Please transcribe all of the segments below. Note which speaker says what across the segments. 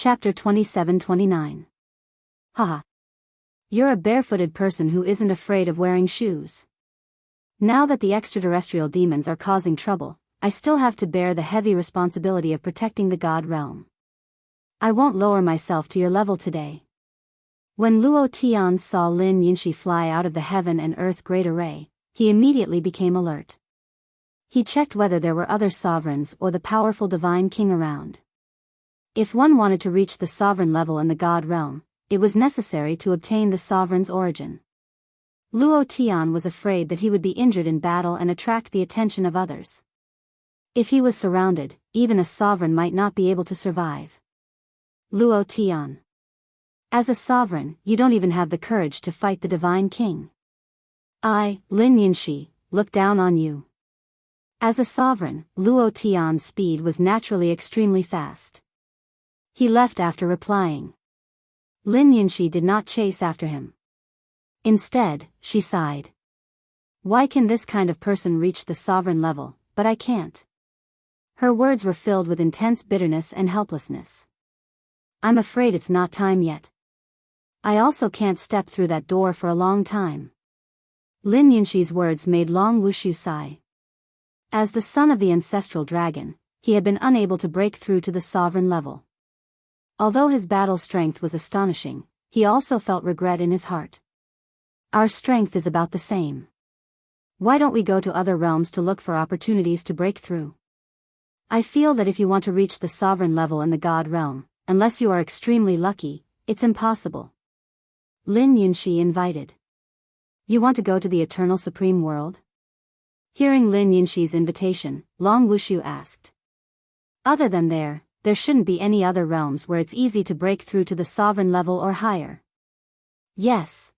Speaker 1: Chapter 27-29. Haha. You're a barefooted person who isn't afraid of wearing shoes. Now that the extraterrestrial demons are causing trouble, I still have to bear the heavy responsibility of protecting the God realm. I won't lower myself to your level today. When Luo Tian saw Lin Yinshi fly out of the heaven and earth great array, he immediately became alert. He checked whether there were other sovereigns or the powerful divine king around. If one wanted to reach the sovereign level in the God realm, it was necessary to obtain the sovereign's origin. Luo Tian was afraid that he would be injured in battle and attract the attention of others. If he was surrounded, even a sovereign might not be able to survive. Luo Tian. As a sovereign, you don't even have the courage to fight the divine king. I, Lin Yinshi, look down on you. As a sovereign, Luo Tian's speed was naturally extremely fast. He left after replying. Lin Yinshi did not chase after him. Instead, she sighed. Why can this kind of person reach the sovereign level, but I can't? Her words were filled with intense bitterness and helplessness. I'm afraid it's not time yet. I also can't step through that door for a long time. Lin Yinshi's words made Long Wushu sigh. As the son of the ancestral dragon, he had been unable to break through to the sovereign level. Although his battle strength was astonishing, he also felt regret in his heart. Our strength is about the same. Why don't we go to other realms to look for opportunities to break through? I feel that if you want to reach the sovereign level in the God realm, unless you are extremely lucky, it's impossible. Lin Yinshi invited. You want to go to the eternal supreme world? Hearing Lin Yinshi's invitation, Long Wushu asked. Other than there shouldn't be any other realms where it's easy to break through to the sovereign level or higher. Yes.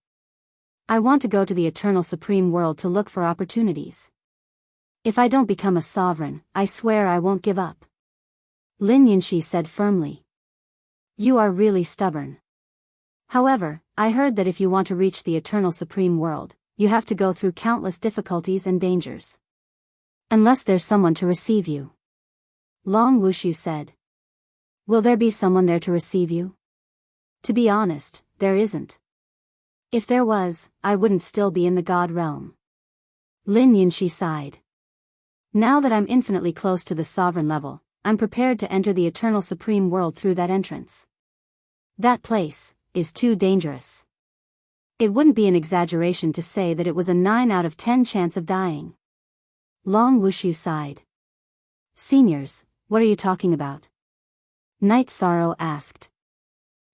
Speaker 1: I want to go to the eternal supreme world to look for opportunities. If I don't become a sovereign, I swear I won't give up. Lin Yinshi said firmly. You are really stubborn. However, I heard that if you want to reach the eternal supreme world, you have to go through countless difficulties and dangers. Unless there's someone to receive you. Long Wushu said. Will there be someone there to receive you? To be honest, there isn't. If there was, I wouldn't still be in the God realm. Lin Yinshi sighed. Now that I'm infinitely close to the sovereign level, I'm prepared to enter the eternal supreme world through that entrance. That place is too dangerous. It wouldn't be an exaggeration to say that it was a 9 out of 10 chance of dying. Long Wushu sighed. Seniors, what are you talking about? Night Sorrow asked.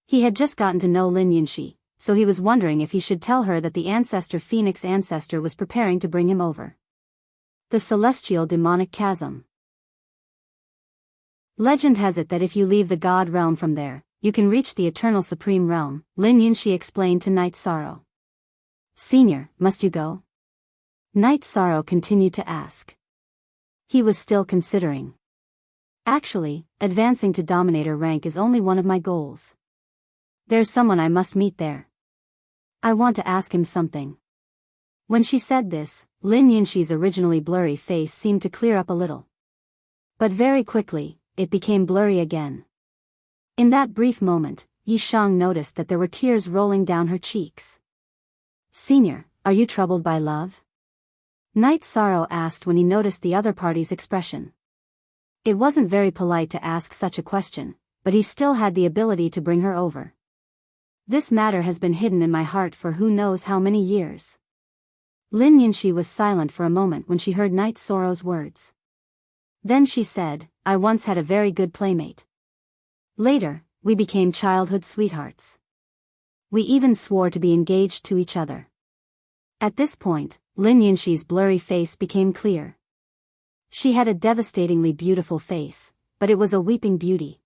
Speaker 1: He had just gotten to know Lin Yinshi, so he was wondering if he should tell her that the ancestor Phoenix ancestor was preparing to bring him over. The celestial demonic chasm. Legend has it that if you leave the God realm from there, you can reach the eternal supreme realm, Lin Yinshi explained to Night Sorrow. Senior, must you go? Night Sorrow continued to ask. He was still considering. Actually, advancing to Dominator rank is only one of my goals. There's someone I must meet there. I want to ask him something. When she said this, Lin Yinshi's originally blurry face seemed to clear up a little. But very quickly, it became blurry again. In that brief moment, Yi Shang noticed that there were tears rolling down her cheeks. Senior, are you troubled by love? Night Sorrow asked when he noticed the other party's expression. It wasn't very polite to ask such a question, but he still had the ability to bring her over. This matter has been hidden in my heart for who knows how many years. Lin Yinshi was silent for a moment when she heard Night Sorrow's words. Then she said, I once had a very good playmate. Later, we became childhood sweethearts. We even swore to be engaged to each other. At this point, Lin Yinshi's blurry face became clear. She had a devastatingly beautiful face, but it was a weeping beauty.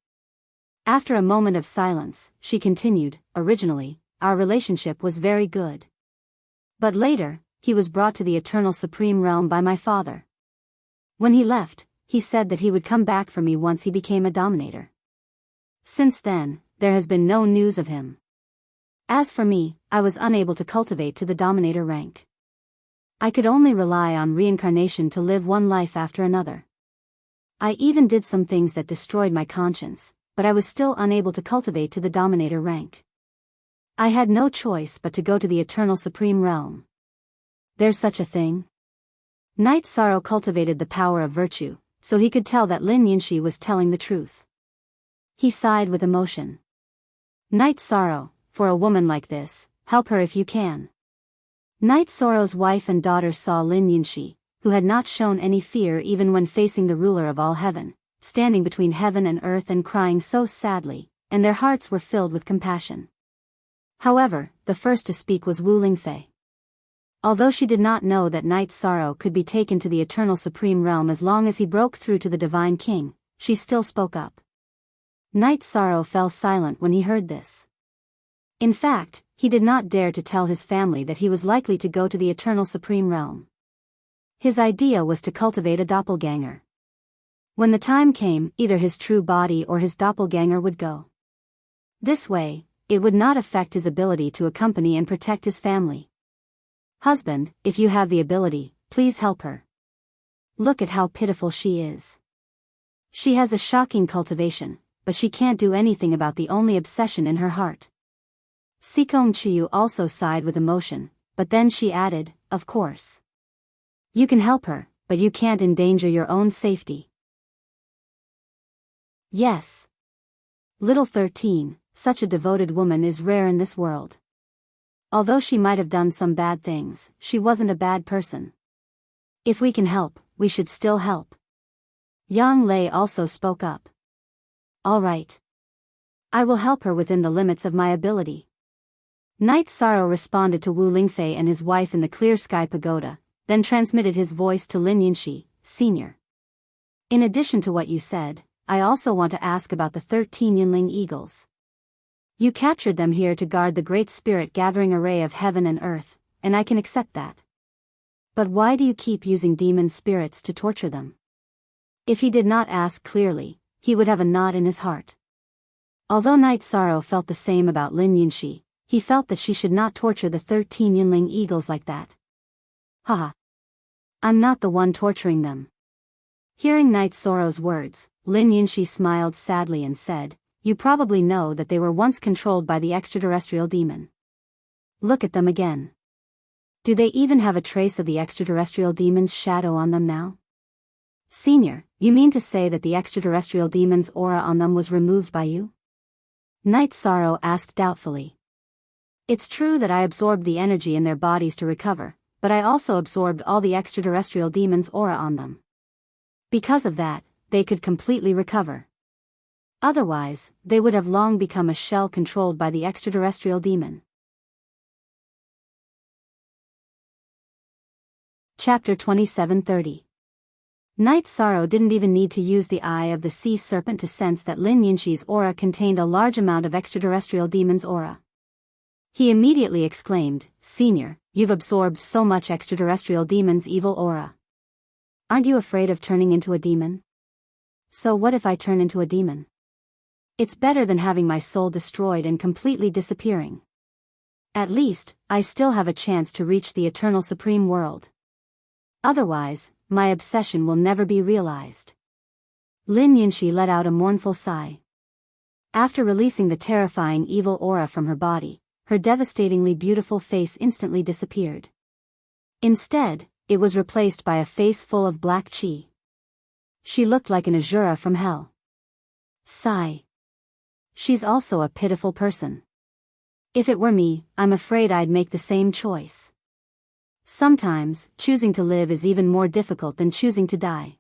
Speaker 1: After a moment of silence, she continued, originally, our relationship was very good. But later, he was brought to the eternal supreme realm by my father. When he left, he said that he would come back for me once he became a dominator. Since then, there has been no news of him. As for me, I was unable to cultivate to the dominator rank. I could only rely on reincarnation to live one life after another. I even did some things that destroyed my conscience, but I was still unable to cultivate to the dominator rank. I had no choice but to go to the eternal supreme realm. There's such a thing? Night Sorrow cultivated the power of virtue, so he could tell that Lin Yunxi was telling the truth. He sighed with emotion. Night Sorrow, for a woman like this, help her if you can. Night Sorrow's wife and daughter saw Lin Yunxi, who had not shown any fear even when facing the ruler of all heaven, standing between heaven and earth and crying so sadly, and their hearts were filled with compassion. However, the first to speak was Wu Lingfei. Although she did not know that Night Sorrow could be taken to the eternal supreme realm as long as he broke through to the divine king, she still spoke up. Night Sorrow fell silent when he heard this. In fact, he did not dare to tell his family that he was likely to go to the eternal supreme realm. His idea was to cultivate a doppelganger. When the time came, either his true body or his doppelganger would go. This way, it would not affect his ability to accompany and protect his family. Husband, if you have the ability, please help her. Look at how pitiful she is. She has a shocking cultivation, but she can't do anything about the only obsession in her heart. Sikong Chiyu also sighed with emotion, but then she added, of course. You can help her, but you can't endanger your own safety. Yes. Little 13, such a devoted woman is rare in this world. Although she might have done some bad things, she wasn't a bad person. If we can help, we should still help. Yang Lei also spoke up. All right. I will help her within the limits of my ability. Night Sorrow responded to Wu Lingfei and his wife in the clear sky pagoda, then transmitted his voice to Lin Yunxi, Sr. In addition to what you said, I also want to ask about the 13 Yunling eagles. You captured them here to guard the great spirit gathering array of heaven and earth, and I can accept that. But why do you keep using demon spirits to torture them? If he did not ask clearly, he would have a knot in his heart. Although Night Sorrow felt the same about Lin Yunxi, he felt that she should not torture the 13 Yunling eagles like that. Haha. I'm not the one torturing them. Hearing Night Sorrow's words, Lin Yunxi smiled sadly and said, you probably know that they were once controlled by the extraterrestrial demon. Look at them again. Do they even have a trace of the extraterrestrial demon's shadow on them now? Senior, you mean to say that the extraterrestrial demon's aura on them was removed by you? Night Sorrow asked doubtfully. It's true that I absorbed the energy in their bodies to recover, but I also absorbed all the extraterrestrial demon's aura on them. Because of that, they could completely recover. Otherwise, they would have long become a shell controlled by the extraterrestrial demon. Chapter 2730. Night Sorrow didn't even need to use the eye of the sea serpent to sense that Lin Yunxi's aura contained a large amount of extraterrestrial demon's aura. He immediately exclaimed, Senior, you've absorbed so much extraterrestrial demon's evil aura. Aren't you afraid of turning into a demon? So what if I turn into a demon? It's better than having my soul destroyed and completely disappearing. At least, I still have a chance to reach the eternal supreme world. Otherwise, my obsession will never be realized. Lin Yunxi let out a mournful sigh. After releasing the terrifying evil aura from her body, her devastatingly beautiful face instantly disappeared. Instead, it was replaced by a face full of black chi. She looked like an Azura from hell. Sigh. She's also a pitiful person. If it were me, I'm afraid I'd make the same choice. Sometimes, choosing to live is even more difficult than choosing to die.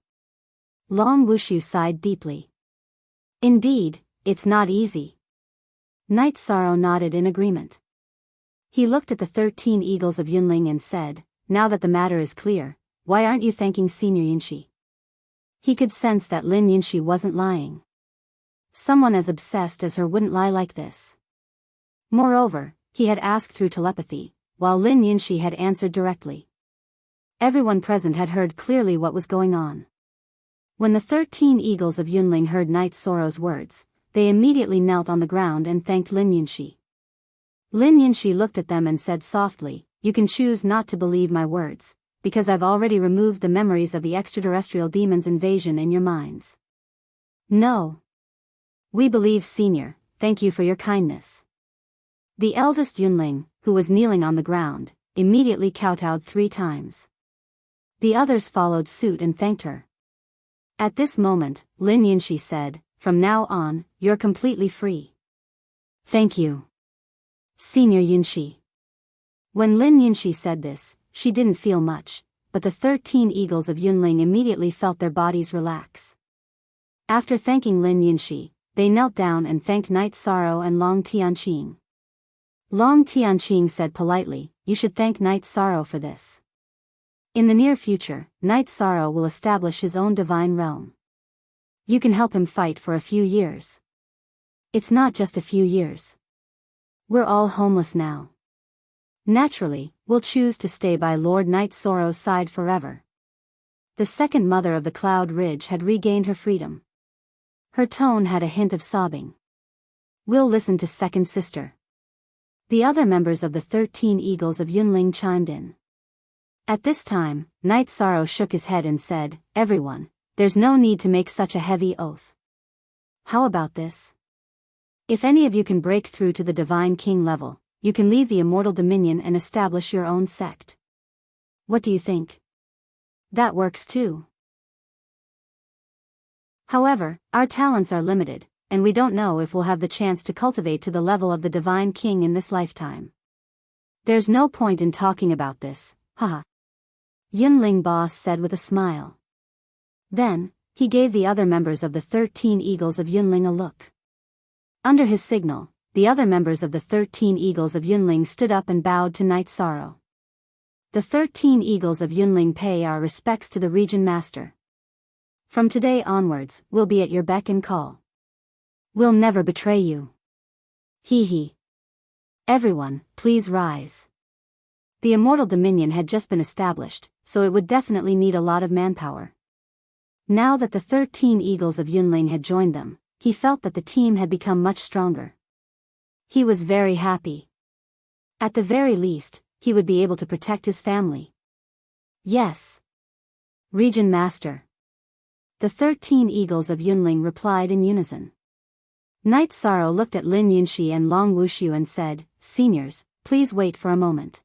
Speaker 1: Long Wushu sighed deeply. Indeed, it's not easy. Night Sorrow nodded in agreement. He looked at the 13 eagles of Yunling and said, now that the matter is clear, why aren't you thanking Senior Yunxi? He could sense that Lin Yunxi wasn't lying. Someone as obsessed as her wouldn't lie like this. Moreover, he had asked through telepathy, while Lin Yunxi had answered directly. Everyone present had heard clearly what was going on. When the 13 eagles of Yunling heard Night Sorrow's words, they immediately knelt on the ground and thanked Lin Yunxi. Lin Yunxi looked at them and said softly, you can choose not to believe my words, because I've already removed the memories of the extraterrestrial demon's invasion in your minds. No. We believe, Senior, thank you for your kindness. The eldest Yunling, who was kneeling on the ground, immediately kowtowed 3 times. The others followed suit and thanked her. At this moment, Lin Yunxi said, "From now on, you're completely free." "Thank you, Senior Yunxi." When Lin Yunxi said this, she didn't feel much, but the 13 eagles of Yunling immediately felt their bodies relax. After thanking Lin Yunxi, they knelt down and thanked Night Sorrow and Long Tianqing. Long Tianqing said politely, "You should thank Night Sorrow for this. In the near future, Night Sorrow will establish his own divine realm. You can help him fight for a few years." "It's not just a few years. We're all homeless now. Naturally, we'll choose to stay by Lord Night Sorrow's side forever." The second mother of the Cloud Ridge had regained her freedom. Her tone had a hint of sobbing. "We'll listen to second sister." The other members of the 13 eagles of Yunling chimed in. At this time, Night Sorrow shook his head and said, "Everyone, there's no need to make such a heavy oath. How about this? If any of you can break through to the Divine King level, you can leave the Immortal Dominion and establish your own sect. What do you think? That works too. However, our talents are limited, and we don't know if we'll have the chance to cultivate to the level of the Divine King in this lifetime. There's no point in talking about this, haha," Yunling boss said with a smile. Then, he gave the other members of the 13 eagles of Yunling a look. Under his signal, the other members of the 13 eagles of Yunling stood up and bowed to Night Sorrow. "The 13 eagles of Yunling pay our respects to the Region Master. From today onwards, we'll be at your beck and call. We'll never betray you. Hee hee. Everyone, please rise." The Immortal Dominion had just been established, so it would definitely need a lot of manpower. Now that the 13 eagles of Yunling had joined them, he felt that the team had become much stronger. He was very happy. At the very least, he would be able to protect his family. "Yes, Region Master." The 13 eagles of Yunling replied in unison. Night Sorrow looked at Lin Yunxi and Long Wuxiu and said, "Seniors, please wait for a moment.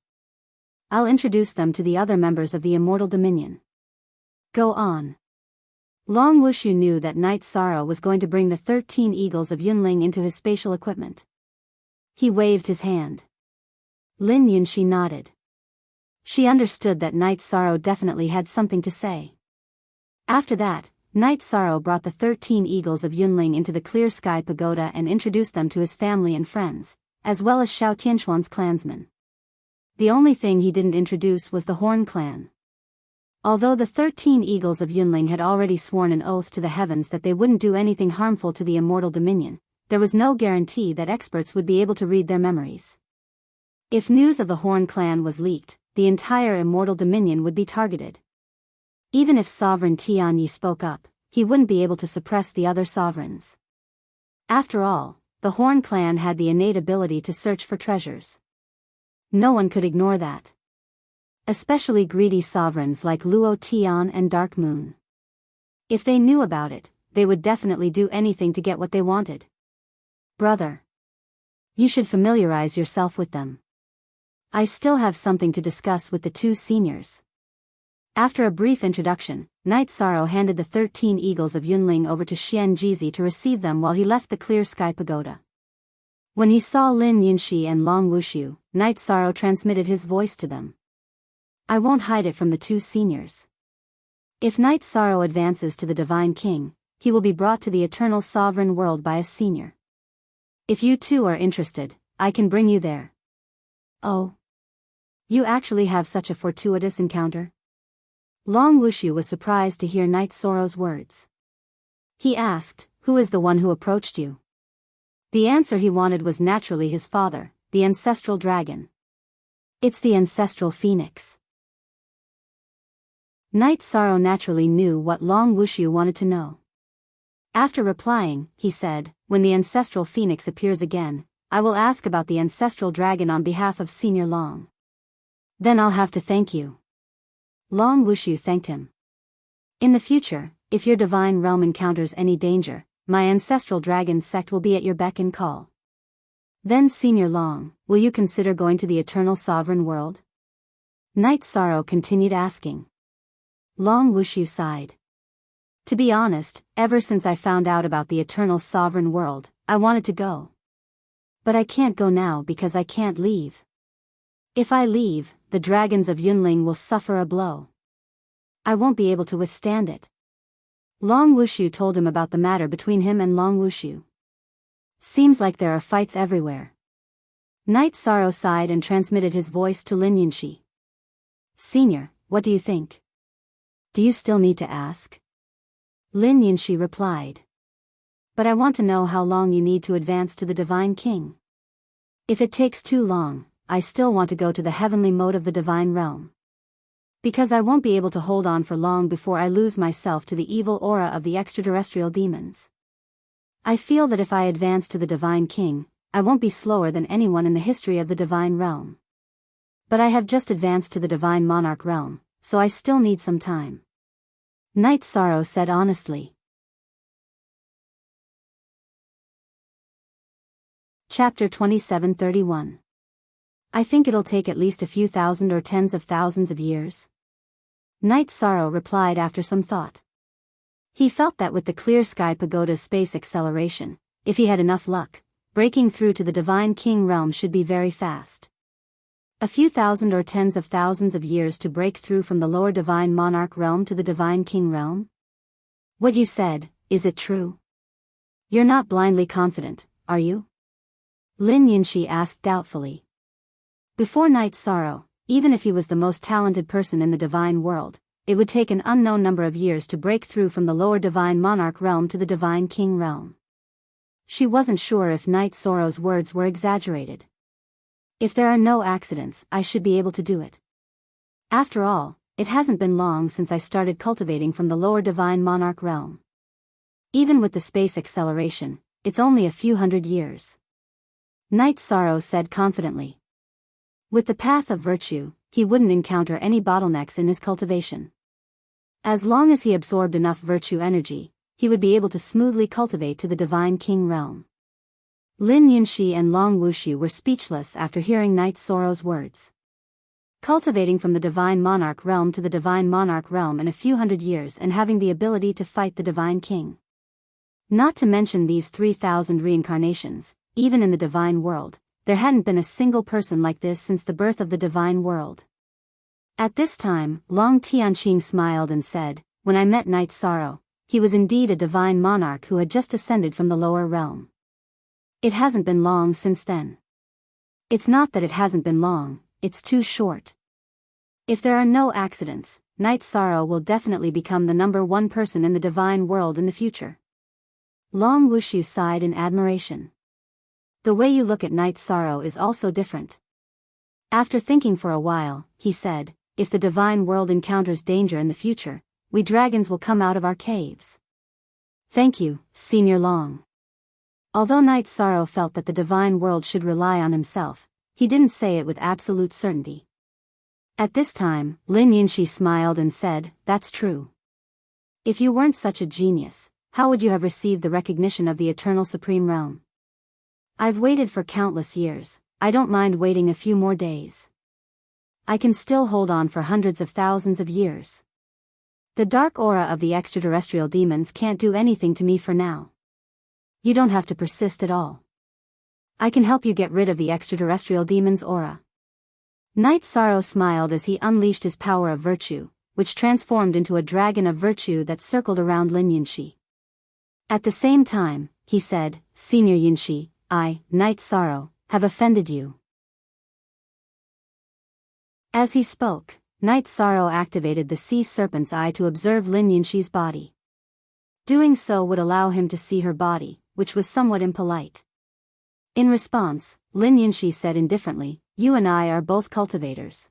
Speaker 1: I'll introduce them to the other members of the Immortal Dominion." "Go on." Long Wuxiu knew that Night Sorrow was going to bring the 13 eagles of Yunling into his spatial equipment. He waved his hand. Lin Yunxi nodded. She understood that Night Sorrow definitely had something to say. After that, Night Sorrow brought the 13 eagles of Yunling into the Clear Sky Pagoda and introduced them to his family and friends, as well as Xiao Tianxuan's clansmen. The only thing he didn't introduce was the Horn Clan. Although the 13 eagles of Yunling had already sworn an oath to the heavens that they wouldn't do anything harmful to the Immortal Dominion, there was no guarantee that experts would be able to read their memories. If news of the Horn Clan was leaked, the entire Immortal Dominion would be targeted. Even if Sovereign Tianyi spoke up, he wouldn't be able to suppress the other sovereigns. After all, the Horn Clan had the innate ability to search for treasures. No one could ignore that. Especially greedy sovereigns like Luo Tian and Dark Moon. If they knew about it, they would definitely do anything to get what they wanted. "Brother, you should familiarize yourself with them. I still have something to discuss with the 2 seniors." After a brief introduction, Night Sorrow handed the 13 eagles of Yunling over to Xian Jizi to receive them while he left the Clear Sky Pagoda. When he saw Lin Yunxi and Long Wuxiu, Night Sorrow transmitted his voice to them. "I won't hide it from the 2 seniors. If Night Sorrow advances to the Divine King, he will be brought to the Eternal Sovereign World by a senior. If you 2 are interested, I can bring you there." "Oh. You actually have such a fortuitous encounter?" Long Wuxiu was surprised to hear Night Sorrow's words. He asked, "Who is the one who approached you?" The answer he wanted was naturally his father, the ancestral dragon. "It's the ancestral phoenix." Night Sorrow naturally knew what Long Wuxiu wanted to know. After replying, he said, "When the ancestral phoenix appears again, I will ask about the ancestral dragon on behalf of Senior Long. Then I'll have to thank you." Long Wuxiu thanked him. "In the future, if your divine realm encounters any danger, my ancestral dragon sect will be at your beck and call. Then Senior Long, will you consider going to the eternal sovereign world? Night Sorrow continued asking. Long Wushu sighed. To be honest, ever since I found out about the eternal sovereign world, I wanted to go. But I can't go now because I can't leave. If I leave, the dragons of Yunling will suffer a blow. I won't be able to withstand it. Long Wushu told him about the matter between him and Long Wushu. Seems like there are fights everywhere. Night Sorrow sighed and transmitted his voice to Lin Yunxi. Senior, what do you think? Do you still need to ask? Lin Yunxi replied. But I want to know how long you need to advance to the Divine King. If it takes too long, I still want to go to the heavenly mode of the Divine Realm. Because I won't be able to hold on for long before I lose myself to the evil aura of the extraterrestrial demons. I feel that if I advance to the Divine King, I won't be slower than anyone in the history of the Divine Realm. But I have just advanced to the Divine Monarch Realm, so I still need some time. Night Sorrow said honestly. Chapter 27:31. I think it'll take at least a few thousand or tens of thousands of years. Night Sorrow replied after some thought. He felt that with the Clear Sky Pagoda's space acceleration, if he had enough luck, breaking through to the Divine King realm should be very fast. A few thousand or tens of thousands of years to break through from the lower Divine Monarch realm to the Divine King realm? What you said, is it true? You're not blindly confident, are you? Lin Yunxi asked doubtfully. Before Night Sorrow, even if he was the most talented person in the divine world, it would take an unknown number of years to break through from the lower Divine Monarch realm to the Divine King realm. She wasn't sure if Night Sorrow's words were exaggerated. If there are no accidents, I should be able to do it. After all, it hasn't been long since I started cultivating from the lower Divine Monarch realm. Even with the space acceleration, it's only a few hundred years. Night Sorrow said confidently. With the path of virtue, he wouldn't encounter any bottlenecks in his cultivation. As long as he absorbed enough virtue energy, he would be able to smoothly cultivate to the Divine King realm. Lin Yunxi and Long Wushu were speechless after hearing Night Sorrow's words. Cultivating from the Divine Monarch realm to the Divine Monarch realm in a few hundred years and having the ability to fight the Divine King. Not to mention these 3,000 reincarnations, even in the divine world, there hadn't been a single person like this since the birth of the divine world. At this time, Long Tianqing smiled and said, when I met Night Sorrow, he was indeed a divine monarch who had just ascended from the lower realm. It hasn't been long since then. It's not that it hasn't been long, it's too short. If there are no accidents, Night Sorrow will definitely become the #1 person in the divine world in the future. Long Wushu sighed in admiration. The way you look at Night Sorrow is also different. After thinking for a while, he said, if the divine world encounters danger in the future, we dragons will come out of our caves. Thank you, Senior Long. Although Night Sorrow felt that the divine world should rely on himself, he didn't say it with absolute certainty. At this time, Lin Yunxi smiled and said, that's true. If you weren't such a genius, how would you have received the recognition of the Eternal Supreme Realm? I've waited for countless years, I don't mind waiting a few more days. I can still hold on for hundreds of thousands of years. The dark aura of the extraterrestrial demons can't do anything to me for now. You don't have to persist at all. I can help you get rid of the extraterrestrial demon's aura. Night Sorrow smiled as he unleashed his power of virtue, which transformed into a dragon of virtue that circled around Lin Yunxi. At the same time, he said, Senior Yunxi, I, Night Sorrow, have offended you. As he spoke, Night Sorrow activated the sea serpent's eye to observe Lin Yunxi's body. Doing so would allow him to see her body, which was somewhat impolite. In response, Lin Yunxi said indifferently, you and I are both cultivators.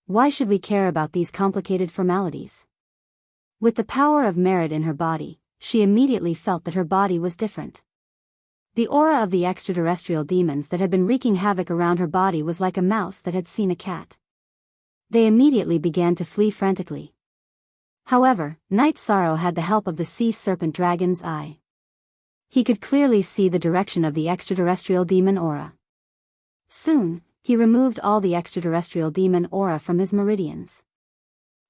Speaker 1: Why should we care about these complicated formalities? With the power of merit in her body, she immediately felt that her body was different. The aura of the extraterrestrial demons that had been wreaking havoc around her body was like a mouse that had seen a cat. They immediately began to flee frantically. However, Night Sorrow had the help of the sea serpent dragon's eye. He could clearly see the direction of the extraterrestrial demon aura. Soon, he removed all the extraterrestrial demon aura from his meridians.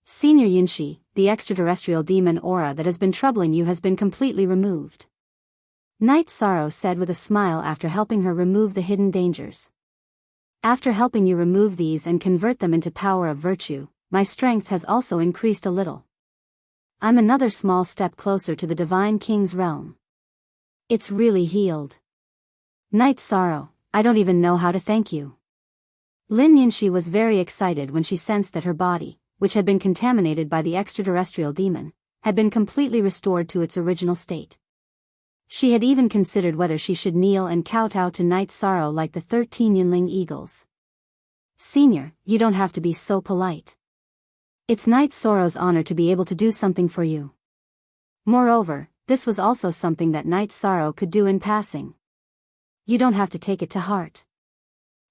Speaker 1: Senior Yunshi, the extraterrestrial demon aura that has been troubling you has been completely removed. Night Sorrow said with a smile after helping her remove the hidden dangers. After helping you remove these and convert them into power of virtue, my strength has also increased a little. I'm another small step closer to the Divine King's realm. It's really healed. Night Sorrow, I don't even know how to thank you. Lin Yunshi was very excited when she sensed that her body, which had been contaminated by the extraterrestrial demon, had been completely restored to its original state. She had even considered whether she should kneel and kowtow to Night Sorrow like the 13 Yunling eagles. Senior, you don't have to be so polite. It's Night Sorrow's honor to be able to do something for you. Moreover, this was also something that Night Sorrow could do in passing. You don't have to take it to heart.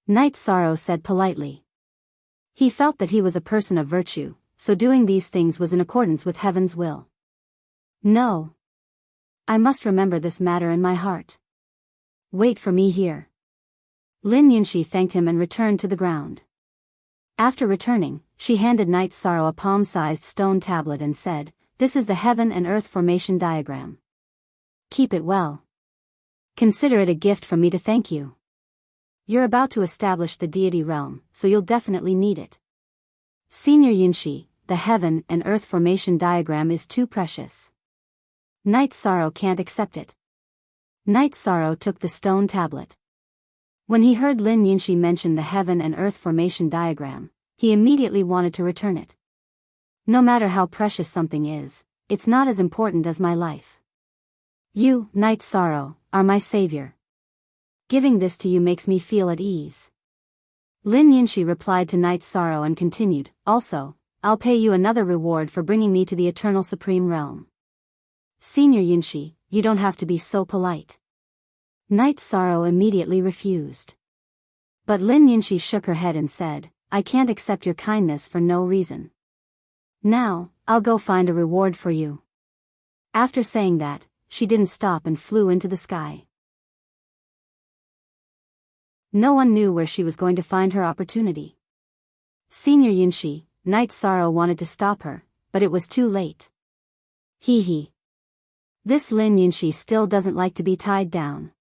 Speaker 1: Night Sorrow said politely. He felt that he was a person of virtue, so doing these things was in accordance with heaven's will. No. I must remember this matter in my heart. Wait for me here. Lin Yunshi thanked him and returned to the ground. After returning, she handed Night Sorrow a palm-sized stone tablet and said, "This is the heaven and earth formation diagram. Keep it well. Consider it a gift from me to thank you. You're about to establish the deity realm, so you'll definitely need it. Senior Yunshi, the heaven and earth formation diagram is too precious. Night Sorrow can't accept it." Night Sorrow took the stone tablet. When he heard Lin Yunshi mention the heaven and earth formation diagram, he immediately wanted to return it. No matter how precious something is, it's not as important as my life. You, Night Sorrow, are my savior. Giving this to you makes me feel at ease. Lin Yunshi replied to Night Sorrow and continued, "Also, I'll pay you another reward for bringing me to the eternal supreme realm." Senior Yunshi, you don't have to be so polite. Night Sorrow immediately refused. But Lin Yunshi shook her head and said, "I can't accept your kindness for no reason. Now, I'll go find a reward for you." After saying that, she didn't stop and flew into the sky. No one knew where she was going to find her opportunity. Senior Yunshi, Night Sorrow wanted to stop her, but it was too late. Hee. This Lin Yunshi still doesn't like to be tied down.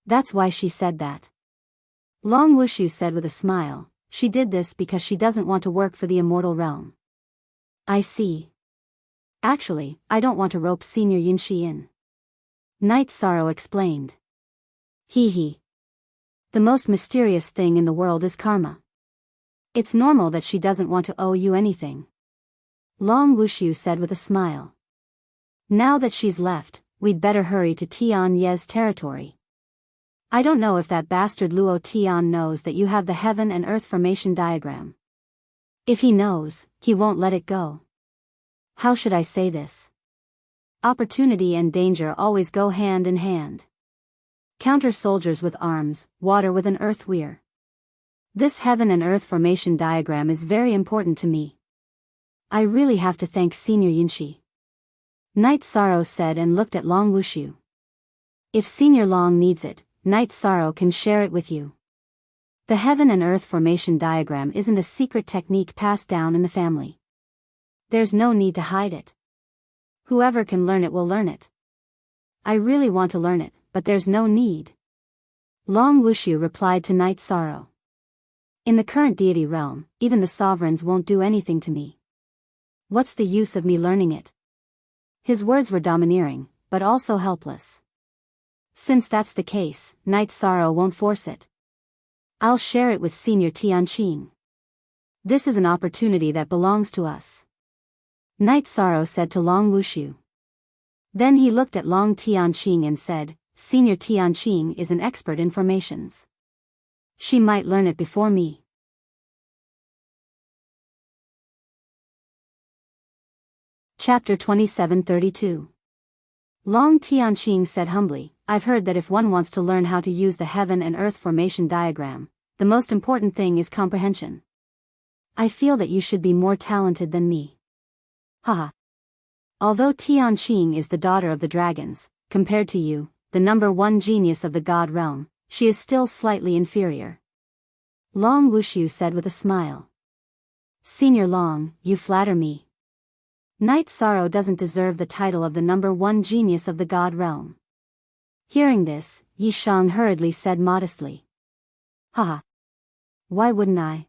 Speaker 1: That's why she said that. Long Wushu said with a smile, she did this because she doesn't want to work for the immortal realm. I see. Actually, I don't want to rope Senior Yunshi in. Night Sorrow explained. Hee. The most mysterious thing in the world is karma. It's normal that she doesn't want to owe you anything. Long Wushu said with a smile. Now that she's left, we'd better hurry to Tian Ye's territory. I don't know if that bastard Luo Tian knows that you have the heaven and earth formation diagram. If he knows, he won't let it go. How should I say this? Opportunity and danger always go hand in hand. Counter soldiers with arms, water with an earth weir. This heaven and earth formation diagram is very important to me. I really have to thank Senior Yunshi. Night Sorrow said and looked at Long Wushu. If Senior Long needs it, Night Sorrow can share it with you. The heaven and earth formation diagram isn't a secret technique passed down in the family. There's no need to hide it. Whoever can learn it will learn it. I really want to learn it, but there's no need. Long Wushu replied to Night Sorrow. In the current deity realm, even the sovereigns won't do anything to me. What's the use of me learning it? His words were domineering, but also helpless. Since that's the case, Night Sorrow won't force it. I'll share it with Senior Tianqing. This is an opportunity that belongs to us. Night Sorrow said to Long Wushu. Then he looked at Long Tianqing and said, Senior Tianqing is an expert in formations. She might learn it before me. Chapter 2732. Long Tianqing said humbly, I've heard that if one wants to learn how to use the heaven and earth formation diagram, the most important thing is comprehension. I feel that you should be more talented than me. Haha. Although Tianqing is the daughter of the dragons, compared to you, the number one genius of the god realm, she is still slightly inferior. Long Wushu said with a smile. Senior Long, you flatter me. Night Sorrow doesn't deserve the title of the number one genius of the god realm. Hearing this, Yi Shang hurriedly said modestly. Haha. Why wouldn't I?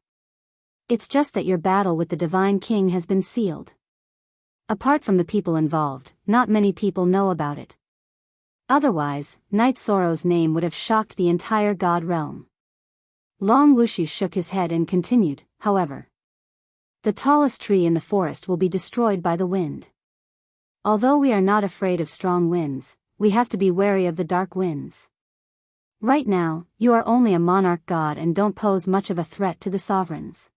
Speaker 1: It's just that your battle with the Divine King has been sealed. Apart from the people involved, not many people know about it. Otherwise, Night Sorrow's name would have shocked the entire god realm. Long Wushu shook his head and continued, however. The tallest tree in the forest will be destroyed by the wind. Although we are not afraid of strong winds, we have to be wary of the dark winds. Right now, you are only a monarch god and don't pose much of a threat to the sovereigns.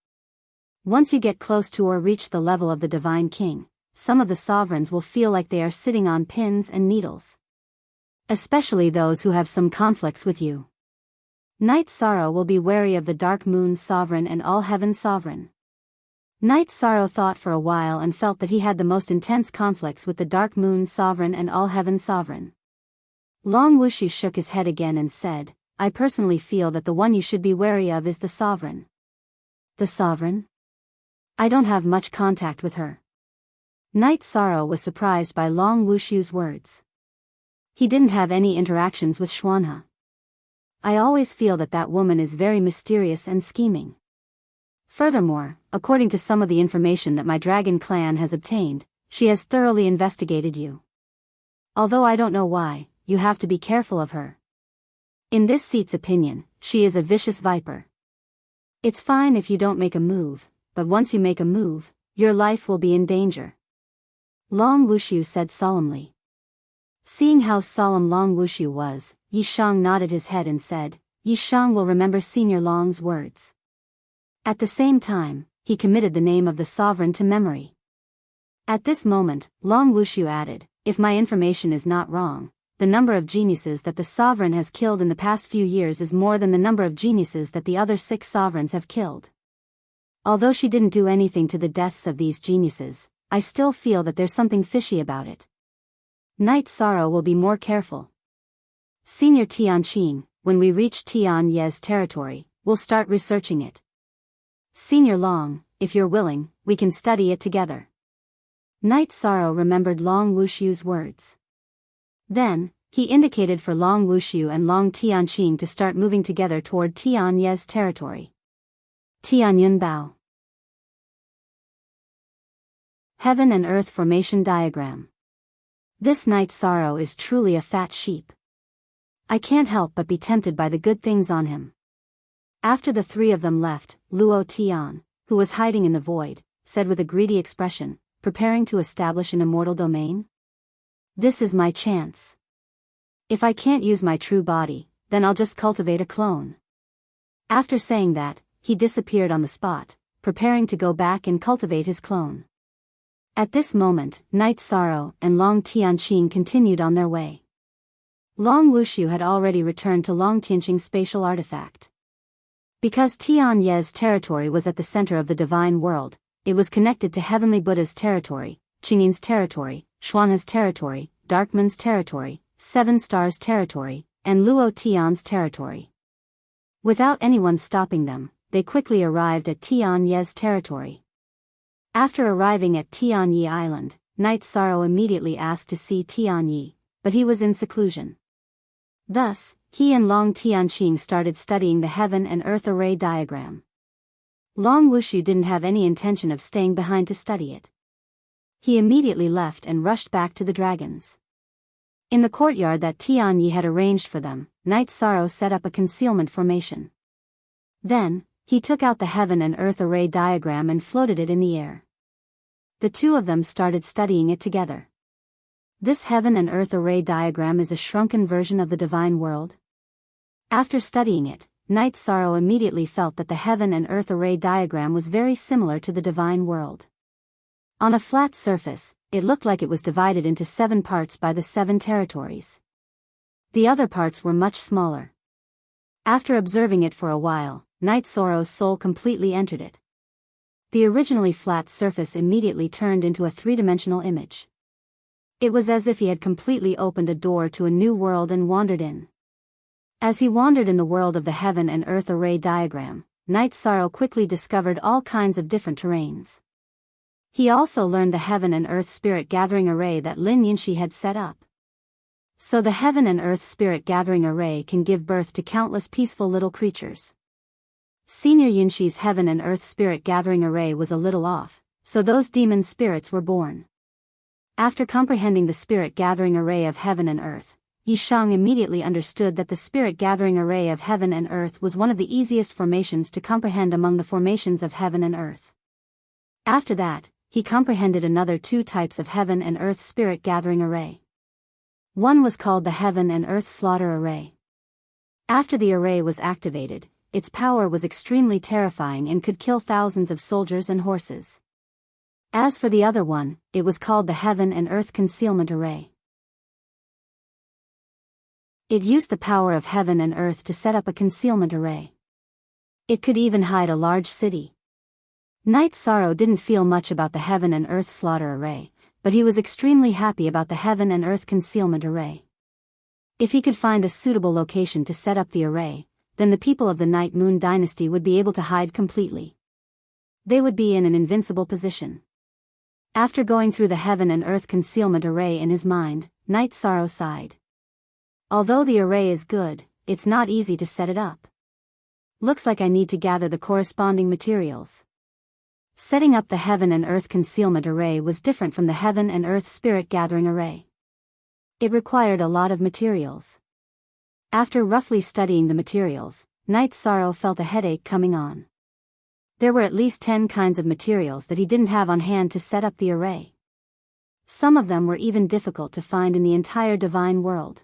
Speaker 1: Once you get close to or reach the level of the Divine King, some of the sovereigns will feel like they are sitting on pins and needles. Especially those who have some conflicts with you. Night Sorrow will be wary of the Dark Moon Sovereign and All Heaven Sovereign. Night Sorrow thought for a while and felt that he had the most intense conflicts with the Dark Moon Sovereign and All Heaven Sovereign. Long Wushu shook his head again and said, I personally feel that the one you should be wary of is the Sovereign. The Sovereign? I don't have much contact with her. Night Sorrow was surprised by Long Wushu's words. He didn't have any interactions with Xuanhe. I always feel that that woman is very mysterious and scheming. Furthermore, according to some of the information that my dragon clan has obtained, she has thoroughly investigated you. Although I don't know why, you have to be careful of her. In this seat's opinion, she is a vicious viper. It's fine if you don't make a move, but once you make a move, your life will be in danger. Long Wushu said solemnly. Seeing how solemn Long Wushu was, Yi Shang nodded his head and said, Yi Shang will remember Senior Long's words. At the same time, he committed the name of the sovereign to memory. At this moment, Long Wushu added, if my information is not wrong, the number of geniuses that the sovereign has killed in the past few years is more than the number of geniuses that the other 6 sovereigns have killed. Although she didn't do anything to the deaths of these geniuses, I still feel that there's something fishy about it. Night Sorrow will be more careful. Senior Tianqing, when we reach Tian Ye's territory, we'll start researching it. Senior Long, if you're willing, we can study it together. Night Sorrow remembered Long Wushu's words. Then, he indicated for Long Wushu and Long Tianqing to start moving together toward Tian Ye's territory. Tianyun Bao. Heaven and Earth Formation Diagram. This Night Sorrow is truly a fat sheep. I can't help but be tempted by the good things on him. After the 3 of them left, Luo Tian, who was hiding in the void, said with a greedy expression, preparing to establish an immortal domain? This is my chance. If I can't use my true body, then I'll just cultivate a clone. After saying that, he disappeared on the spot, preparing to go back and cultivate his clone. At this moment, Night Sorrow and Long Tianqing continued on their way. Long Wushu had already returned to Long Tianqing's spatial artifact. Because Tian Ye's territory was at the center of the divine world, it was connected to Heavenly Buddha's territory, Qingyin's territory, Xuanhe's territory, Darkman's territory, 7 Stars' territory, and Luo Tian's territory. Without anyone stopping them, they quickly arrived at Tian Ye's territory. After arriving at Tianyi Island, Night Sorrow immediately asked to see Tianyi, but he was in seclusion. Thus, he and Long Tianqing started studying the Heaven and Earth Array diagram. Long Wushu didn't have any intention of staying behind to study it. He immediately left and rushed back to the dragons. In the courtyard that Tianyi had arranged for them, Night Sorrow set up a concealment formation. Then, he took out the Heaven and Earth Array diagram and floated it in the air. The 2 of them started studying it together. This Heaven and Earth Array diagram is a shrunken version of the divine world. After studying it, Night Sorrow immediately felt that the Heaven and Earth Array diagram was very similar to the divine world. On a flat surface, it looked like it was divided into 7 parts by the 7 territories. The other parts were much smaller. After observing it for a while, Night Sorrow's soul completely entered it. The originally flat surface immediately turned into a 3-dimensional image. It was as if he had completely opened a door to a new world and wandered in. As he wandered in the world of the heaven and earth array diagram, Night Sorrow quickly discovered all kinds of different terrains. He also learned the heaven and earth spirit gathering array that Lin Yinshi had set up. So the heaven and earth spirit gathering array can give birth to countless peaceful little creatures. Senior Yinshi's heaven and earth spirit gathering array was a little off, so those demon spirits were born. After comprehending the spirit gathering array of heaven and earth, Yi Shang immediately understood that the spirit gathering array of heaven and earth was one of the easiest formations to comprehend among the formations of heaven and earth. After that, he comprehended another two types of heaven and earth spirit gathering array. One was called the heaven and earth slaughter array. After the array was activated, its power was extremely terrifying and could kill thousands of soldiers and horses. As for the other one, it was called the heaven and earth concealment array. It used the power of heaven and earth to set up a concealment array. It could even hide a large city. Night Sorrow didn't feel much about the heaven and earth slaughter array, but he was extremely happy about the heaven and earth concealment array. If he could find a suitable location to set up the array, then the people of the Night Moon Dynasty would be able to hide completely. They would be in an invincible position. After going through the heaven and earth concealment array in his mind, Night Sorrow sighed. Although the array is good, it's not easy to set it up. Looks like I need to gather the corresponding materials. Setting up the heaven and earth concealment array was different from the heaven and earth spirit gathering array. It required a lot of materials. After roughly studying the materials, Night Sorrow felt a headache coming on. There were at least 10 kinds of materials that he didn't have on hand to set up the array. Some of them were even difficult to find in the entire divine world.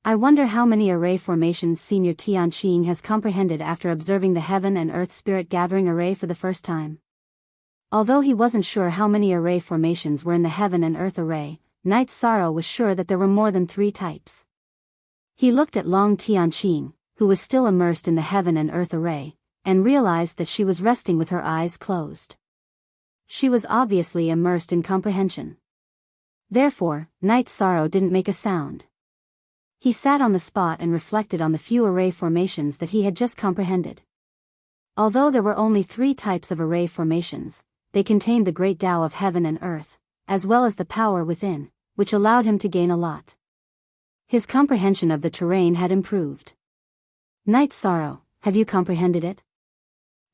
Speaker 1: I wonder how many array formations Senior Tianqing has comprehended after observing the heaven and earth spirit gathering array for the first time. Although he wasn't sure how many array formations were in the heaven and earth array, Night Sorrow was sure that there were more than 3 types. He looked at Long Tianqing, who was still immersed in the heaven and earth array, and realized that she was resting with her eyes closed. She was obviously immersed in comprehension. Therefore, Night Sorrow didn't make a sound. He sat on the spot and reflected on the few array formations that he had just comprehended. Although there were only 3 types of array formations, they contained the great Tao of heaven and earth, as well as the power within, which allowed him to gain a lot. His comprehension of the terrain had improved. Night Sorrow, have you comprehended it?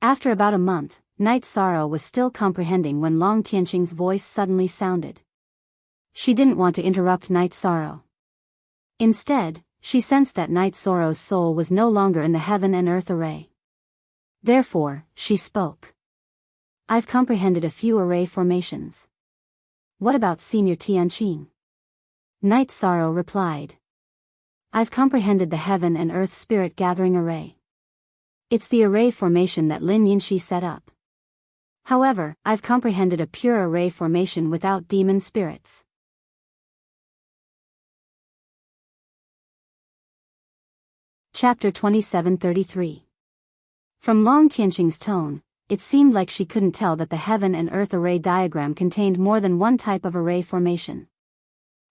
Speaker 1: After about a month, Night Sorrow was still comprehending when Long Tianqing's voice suddenly sounded. She didn't want to interrupt Night Sorrow. Instead, she sensed that Night Sorrow's soul was no longer in the heaven and earth array. Therefore, she spoke. I've comprehended a few array formations. What about Senior Tianqing? Night Sorrow replied. I've comprehended the heaven and earth spirit gathering array. It's the array formation that Lin Yinshi set up. However, I've comprehended a pure array formation without demon spirits. Chapter 2733. From Long Tianqing's tone, it seemed like she couldn't tell that the heaven and earth array diagram contained more than one type of array formation.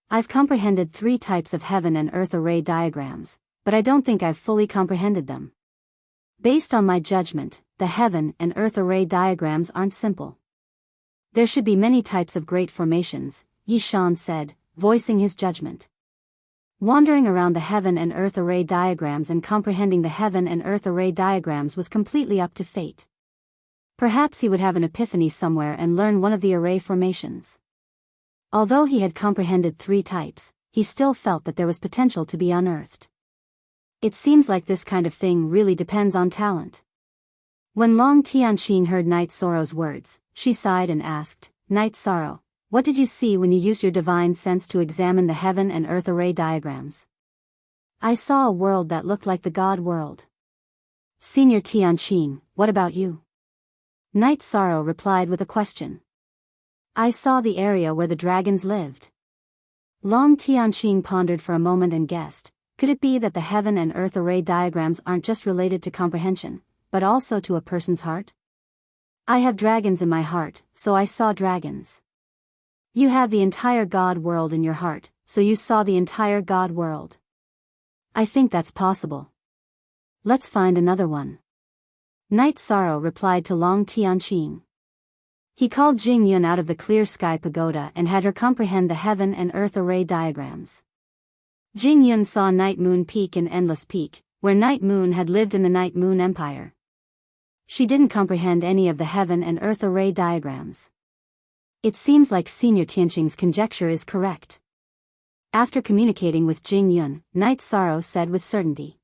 Speaker 1: I've comprehended 3 types of heaven and earth array diagrams, but I don't think I've fully comprehended them. Based on my judgment, the heaven and earth array diagrams aren't simple. There should be many types of great formations, Yi Shan said, voicing his judgment. Wandering around the heaven and earth array diagrams and comprehending the heaven and earth array diagrams was completely up to fate. Perhaps he would have an epiphany somewhere and learn one of the array formations. Although he had comprehended 3 types, he still felt that there was potential to be unearthed. It seems like this kind of thing really depends on talent. When Long Tianqing heard Night Sorrow's words, she sighed and asked, Night Sorrow, what did you see when you used your divine sense to examine the heaven and earth array diagrams? I saw a world that looked like the God world. Senior Tianqing, what about you? Night Sorrow replied with a question. I saw the area where the dragons lived. Long Tianqing pondered for a moment and guessed, could it be that the heaven and earth array diagrams aren't just related to comprehension, but also to a person's heart? I have dragons in my heart, so I saw dragons. You have the entire God world in your heart, so you saw the entire God world. I think that's possible. Let's find another one. Night Sorrow replied to Long Tianqing. He called Jing Yun out of the clear sky pagoda and had her comprehend the heaven and earth array diagrams. Jing Yun saw Night Moon Peak and Endless Peak, where Night Moon had lived in the Night Moon Empire. She didn't comprehend any of the heaven and earth array diagrams. It seems like Senior Tianqing's conjecture is correct. After communicating with Jing Yun, Night Sorrow said with certainty.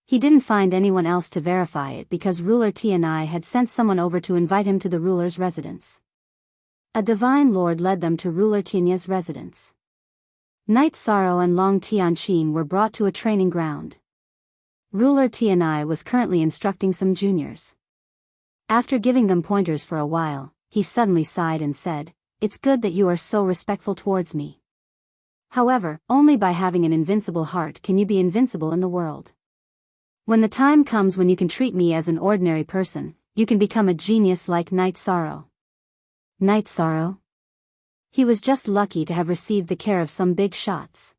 Speaker 1: He didn't find anyone else to verify it because ruler Tianai had sent someone over to invite him to the ruler's residence. A divine lord led them to ruler Tianya's residence. Night Sorrow and Long Tianqing were brought to a training ground. Ruler Tianai was currently instructing some juniors. After giving them pointers for a while, he suddenly sighed and said, "It's good that you are so respectful towards me. However, only by having an invincible heart can you be invincible in the world. When the time comes when you can treat me as an ordinary person, you can become a genius like Night Sorrow." Night Sorrow? He was just lucky to have received the care of some big shots.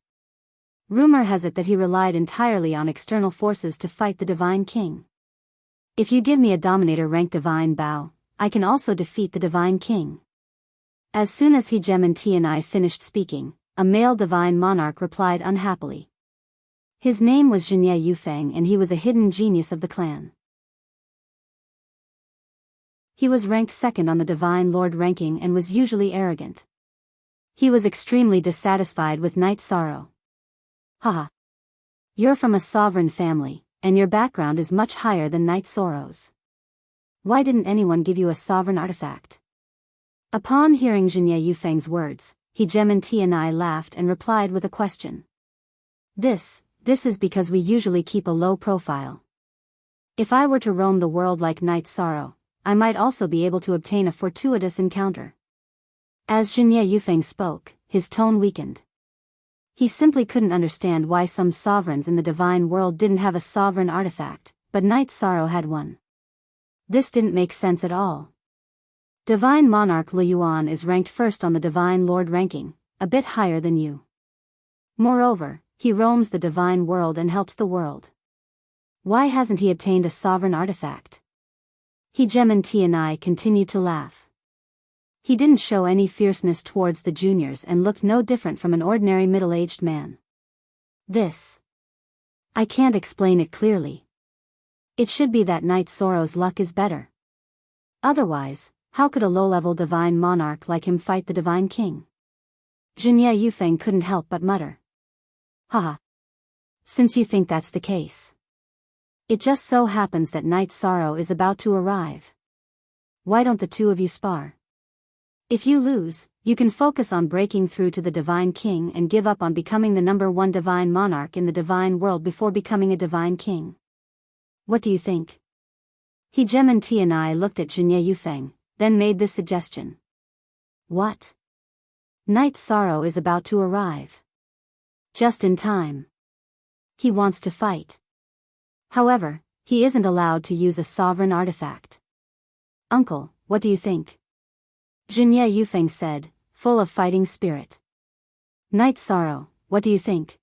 Speaker 1: Rumor has it that he relied entirely on external forces to fight the Divine King. If you give me a Dominator rank Divine Bao, I can also defeat the Divine King. As soon as He Gem and Tianai finished speaking, a male Divine Monarch replied unhappily. His name was Jianye Yufeng and he was a hidden genius of the clan. He was ranked second on the Divine Lord ranking and was usually arrogant. He was extremely dissatisfied with Night Sorrow. Haha. You're from a sovereign family, and your background is much higher than Night Sorrow's. Why didn't anyone give you a sovereign artifact? Upon hearing Jianye Yufeng's words, He Gem and Tianai laughed and replied with a question. This is because we usually keep a low profile. If I were to roam the world like Night Sorrow, I might also be able to obtain a fortuitous encounter. As Jianye Yufeng spoke, his tone weakened. He simply couldn't understand why some sovereigns in the divine world didn't have a sovereign artifact, but Night Sorrow had one. This didn't make sense at all. Divine Monarch Li Yuan is ranked first on the Divine Lord ranking, a bit higher than you. Moreover, he roams the divine world and helps the world. Why hasn't he obtained a sovereign artifact? He Gem and Tianai continued to laugh. He didn't show any fierceness towards the juniors and looked no different from an ordinary middle-aged man. I can't explain it clearly. It should be that Night Sorrow's luck is better. Otherwise, how could a low-level divine monarch like him fight the Divine King? Jianye Yufeng couldn't help but mutter. Haha. Since you think that's the case. It just so happens that Night Sorrow is about to arrive. Why don't the two of you spar? If you lose, you can focus on breaking through to the Divine King and give up on becoming the #1 divine monarch in the divine world before becoming a divine king. What do you think? He Gem and Tianai looked at Jianye Yufeng, then made this suggestion. What? Night Sorrow is about to arrive. Just in time. He wants to fight. However, he isn't allowed to use a sovereign artifact. Uncle, what do you think? Jianye Yufeng said, full of fighting spirit. Night Sorrow, what do you think?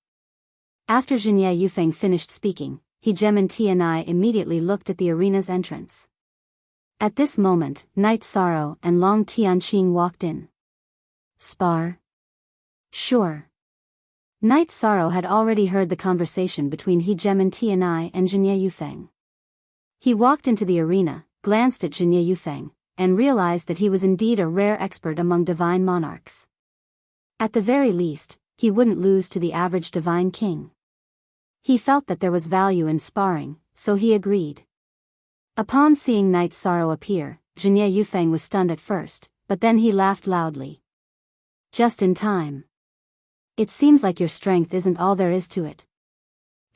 Speaker 1: After Jianye Yufeng finished speaking, He Gem and Tianai immediately looked at the arena's entrance. At this moment, Night Sorrow and Long Tianqing walked in. Spar? Sure. Night Sorrow had already heard the conversation between He Gem and Tianai and Jianye Yufeng. He walked into the arena, glanced at Jianye Yufeng, and realized that he was indeed a rare expert among divine monarchs. At the very least, he wouldn't lose to the average divine king. He felt that there was value in sparring, so he agreed. Upon seeing Night Sorrow appear, Jianye Yufeng was stunned at first, but then he laughed loudly. Just in time. It seems like your strength isn't all there is to it.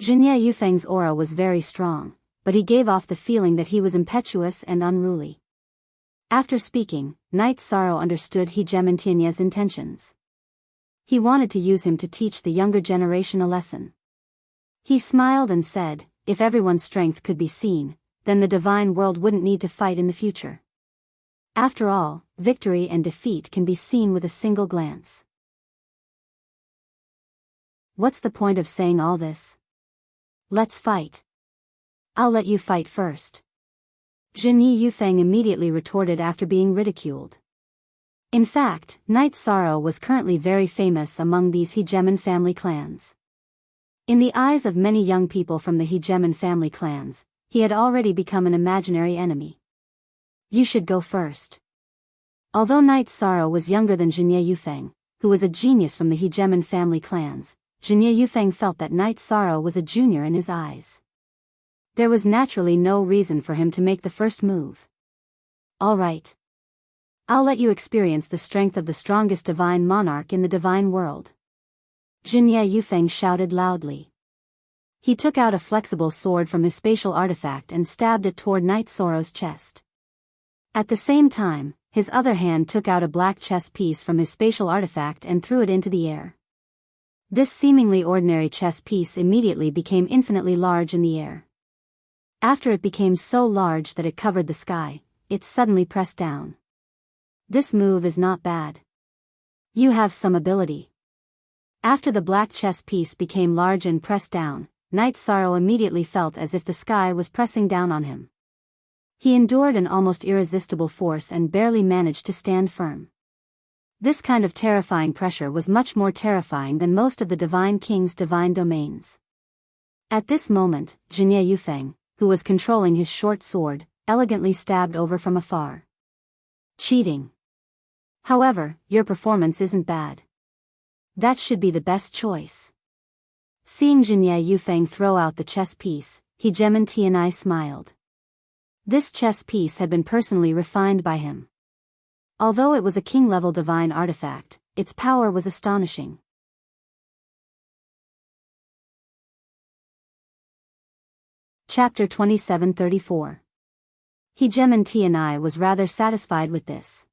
Speaker 1: Jianye Yufeng's aura was very strong, but he gave off the feeling that he was impetuous and unruly. After speaking, Night Sorrow understood He Gem and Tianya's intentions. He wanted to use him to teach the younger generation a lesson. He smiled and said, if everyone's strength could be seen, then the divine world wouldn't need to fight in the future. After all, victory and defeat can be seen with a single glance. What's the point of saying all this? Let's fight. I'll let you fight first. Jinyi Yufeng immediately retorted after being ridiculed. In fact, Knight Sorrow was currently very famous among these hegemon family clans. In the eyes of many young people from the hegemon family clans, he had already become an imaginary enemy. You should go first. Although Knight Sorrow was younger than Jinyi Yufeng, who was a genius from the hegemon family clans, Jinyi Yufeng felt that Knight Sorrow was a junior in his eyes. There was naturally no reason for him to make the first move. All right. I'll let you experience the strength of the strongest divine monarch in the divine world. Jinyi Yufeng shouted loudly. He took out a flexible sword from his spatial artifact and stabbed it toward Knight Sorrow's chest. At the same time, his other hand took out a black chess piece from his spatial artifact and threw it into the air. This seemingly ordinary chess piece immediately became infinitely large in the air. After it became so large that it covered the sky, it suddenly pressed down. This move is not bad. You have some ability. After the black chess piece became large and pressed down, Knight Sorrow immediately felt as if the sky was pressing down on him. He endured an almost irresistible force and barely managed to stand firm. This kind of terrifying pressure was much more terrifying than most of the Divine King's divine domains. At this moment, Jinyi Yufeng, who was controlling his short sword, elegantly stabbed over from afar. Cheating. However, your performance isn't bad. That should be the best choice. Seeing Jinyi Yufeng throw out the chess piece, Hegemon Tianai smiled. This chess piece had been personally refined by him. Although it was a king-level divine artifact, its power was astonishing. Chapter 2734. Hegemon Tianai was rather satisfied with this.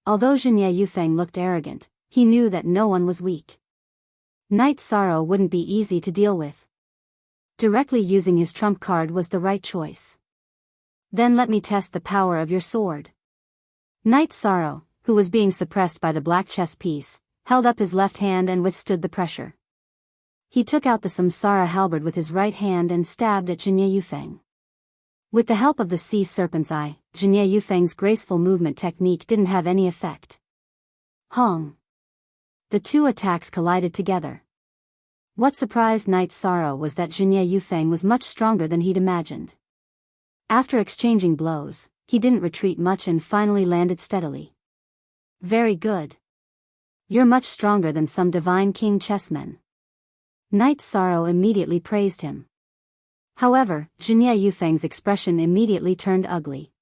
Speaker 1: Although Jinyi Yufeng looked arrogant, he knew that no one was weak. Knight Sorrow wouldn't be easy to deal with. Directly using his trump card was the right choice. Then let me test the power of your sword. Knight Sorrow, who was being suppressed by the black chess piece, held up his left hand and withstood the pressure. He took out the Samsara halberd with his right hand and stabbed at Jinyi Yufeng. With the help of the sea serpent's eye, Jinyi Yufeng's graceful movement technique didn't have any effect. Hong. The two attacks collided together. What surprised Knight Sorrow was that Jinyi Yufeng was much stronger than he'd imagined. After exchanging blows, he didn't retreat much and finally landed steadily. Very good. You're much stronger than some Divine King chessmen. Knight Sorrow immediately praised him. However, Jinyi Yufeng's expression immediately turned ugly.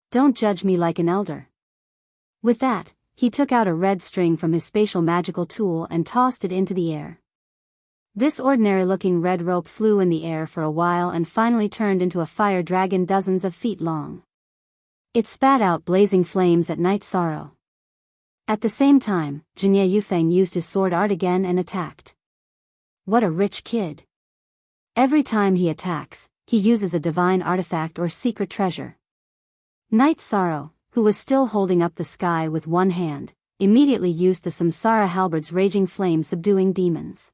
Speaker 1: Don't judge me like an elder. With that, he took out a red string from his spatial magical tool and tossed it into the air. This ordinary-looking red rope flew in the air for a while and finally turned into a fire dragon dozens of feet long. It spat out blazing flames at Knight Sorrow. At the same time, Jinyi Yufeng used his sword art again and attacked. What a rich kid. Every time he attacks, he uses a divine artifact or secret treasure. Knight Sorrow, who was still holding up the sky with one hand, immediately used the Samsara halberd's raging flame subduing demons.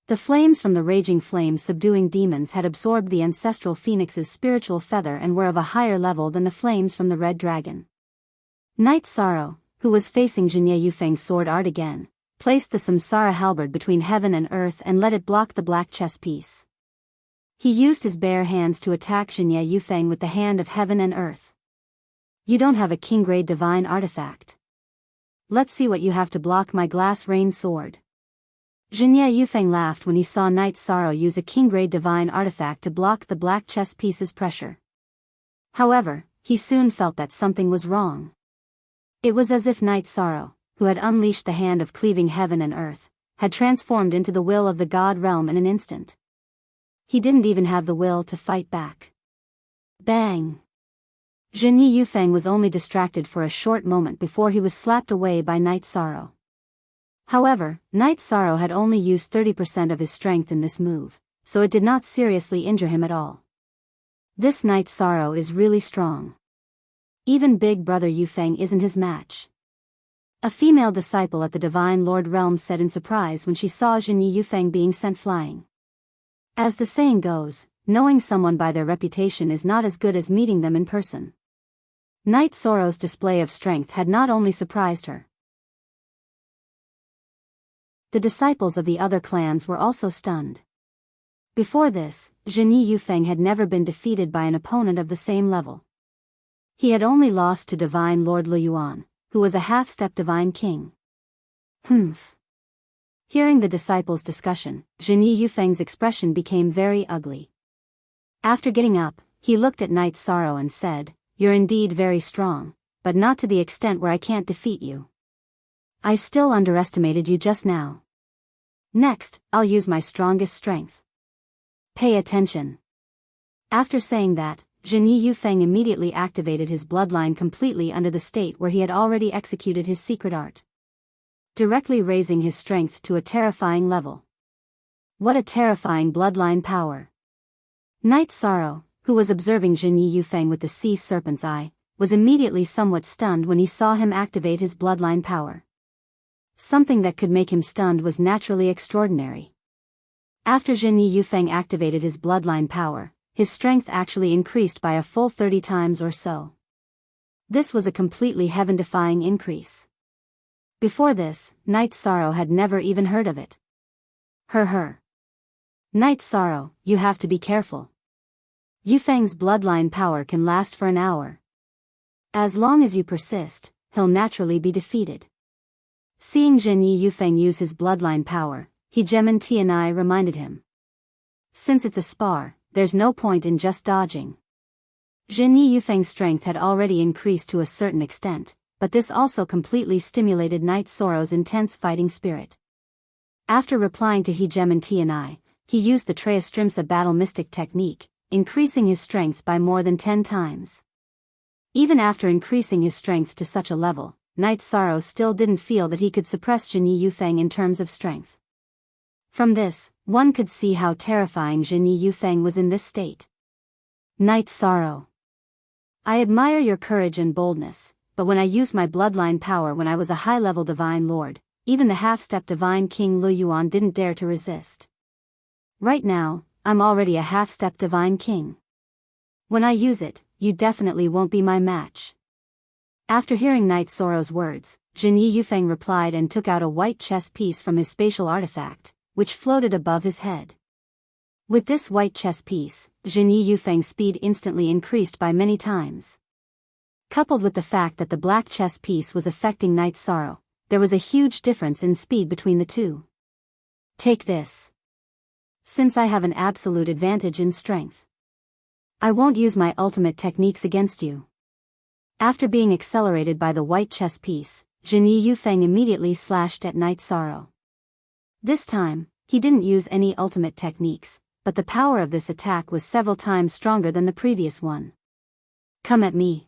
Speaker 1: The flames from the raging flame subduing demons had absorbed the ancestral phoenix's spiritual feather and were of a higher level than the flames from the red dragon. Knight Sorrow, who was facing Jinyi Yufeng's sword art again, placed the Samsara halberd between heaven and earth and let it block the black chess piece. He used his bare hands to attack Jinyi Yufeng with the hand of heaven and earth. You don't have a king-grade divine artifact. Let's see what you have to block my glass rain sword. Jinyi Yufeng laughed when he saw Knight Sorrow use a king-grade divine artifact to block the black chess piece's pressure. However, he soon felt that something was wrong. It was as if Knight Sorrow, who had unleashed the hand of cleaving heaven and earth, had transformed into the will of the god realm in an instant. He didn't even have the will to fight back. Bang! Jinyi Yufeng was only distracted for a short moment before he was slapped away by Knight Sorrow. However, Knight Sorrow had only used 30% of his strength in this move, so it did not seriously injure him at all. This Knight Sorrow is really strong. Even big brother Yufeng isn't his match. A female disciple at the Divine Lord realm said in surprise when she saw Zhenyi Yufeng being sent flying. As the saying goes, knowing someone by their reputation is not as good as meeting them in person. Night Sorrow's display of strength had not only surprised her. The disciples of the other clans were also stunned. Before this, Zhenyi Yufeng had never been defeated by an opponent of the same level. He had only lost to Divine Lord Le Yuan, who was a half-step Divine King. Humph. Hearing the disciples' discussion, Zhenyi Yufeng's expression became very ugly. After getting up, he looked at Night Sorrow and said, "You're indeed very strong, but not to the extent where I can't defeat you. I still underestimated you just now. Next, I'll use my strongest strength. Pay attention." After saying that, Zhenyi Yufeng immediately activated his bloodline completely under the state where he had already executed his secret art, directly raising his strength to a terrifying level. What a terrifying bloodline power! Night Sorrow, who was observing Zhenyi Yufeng with the sea serpent's eye, was immediately somewhat stunned when he saw him activate his bloodline power. Something that could make him stunned was naturally extraordinary. After Zhenyi Yufeng activated his bloodline power, his strength actually increased by a full 30 times or so. This was a completely heaven-defying increase. Before this, Night Sorrow had never even heard of it. Her. Night Sorrow, you have to be careful. Yufeng's bloodline power can last for an hour. As long as you persist, he'll naturally be defeated. Seeing Zhenyi Yufeng use his bloodline power, Hegemon Tianai reminded him. Since it's a spar, there's no point in just dodging. Zhenyi Yufeng's strength had already increased to a certain extent, but this also completely stimulated Night Sorrow's intense fighting spirit. After replying to Hegemon Tianai, he used the Treastrimsa battle mystic technique, increasing his strength by more than 10 times. Even after increasing his strength to such a level, Night Sorrow still didn't feel that he could suppress Zhenyi Yufeng in terms of strength. From this, one could see how terrifying Zhenyi Yufeng was in this state. Night Sorrow. I admire your courage and boldness, but when I used my bloodline power when I was a high-level Divine Lord, even the half-step Divine King Le Yuan didn't dare to resist. Right now, I'm already a half-step Divine King. When I use it, you definitely won't be my match. After hearing Night Sorrow's words, Zhenyi Yufeng replied and took out a white chess piece from his spatial artifact, which floated above his head. With this white chess piece, Zhenyi Yufeng's speed instantly increased by many times. Coupled with the fact that the black chess piece was affecting Night Sorrow, there was a huge difference in speed between the two. Take this. Since I have an absolute advantage in strength, I won't use my ultimate techniques against you. After being accelerated by the white chess piece, Zhenyi Yufeng immediately slashed at Night Sorrow. This time, he didn't use any ultimate techniques, but the power of this attack was several times stronger than the previous one. Come at me.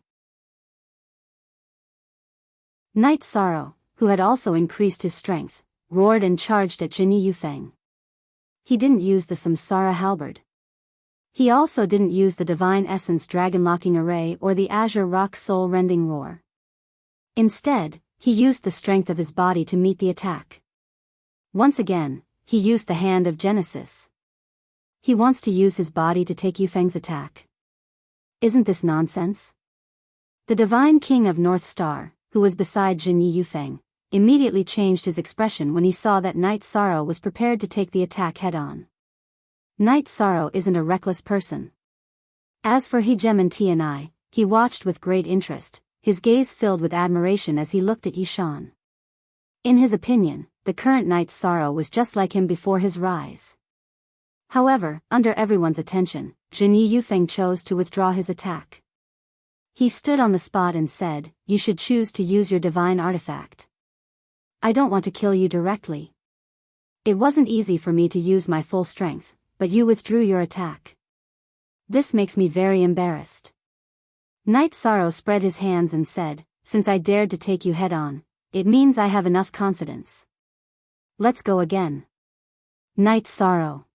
Speaker 1: Night Sorrow, who had also increased his strength, roared and charged at Zhenyi Yufeng. He didn't use the Samsara Halberd. He also didn't use the Divine Essence Dragon-Locking Array or the Azure Rock Soul-Rending Roar. Instead, he used the strength of his body to meet the attack. Once again, he used the Hand of Genesis. He wants to use his body to take Yufeng's attack. Isn't this nonsense? The Divine King of North Star, who was beside Zhenyi Yufeng, immediately changed his expression when he saw that Night Sorrow was prepared to take the attack head-on. Night Sorrow isn't a reckless person. As for Hegemon Tianai, he watched with great interest, his gaze filled with admiration as he looked at Yishan. In his opinion, the current Night Sorrow was just like him before his rise. However, under everyone's attention, Zhenyi Yufeng chose to withdraw his attack. He stood on the spot and said, "You should choose to use your divine artifact. I don't want to kill you directly. It wasn't easy for me to use my full strength, but you withdrew your attack. This makes me very embarrassed." Night Sorrow spread his hands and said, "Since I dared to take you head-on, it means I have enough confidence. Let's go again." Night Sorrow.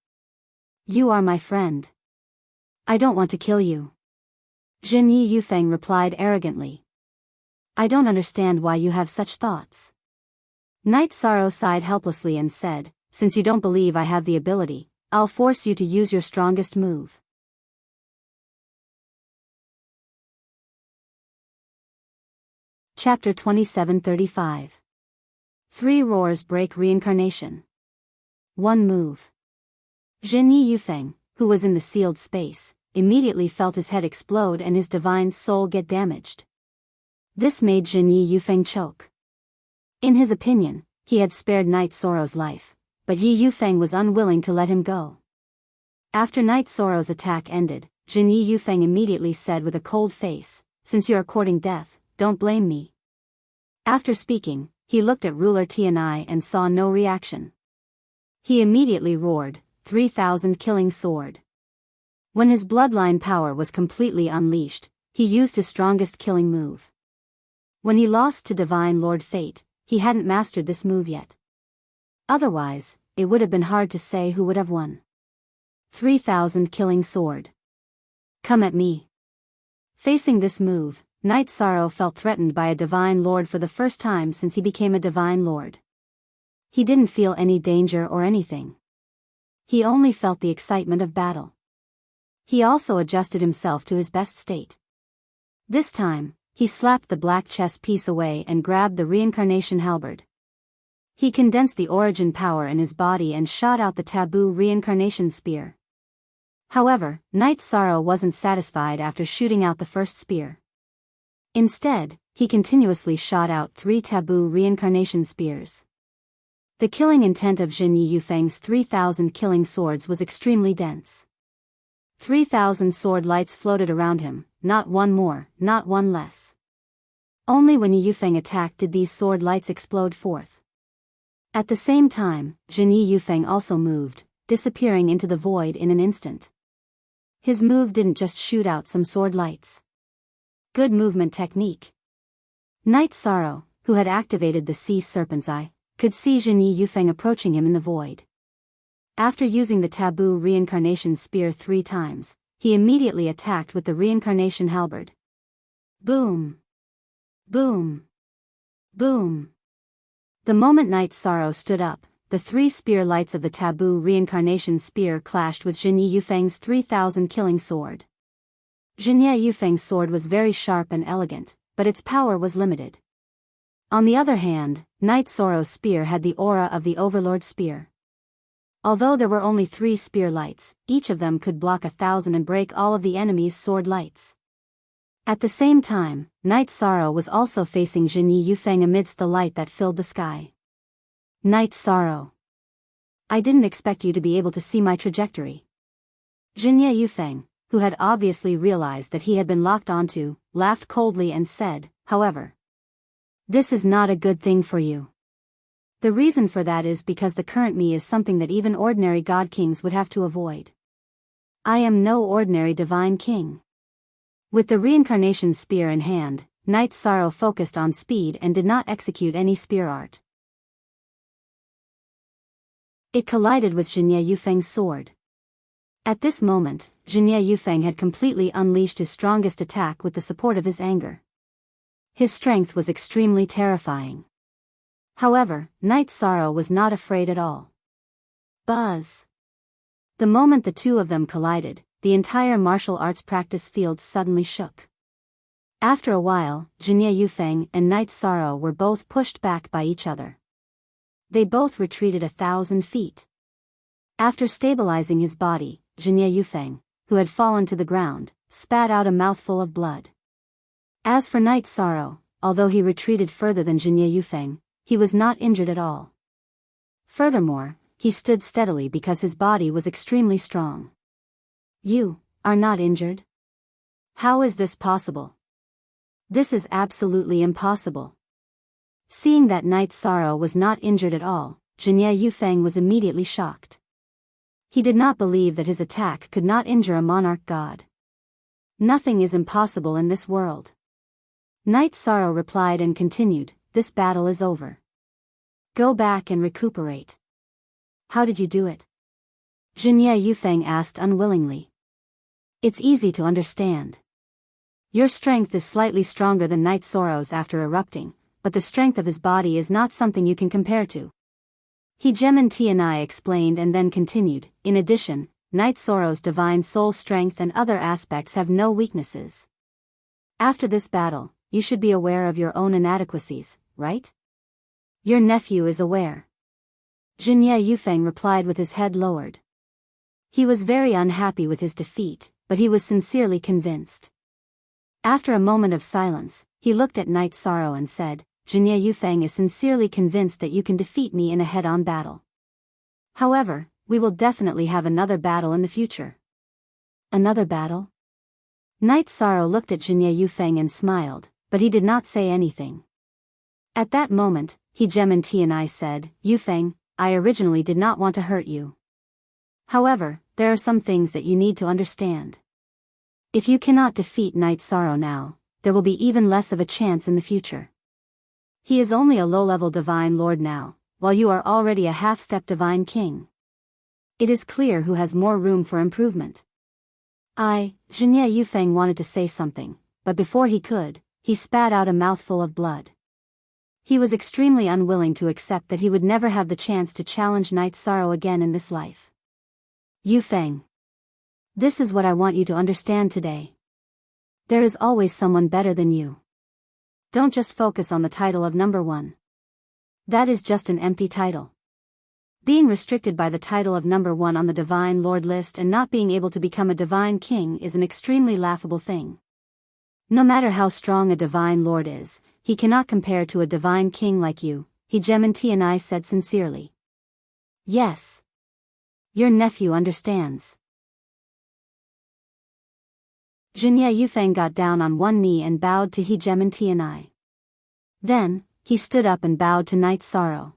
Speaker 1: You are my friend. I don't want to kill you. Jin Yi Yufeng replied arrogantly. I don't understand why you have such thoughts. Night Sorrow sighed helplessly and said, since you don't believe I have the ability, I'll force you to use your strongest move. Chapter 2735. 3 Roars Break Reincarnation. 1 Move. Jin Yi Yufeng, who was in the sealed space, immediately felt his head explode and his divine soul get damaged. This made Jin Yi Yufeng choke. In his opinion, he had spared Night Sorrow's life, but Yi Yufeng was unwilling to let him go. After Night Sorrow's attack ended, Jin Yi Yufeng immediately said with a cold face, since you are courting death, don't blame me. After speaking, he looked at ruler Tianai and saw no reaction. He immediately roared, 3,000 killing sword. When his bloodline power was completely unleashed, he used his strongest killing move. When he lost to Divine Lord Fate, he hadn't mastered this move yet. Otherwise, it would have been hard to say who would have won. 3,000 killing sword. Come at me. Facing this move, Night Sorrow felt threatened by a Divine Lord for the first time since he became a Divine Lord. He didn't feel any danger or anything. He only felt the excitement of battle. He also adjusted himself to his best state. This time, he slapped the black chess piece away and grabbed the reincarnation halberd. He condensed the origin power in his body and shot out the taboo reincarnation spear. However, Night Sorrow wasn't satisfied after shooting out the first spear. Instead, he continuously shot out 3 taboo reincarnation spears. The killing intent of Jin Yi Yufeng's 3,000 killing swords was extremely dense. 3,000 sword lights floated around him, not one more, not one less. Only when Yi Yufeng attacked did these sword lights explode forth. At the same time, Jin Yi Yufeng also moved, disappearing into the void in an instant. His move didn't just shoot out some sword lights. Good movement technique. Night Sorrow, who had activated the Sea Serpent's Eye, could see Jin Yi Yufeng approaching him in the void. After using the taboo reincarnation spear 3 times, he immediately attacked with the reincarnation halberd. Boom! Boom! Boom! The moment Night Sorrow stood up, the 3 spear lights of the taboo reincarnation spear clashed with Jin Yi Yufeng's 3,000 killing sword. Jin Yi Yufeng's sword was very sharp and elegant, but its power was limited. On the other hand, Night Sorrow's spear had the aura of the Overlord spear. Although there were only 3 spear lights, each of them could block 1,000 and break all of the enemy's sword lights. At the same time, Night Sorrow was also facing Jin Yi Yufeng amidst the light that filled the sky. Night Sorrow. I didn't expect you to be able to see my trajectory. Jin Yi Yufeng, who had obviously realized that he had been locked onto, laughed coldly and said, however, this is not a good thing for you. The reason for that is because the current me is something that even ordinary god kings would have to avoid. I am no ordinary divine king. With the reincarnation spear in hand, Night Sorrow focused on speed and did not execute any spear art. It collided with Jin Yi Yufeng's sword. At this moment, Jin Yi Yufeng had completely unleashed his strongest attack with the support of his anger. His strength was extremely terrifying. However, Night Sorrow was not afraid at all. Buzz! The moment the two of them collided, the entire martial arts practice field suddenly shook. After a while, Jin Yi Yufeng and Night Sorrow were both pushed back by each other. They both retreated 1,000 feet. After stabilizing his body, Jin Yi Yufeng, who had fallen to the ground, spat out a mouthful of blood. As for Night Sorrow, although he retreated further than Jin Yi Yufeng, he was not injured at all. Furthermore, he stood steadily because his body was extremely strong. You are not injured? How is this possible? This is absolutely impossible. Seeing that Night Sorrow was not injured at all, Jin Yi Yufeng was immediately shocked. He did not believe that his attack could not injure a monarch god. Nothing is impossible in this world. Night Sorrow replied and continued, this battle is over. Go back and recuperate. How did you do it? Jin Yi Yufeng asked unwillingly. It's easy to understand. Your strength is slightly stronger than Night Sorrow's after erupting, but the strength of his body is not something you can compare to. Hegemon Tianai explained and then continued, in addition, Night Sorrow's divine soul strength and other aspects have no weaknesses. After this battle, you should be aware of your own inadequacies, right? Your nephew is aware. Jinye Yufeng replied with his head lowered. He was very unhappy with his defeat, but he was sincerely convinced. After a moment of silence, he looked at Night Sorrow and said, Jinye Yufeng is sincerely convinced that you can defeat me in a head-on battle. However, we will definitely have another battle in the future. Another battle? Night Sorrow looked at Jinye Yufeng and smiled, but he did not say anything. At that moment, Hegemon Tianai said, Yufeng, I originally did not want to hurt you. However, there are some things that you need to understand. If you cannot defeat Night Sorrow now, there will be even less of a chance in the future. He is only a low-level divine lord now, while you are already a half-step divine king. It is clear who has more room for improvement. Jinye Yufeng wanted to say something, but before he could, he spat out a mouthful of blood. He was extremely unwilling to accept that he would never have the chance to challenge Night Sorrow again in this life. Yufeng. This is what I want you to understand today. There is always someone better than you. Don't just focus on the title of number 1. That is just an empty title. Being restricted by the title of number 1 on the Divine Lord list and not being able to become a Divine King is an extremely laughable thing. No matter how strong a Divine Lord is, he cannot compare to a Divine King like you, Hegemon Tianai said sincerely. Yes. Your nephew understands. Jinye Yufeng got down on one knee and bowed to Hegemon Tianai. Then, he stood up and bowed to Night Sorrow.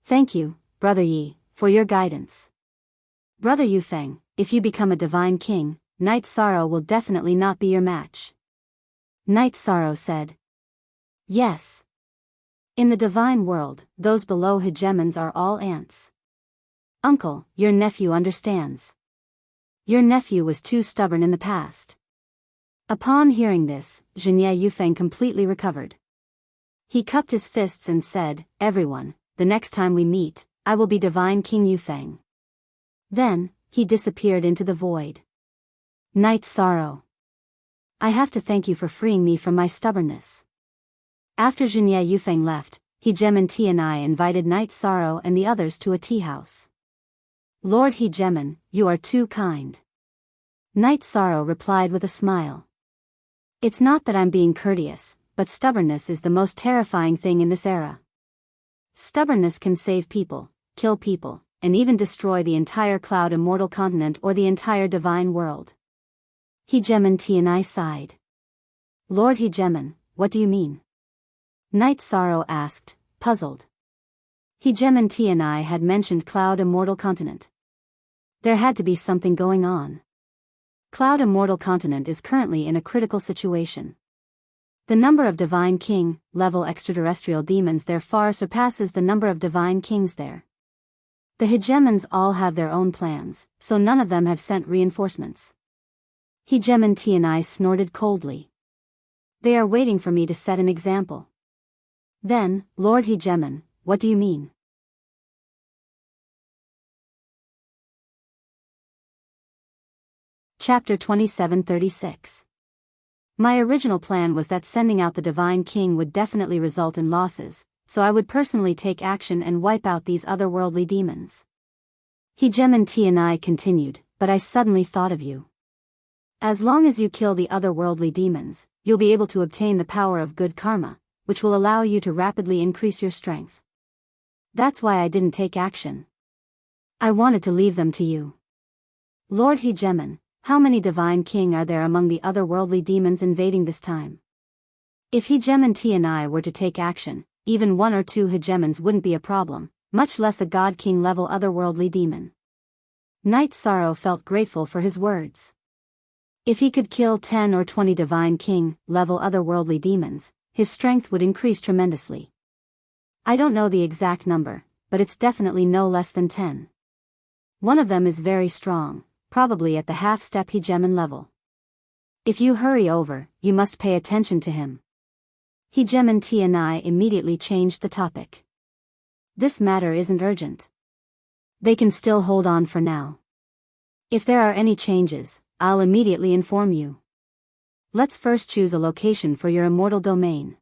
Speaker 1: Thank you, Brother Yi, for your guidance. Brother Yufeng, if you become a Divine King, Night Sorrow will definitely not be your match. Night Sorrow said. Yes. In the divine world, those below hegemons are all ants. Uncle, your nephew understands. Your nephew was too stubborn in the past. Upon hearing this, Jinye Yufeng completely recovered. He cupped his fists and said, Everyone, the next time we meet, I will be Divine King Yufeng. Then, he disappeared into the void. Night Sorrow. I have to thank you for freeing me from my stubbornness. After Jinye Yufeng left, Hegemon Tianai invited Night Sorrow and the others to a tea house. Lord Hegemon, you are too kind. Night Sorrow replied with a smile. It's not that I'm being courteous, but stubbornness is the most terrifying thing in this era. Stubbornness can save people, kill people, and even destroy the entire Cloud Immortal continent or the entire divine world. Hegemon Tianai sighed. Lord Hegemon, what do you mean? Night Sorrow asked, puzzled. Hegemon Tianai had mentioned Cloud Immortal continent. There had to be something going on. Cloud Immortal continent is currently in a critical situation. The number of Divine King level extraterrestrial demons there far surpasses the number of Divine Kings there. The hegemons all have their own plans, so none of them have sent reinforcements. Hegemon Tianai snorted coldly. They are waiting for me to set an example. Then, Lord Hegemon, what do you mean? Chapter 2736. My original plan was that sending out the Divine King would definitely result in losses, so I would personally take action and wipe out these otherworldly demons. Hegemon Tianai continued, but I suddenly thought of you. As long as you kill the otherworldly demons, you'll be able to obtain the power of good karma, which will allow you to rapidly increase your strength. That's why I didn't take action. I wanted to leave them to you. Lord Hegemon, how many Divine King are there among the otherworldly demons invading this time? If Hegemon Tianai were to take action, even 1 or 2 hegemons wouldn't be a problem, much less a God King level otherworldly demon. Night Sorrow felt grateful for his words. If he could kill 10 or 20 Divine King level otherworldly demons, his strength would increase tremendously. I don't know the exact number, but it's definitely no less than 10. One of them is very strong, probably at the half-step hegemon level. If you hurry over, you must pay attention to him. Hegemon and I immediately changed the topic. This matter isn't urgent. They can still hold on for now. If there are any changes, I'll immediately inform you. Let's first choose a location for your immortal domain.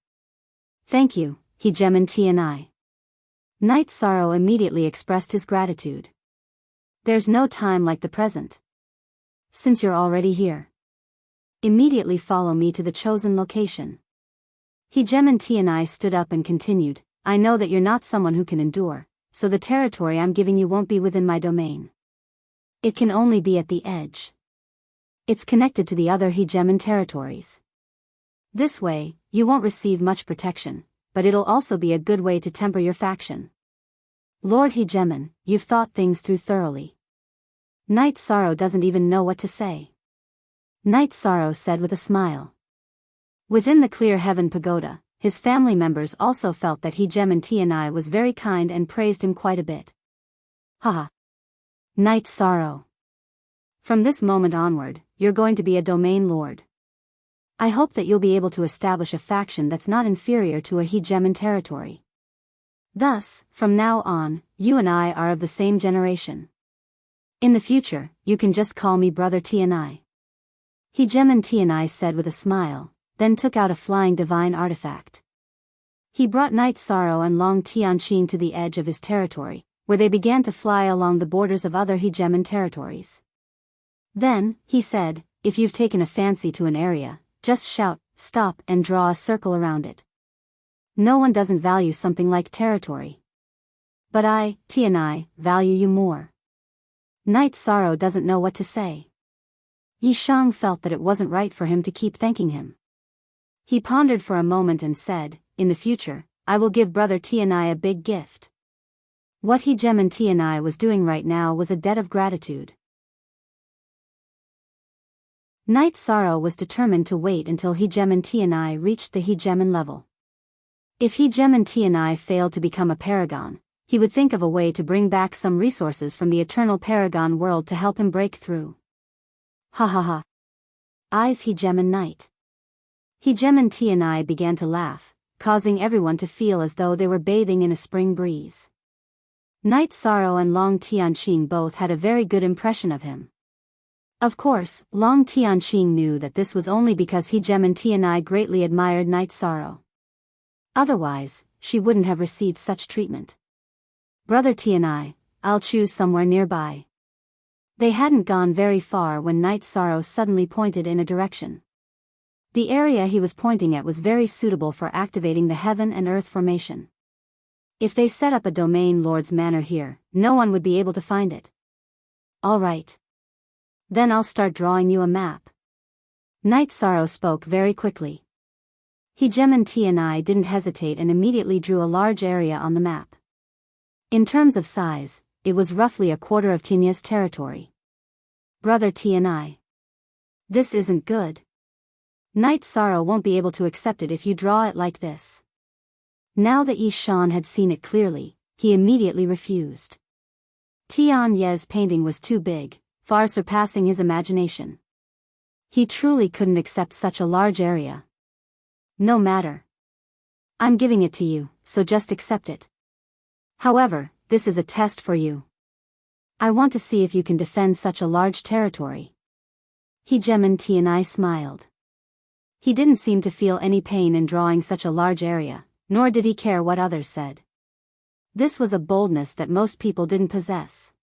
Speaker 1: Thank you, Hegemon and I. Night Sorrow immediately expressed his gratitude. There's no time like the present. Since you're already here, immediately follow me to the chosen location. Hegemon and I stood up and continued, I know that you're not someone who can endure, so the territory I'm giving you won't be within my domain. It can only be at the edge. It's connected to the other Hegemon territories. This way, you won't receive much protection, but it'll also be a good way to temper your faction. Lord Hegemon, you've thought things through thoroughly. Night Sorrow doesn't even know what to say. Night Sorrow said with a smile. Within the Clear Heaven Pagoda, his family members also felt that Hegemon and I was very kind and praised him quite a bit. Haha. Night Sorrow. From this moment onward, you're going to be a domain lord. I hope that you'll be able to establish a faction that's not inferior to a Hegemon territory. Thus, from now on, you and I are of the same generation. In the future, you can just call me Brother and I. Hegemon and I said with a smile, then took out a flying divine artifact. He brought Night Sorrow and Long Tianqing to the edge of his territory, where they began to fly along the borders of other Hegemon territories. Then, he said, if you've taken a fancy to an area, just shout, stop, and draw a circle around it. No one doesn't value something like territory. But I, and I, value you more. Night Sorrow doesn't know what to say. Yi Shang felt that it wasn't right for him to keep thanking him. He pondered for a moment and said, in the future, I will give Brother and I a big gift. What Hegemon and I was doing right now was a debt of gratitude. Night Sorrow was determined to wait until Hegemon and I reached the Hegemon level. If Hegemon and I failed to become a paragon, he would think of a way to bring back some resources from the eternal paragon world to help him break through. Ha ha ha. Eyes Hegemon Night. Hegemon and I began to laugh, causing everyone to feel as though they were bathing in a spring breeze. Night Sorrow and Long Tianqing both had a very good impression of him. Of course, Long Tianqing knew that this was only because Hegemon and I greatly admired Night Sorrow. Otherwise, she wouldn't have received such treatment. Brother and I, I'll choose somewhere nearby. They hadn't gone very far when Night Sorrow suddenly pointed in a direction. The area he was pointing at was very suitable for activating the heaven and earth formation. If they set up a domain lord's manor here, no one would be able to find it. All right. Then I'll start drawing you a map. Night Sorrow spoke very quickly. Hegemon and I didn't hesitate and immediately drew a large area on the map. In terms of size, it was roughly a quarter of Tinya's territory. Brother and I. This isn't good. Night Sorrow won't be able to accept it if you draw it like this. Now that Yi Shan had seen it clearly, he immediately refused. Tian Ye's painting was too big, far surpassing his imagination. He truly couldn't accept such a large area. No matter. I'm giving it to you, so just accept it. However, this is a test for you. I want to see if you can defend such a large territory. Hegemon and I smiled. He didn't seem to feel any pain in drawing such a large area, nor did he care what others said. This was a boldness that most people didn't possess.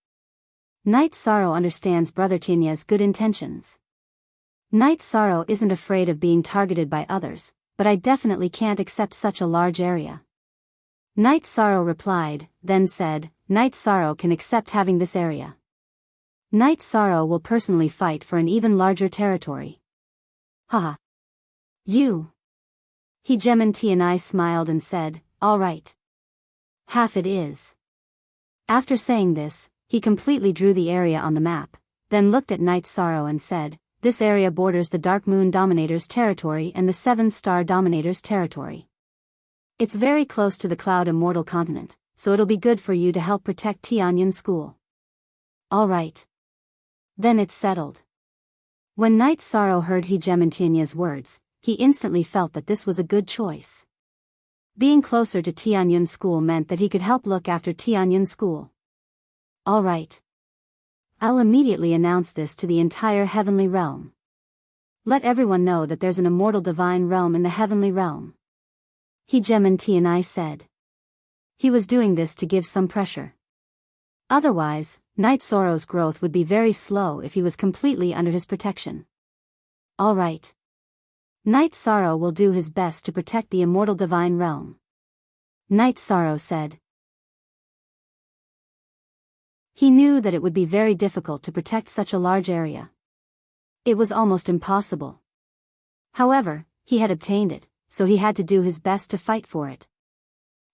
Speaker 1: Night Sorrow understands Brother Tinya's good intentions. Night Sorrow isn't afraid of being targeted by others, but I definitely can't accept such a large area. Night Sorrow replied, then said, Night Sorrow can accept having this area. Night Sorrow will personally fight for an even larger territory. Haha. You. Hegemon and I smiled and said, all right. Half it is. After saying this, he completely drew the area on the map, then looked at Night Sorrow and said, this area borders the Dark Moon Dominator's territory and the Seven Star Dominator's territory. It's very close to the Cloud Immortal continent, so it'll be good for you to help protect Tianyun School. All right. Then it's settled. When Night Sorrow heard Hejem and Tianya's words, he instantly felt that this was a good choice. Being closer to Tianyun's school meant that he could help look after Tianyun's school. All right. I'll immediately announce this to the entire heavenly realm. Let everyone know that there's an immortal divine realm in the heavenly realm. Hejem and Tianyi said. He was doing this to give some pressure. Otherwise, Night Sorrow's growth would be very slow if he was completely under his protection. All right. Night Sorrow will do his best to protect the immortal divine realm. Night Sorrow said. He knew that it would be very difficult to protect such a large area. It was almost impossible. However, he had obtained it, so he had to do his best to fight for it.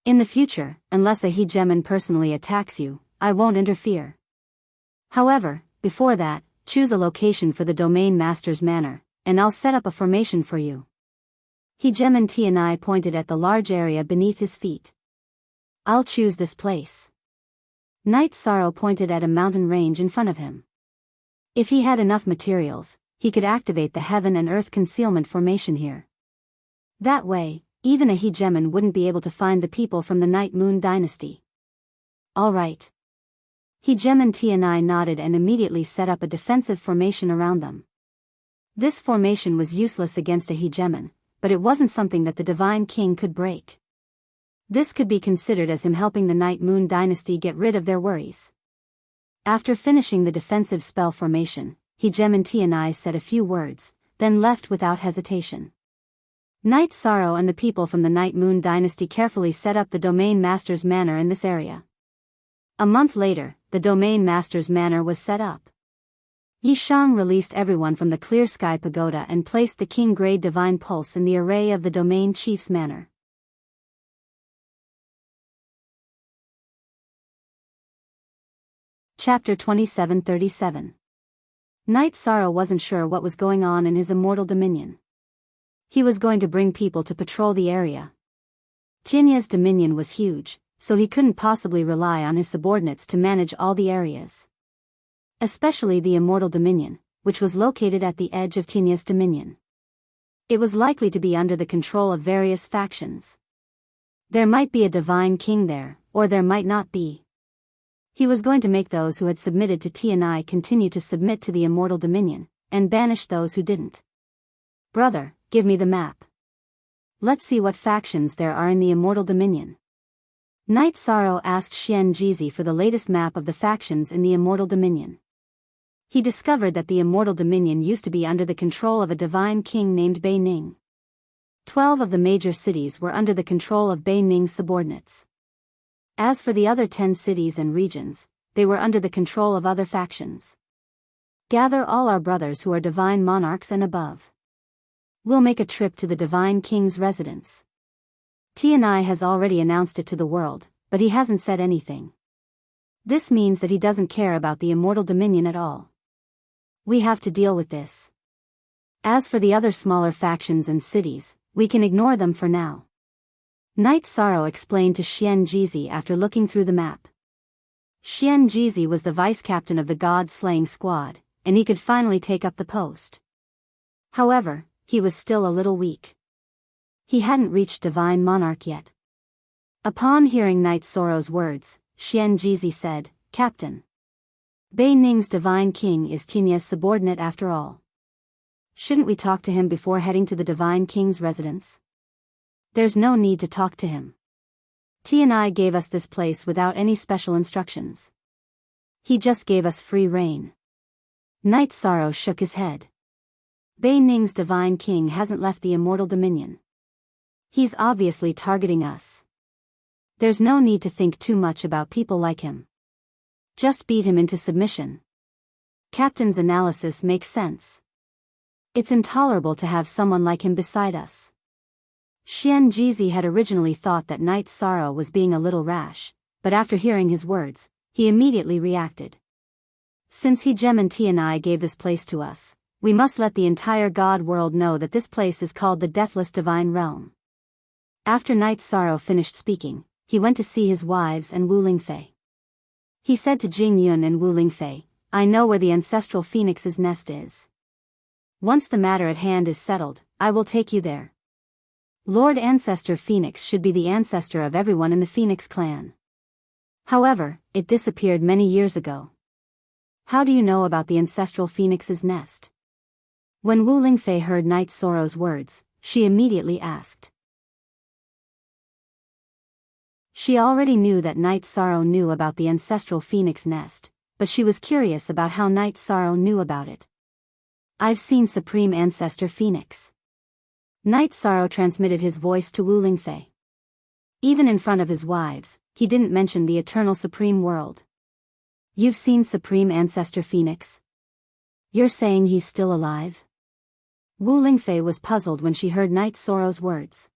Speaker 1: In the future, unless a Hegeman personally attacks you, I won't interfere. However, before that, choose a location for the Domain Master's manor, and I'll set up a formation for you. Hegeman Tianyi pointed at the large area beneath his feet. I'll choose this place. Night Sorrow pointed at a mountain range in front of him. If he had enough materials, he could activate the Heaven and Earth Concealment Formation here. That way, even a Hegeman wouldn't be able to find the people from the Night Moon Dynasty. All right. Hegeman Tianyi nodded and immediately set up a defensive formation around them. This formation was useless against a Hegeman, but it wasn't something that the Divine King could break. This could be considered as him helping the Night Moon Dynasty get rid of their worries. After finishing the defensive spell formation, Hegeman Tianyi said a few words, then left without hesitation. Night Sorrow and the people from the Night Moon Dynasty carefully set up the Domain Master's manor in this area. A month later, the Domain Master's manor was set up. Yishang released everyone from the Clear Sky Pagoda and placed the King Grade Divine Pulse in the array of the Domain Chief's manor. Chapter 2737. Night Sorrow wasn't sure what was going on in his immortal dominion. He was going to bring people to patrol the area. Tianya's dominion was huge, so he couldn't possibly rely on his subordinates to manage all the areas. Especially the immortal dominion, which was located at the edge of Tianya's dominion. It was likely to be under the control of various factions. There might be a divine king there, or there might not be. He was going to make those who had submitted to Tianyi continue to submit to the immortal dominion, and banish those who didn't. Brother, give me the map. Let's see what factions there are in the immortal dominion. Night Sorrow asked Xian Jizi for the latest map of the factions in the immortal dominion. He discovered that the immortal dominion used to be under the control of a divine king named Bei Ning. 12 of the major cities were under the control of Bei Ning's subordinates. As for the other 10 cities and regions, they were under the control of other factions. Gather all our brothers who are divine monarchs and above. We'll make a trip to the divine king's residence. Tianyi has already announced it to the world, but he hasn't said anything. This means that he doesn't care about the immortal dominion at all. We have to deal with this. As for the other smaller factions and cities, we can ignore them for now. Night Sorrow explained to Xian Jizi after looking through the map. Xian Jizi was the vice-captain of the God-slaying squad, and he could finally take up the post. However, he was still a little weak. He hadn't reached Divine Monarch yet. Upon hearing Night Sorrow's words, Xian Jizi said, Captain. Bei Ning's Divine King is Tianya's subordinate after all. Shouldn't we talk to him before heading to the Divine King's residence? There's no need to talk to him. Tianyi gave us this place without any special instructions. He just gave us free rein. Night Sorrow shook his head. Bei Ning's Divine King hasn't left the immortal dominion. He's obviously targeting us. There's no need to think too much about people like him. Just beat him into submission. Captain's analysis makes sense. It's intolerable to have someone like him beside us. Xian Jizi had originally thought that Night Sorrow was being a little rash, but after hearing his words, he immediately reacted. Since Hejem and Tianyi gave this place to us, we must let the entire God world know that this place is called the Deathless Divine Realm. After Night Sorrow finished speaking, he went to see his wives and Wu Lingfei. He said to Jing Yun and Wu Lingfei, I know where the ancestral phoenix's nest is. Once the matter at hand is settled, I will take you there. Lord Ancestor Phoenix should be the ancestor of everyone in the Phoenix clan. However, it disappeared many years ago. How do you know about the ancestral phoenix's nest? When Wu Lingfei heard Night Sorrow's words, she immediately asked. She already knew that Night Sorrow knew about the ancestral phoenix nest, but she was curious about how Night Sorrow knew about it. I've seen Supreme Ancestor Phoenix. Night Sorrow transmitted his voice to Wu Lingfei. Even in front of his wives, he didn't mention the eternal Supreme World. You've seen Supreme Ancestor Phoenix? You're saying he's still alive? Wu Lingfei was puzzled when she heard Night Sorrow's words.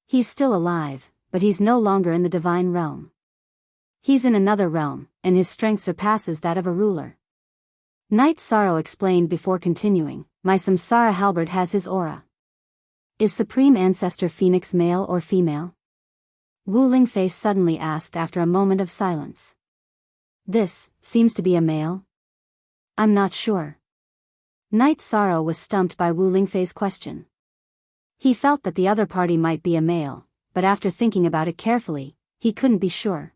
Speaker 1: He's still alive, but he's no longer in the divine realm. He's in another realm, and his strength surpasses that of a ruler. Night Sorrow explained before continuing, my samsara halberd has his aura. Is Supreme Ancestor Phoenix male or female? Wu Lingfei suddenly asked after a moment of silence. This seems to be a male? I'm not sure. Night Sorrow was stumped by Wu Lingfei's question. He felt that the other party might be a male, but after thinking about it carefully, he couldn't be sure.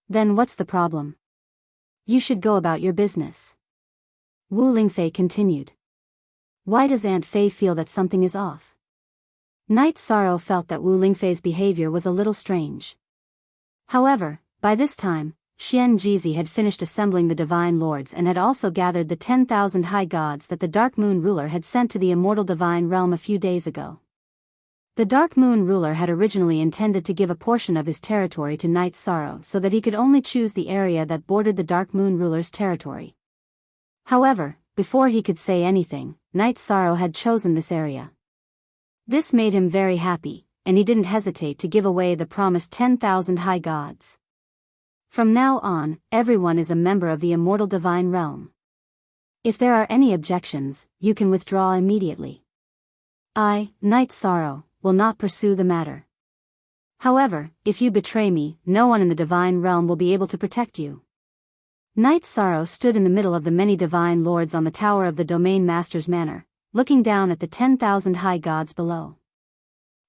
Speaker 1: Then what's the problem? You should go about your business. Wu Lingfei continued. Why does Aunt Fei feel that something is off? Night Sorrow felt that Wu Lingfei's behavior was a little strange. However, by this time, Xian Jizi had finished assembling the Divine Lords and had also gathered the 10,000 high gods that the Dark Moon Ruler had sent to the immortal divine realm a few days ago. The Dark Moon Ruler had originally intended to give a portion of his territory to Night Sorrow so that he could only choose the area that bordered the Dark Moon Ruler's territory. However, before he could say anything, Night Sorrow had chosen this area. This made him very happy, and he didn't hesitate to give away the promised 10,000 high gods. From now on, everyone is a member of the immortal divine realm. If there are any objections, you can withdraw immediately. I, Night Sorrow, will not pursue the matter. However, if you betray me, no one in the divine realm will be able to protect you. Night Sorrow stood in the middle of the many divine lords on the tower of the Domain Master's manor, looking down at the 10,000 high gods below.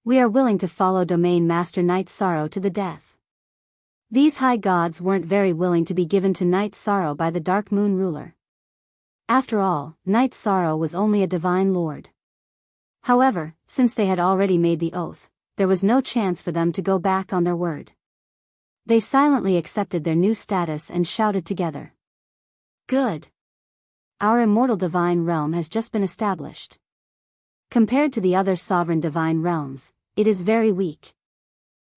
Speaker 1: We are willing to follow Domain Master Night Sorrow to the death. These high gods weren't very willing to be given to Night Sorrow by the Dark Moon Ruler. After all, Night Sorrow was only a divine lord. However, since they had already made the oath, there was no chance for them to go back on their word. They silently accepted their new status and shouted together. Good! Our immortal divine realm has just been established. Compared to the other sovereign divine realms, it is very weak.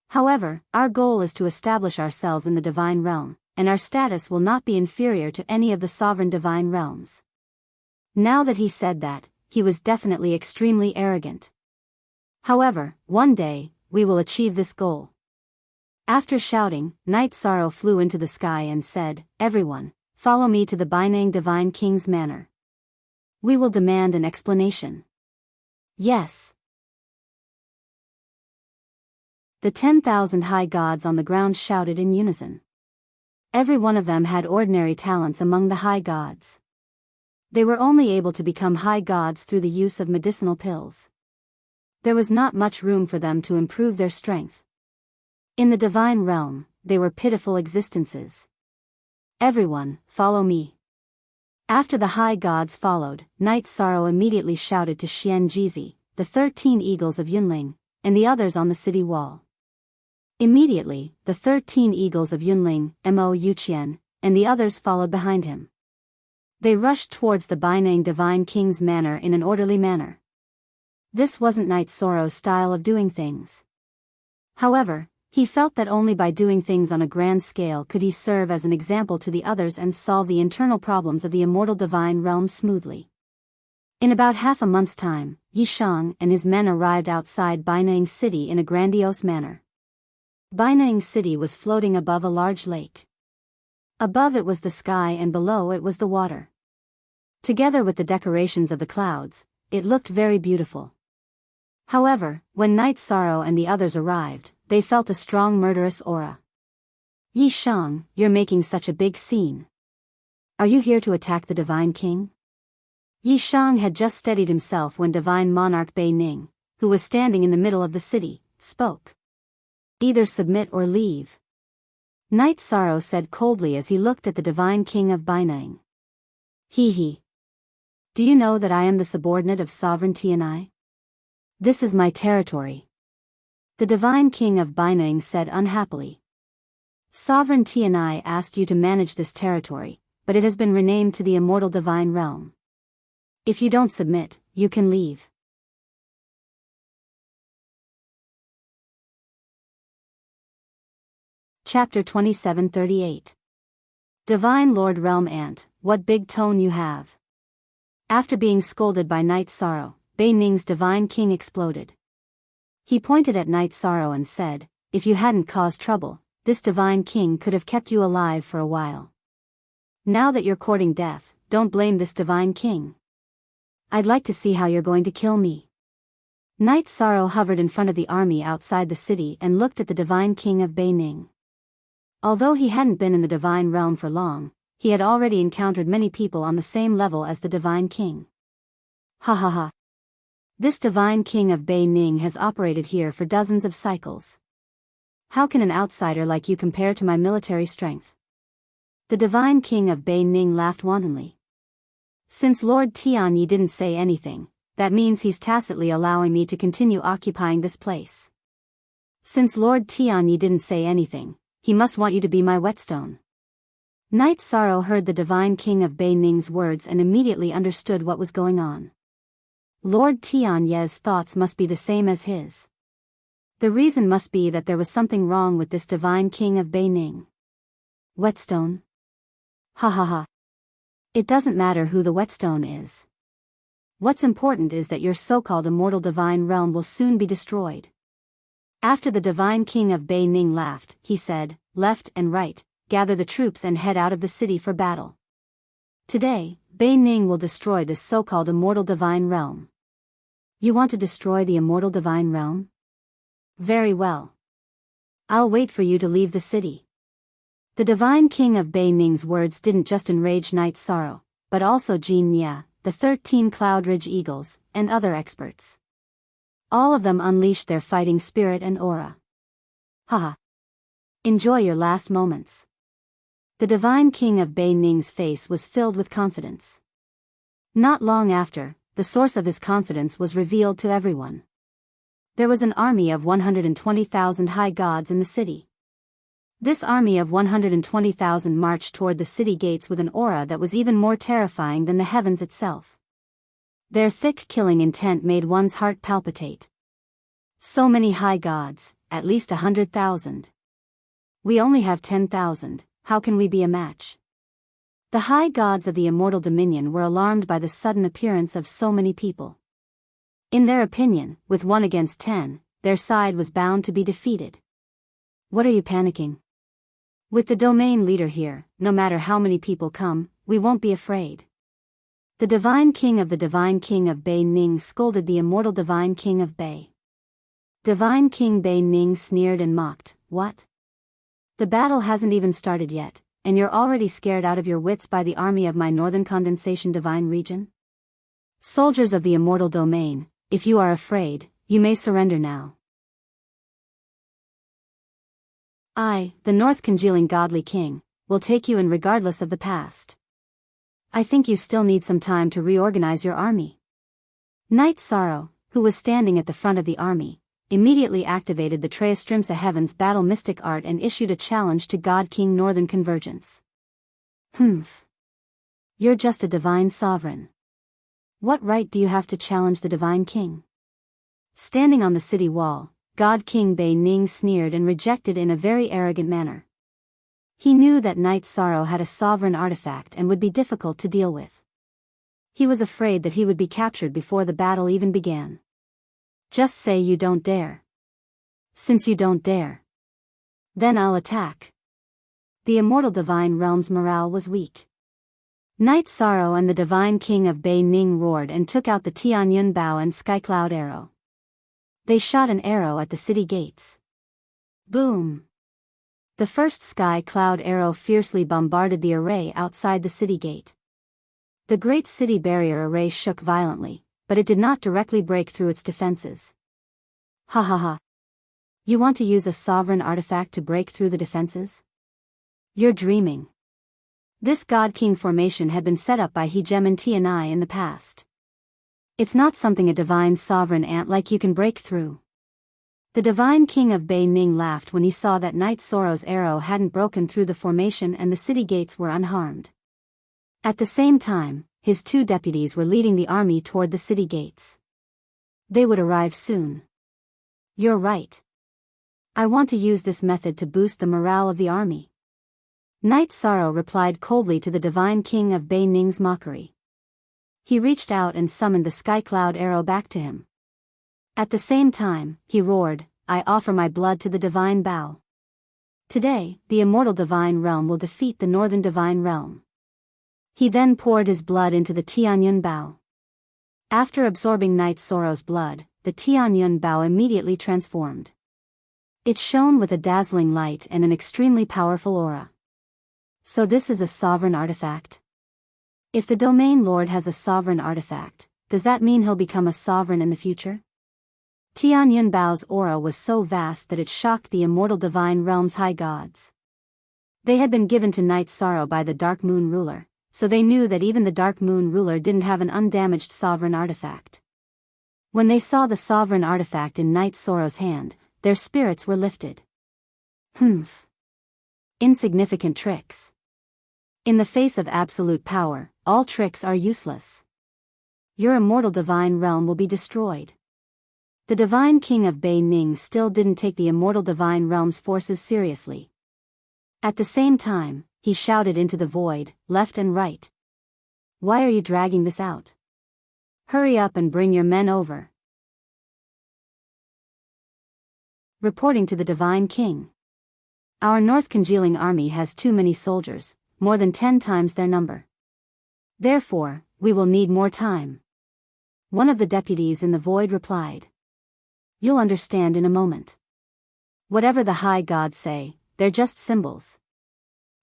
Speaker 1: However, our goal is to establish ourselves in the divine realm, and our status will not be inferior to any of the sovereign divine realms. Now that he said that, he was definitely extremely arrogant. However, one day, we will achieve this goal. After shouting, Night Sorrow flew into the sky and said, everyone, follow me to the Bainang Divine King's manor. We will demand an explanation. Yes. The 10,000 high gods on the ground shouted in unison. Every one of them had ordinary talents among the high gods. They were only able to become high gods through the use of medicinal pills. There was not much room for them to improve their strength. In the divine realm, they were pitiful existences. Everyone, follow me. After the high gods followed, Night Sorrow immediately shouted to Xian Jizi, the 13 eagles of Yunling, and the others on the city wall. Immediately, the 13 eagles of Yunling, Mo Yuqian, and the others followed behind him. They rushed towards the Bainang Divine King's manor in an orderly manner. This wasn't Night Sorrow's style of doing things. However, he felt that only by doing things on a grand scale could he serve as an example to the others and solve the internal problems of the immortal divine realm smoothly. In about half a month's time, Yi Shang and his men arrived outside Bainang City in a grandiose manner. Bainang City was floating above a large lake. Above it was the sky and below it was the water. Together with the decorations of the clouds, it looked very beautiful. However, when Night Sorrow and the others arrived, they felt a strong murderous aura. Yi Shang, you're making such a big scene. Are you here to attack the Divine King? Yi Shang had just steadied himself when divine monarch Bei Ning, who was standing in the middle of the city, spoke. Either submit or leave. Night Sorrow said coldly as he looked at the divine king of Bei Ning. He. Do you know that I am the subordinate of sovereign Tianai? This is my territory. The divine king of Bei Ning said unhappily. Sovereign Tianai asked you to manage this territory, but it has been renamed to the immortal divine realm. If you don't submit, you can leave. Chapter 2738. Divine Lord Realm Ant, what big tone you have. After being scolded by Night Sorrow, Bei Ning's divine king exploded. He pointed at Night Sorrow and said, if you hadn't caused trouble, this divine king could have kept you alive for a while. Now that you're courting death, don't blame this divine king. I'd like to see how you're going to kill me. Night Sorrow hovered in front of the army outside the city and looked at the divine king of Bei Ning. Although he hadn't been in the divine realm for long, he had already encountered many people on the same level as the divine king. Ha ha ha. This divine king of Bei Ning has operated here for dozens of cycles. How can an outsider like you compare to my military strength? The divine king of Bei Ning laughed wantonly. Since Lord Tianyi didn't say anything, that means he's tacitly allowing me to continue occupying this place. Since Lord Tianyi didn't say anything, he must want you to be my whetstone. Night Sorrow heard the divine king of Bei Ning's words and immediately understood what was going on. Lord Tianyi's thoughts must be the same as his. The reason must be that there was something wrong with this divine king of Bei Ning. Whetstone? Ha ha ha. It doesn't matter who the whetstone is. What's important is that your so-called immortal divine realm will soon be destroyed. After the divine king of Bei Ning laughed, he said, left and right, gather the troops and head out of the city for battle. Today, Bei Ning will destroy this so-called immortal divine realm. You want to destroy the immortal divine realm? Very well. I'll wait for you to leave the city. The divine king of Bei Ning's words didn't just enrage Night Sorrow, but also Jin Nia, the 13 Cloud Ridge Eagles, and other experts. All of them unleashed their fighting spirit and aura. Haha. Enjoy your last moments. The divine king of Bei Ning's face was filled with confidence. Not long after, the source of his confidence was revealed to everyone. There was an army of 120,000 high gods in the city. This army of 120,000 marched toward the city gates with an aura that was even more terrifying than the heavens itself. Their thick killing intent made one's heart palpitate. So many high gods, at least 100,000. We only have 10,000, how can we be a match? The high gods of the immortal dominion were alarmed by the sudden appearance of so many people. In their opinion, with 1 against 10, their side was bound to be defeated. What are you panicking? With the domain leader here, no matter how many people come, we won't be afraid. The divine king of Bei Ning scolded the immortal divine king of Bei. Divine King Bei Ning sneered and mocked, what? The battle hasn't even started yet, and you're already scared out of your wits by the army of my northern condensation divine region? Soldiers of the immortal domain, if you are afraid, you may surrender now. I, the North congealing godly king, will take you in regardless of the past. I think you still need some time to reorganize your army. Night Sorrow, who was standing at the front of the army, immediately activated the Treastrimsa Heaven's battle mystic art and issued a challenge to God King Northern Convergence. Humph. You're just a divine sovereign. What right do you have to challenge the divine king? Standing on the city wall, God King Bei Ning sneered and rejected in a very arrogant manner. He knew that Night Sorrow had a sovereign artifact and would be difficult to deal with. He was afraid that he would be captured before the battle even began. Just say you don't dare. Since you don't dare, then I'll attack. The immortal divine realm's morale was weak. Night Sorrow and the divine king of Bei Ning roared and took out the Tianyun Bao and Skycloud arrow. They shot an arrow at the city gates. Boom! The first sky cloud arrow fiercely bombarded the array outside the city gate. The great city barrier array shook violently, but it did not directly break through its defenses. Ha ha ha. You want to use a sovereign artifact to break through the defenses? You're dreaming. This God-King formation had been set up by Hejem and Tianai in the past. It's not something a divine sovereign ant like you can break through. The divine king of Bei Ning laughed when he saw that Knight Soro's arrow hadn't broken through the formation and the city gates were unharmed. At the same time, his 2 deputies were leading the army toward the city gates. They would arrive soon. You're right. I want to use this method to boost the morale of the army. Knight Soro replied coldly to the divine king of Bei Ning's mockery. He reached out and summoned the sky cloud arrow back to him. At the same time, he roared, I offer my blood to the divine bow. Today, the immortal divine realm will defeat the northern divine realm. He then poured his blood into the Tianyun bow. After absorbing Knight Soro's blood, the Tianyun bow immediately transformed. It shone with a dazzling light and an extremely powerful aura. So this is a sovereign artifact? If the domain lord has a sovereign artifact, does that mean he'll become a sovereign in the future? Tianyun Bao's aura was so vast that it shocked the immortal divine realm's high gods. They had been given to Knight Soro by the Dark Moon ruler, so they knew that even the Dark Moon ruler didn't have an undamaged sovereign artifact. When they saw the sovereign artifact in Knight Soro's hand, their spirits were lifted. Humph. Insignificant tricks. In the face of absolute power, all tricks are useless. Your immortal divine realm will be destroyed. The divine king of Bei Ning still didn't take the immortal divine realm's forces seriously. At the same time, he shouted into the void, left and right. Why are you dragging this out? Hurry up and bring your men over. Reporting to the divine king. Our north congealing army has too many soldiers, more than 10 times their number. Therefore, we will need more time. One of the deputies in the void replied. You'll understand in a moment. Whatever the high gods say, they're just symbols.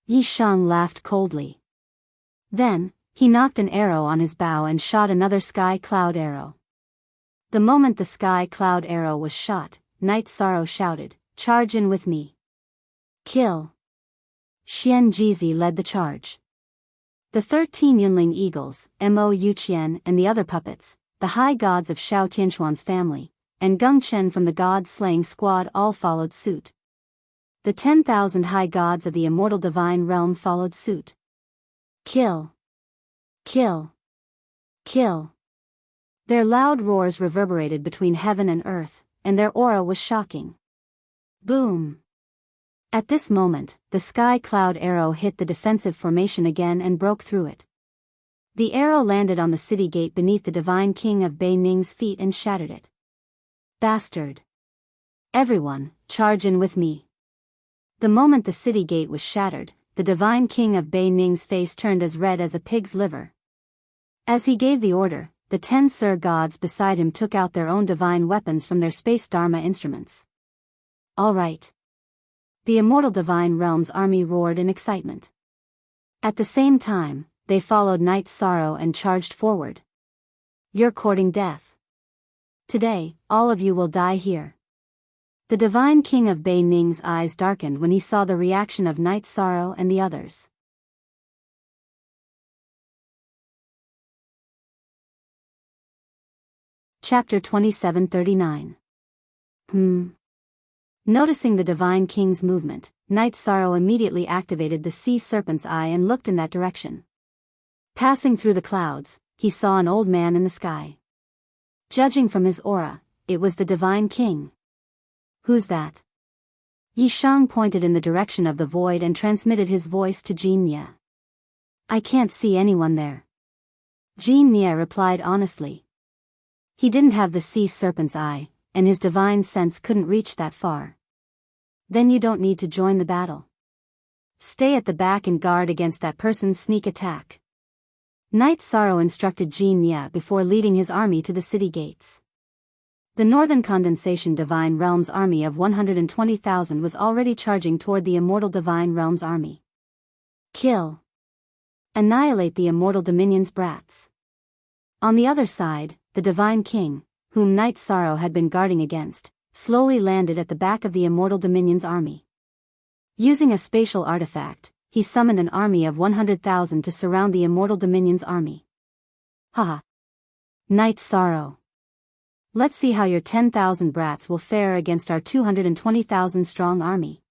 Speaker 1: Yi Shang laughed coldly. Then, he knocked an arrow on his bow and shot another sky cloud arrow. The moment the sky cloud arrow was shot, Knight Soro shouted, Charge in with me. Kill. Xian Jizi led the charge. The 13 Yunling eagles, Mo Yuqian and the other puppets, the high gods of Shao Tianchuan's family, and Gung Chen from the god-slaying squad all followed suit. The 10,000 high gods of the immortal divine realm followed suit. Kill. Kill. Kill. Their loud roars reverberated between heaven and earth, and their aura was shocking. Boom. At this moment, the sky cloud arrow hit the defensive formation again and broke through it. The arrow landed on the city gate beneath the divine king of Bei Ning's feet and shattered it. Bastard. Everyone, charge in with me. The moment the city gate was shattered, the divine king of Bei Ning's face turned as red as a pig's liver. As he gave the order, the 10 Sur gods beside him took out their own divine weapons from their space dharma instruments. All right. The immortal divine realm's army roared in excitement. At the same time, they followed Knight Soro and charged forward. You're courting death. Today, all of you will die here. The divine king of Bei Ning's eyes darkened when he saw the reaction of Knight Soro and the others. Chapter 2739. Noticing the divine king's movement, Knight Soro immediately activated the sea serpent's eye and looked in that direction. Passing through the clouds, he saw an old man in the sky. Judging from his aura, it was the divine king. Who's that? Yi Shang pointed in the direction of the void and transmitted his voice to Jean Mia. I can't see anyone there. Jean Mia replied honestly. He didn't have the sea serpent's eye, and his divine sense couldn't reach that far. Then you don't need to join the battle. Stay at the back and guard against that person's sneak attack. Knight Soro instructed Jean Mia before leading his army to the city gates. The Northern Condensation Divine Realm's army of 120,000 was already charging toward the Immortal Divine Realm's army. Kill. Annihilate the Immortal Dominion's brats. On the other side, the Divine King, whom Night Sorrow had been guarding against, slowly landed at the back of the Immortal Dominion's army. Using a spatial artifact, he summoned an army of 100,000 to surround the Immortal Dominion's army. Haha. Night Sorrow. Let's see how your 10,000 brats will fare against our 220,000 strong army.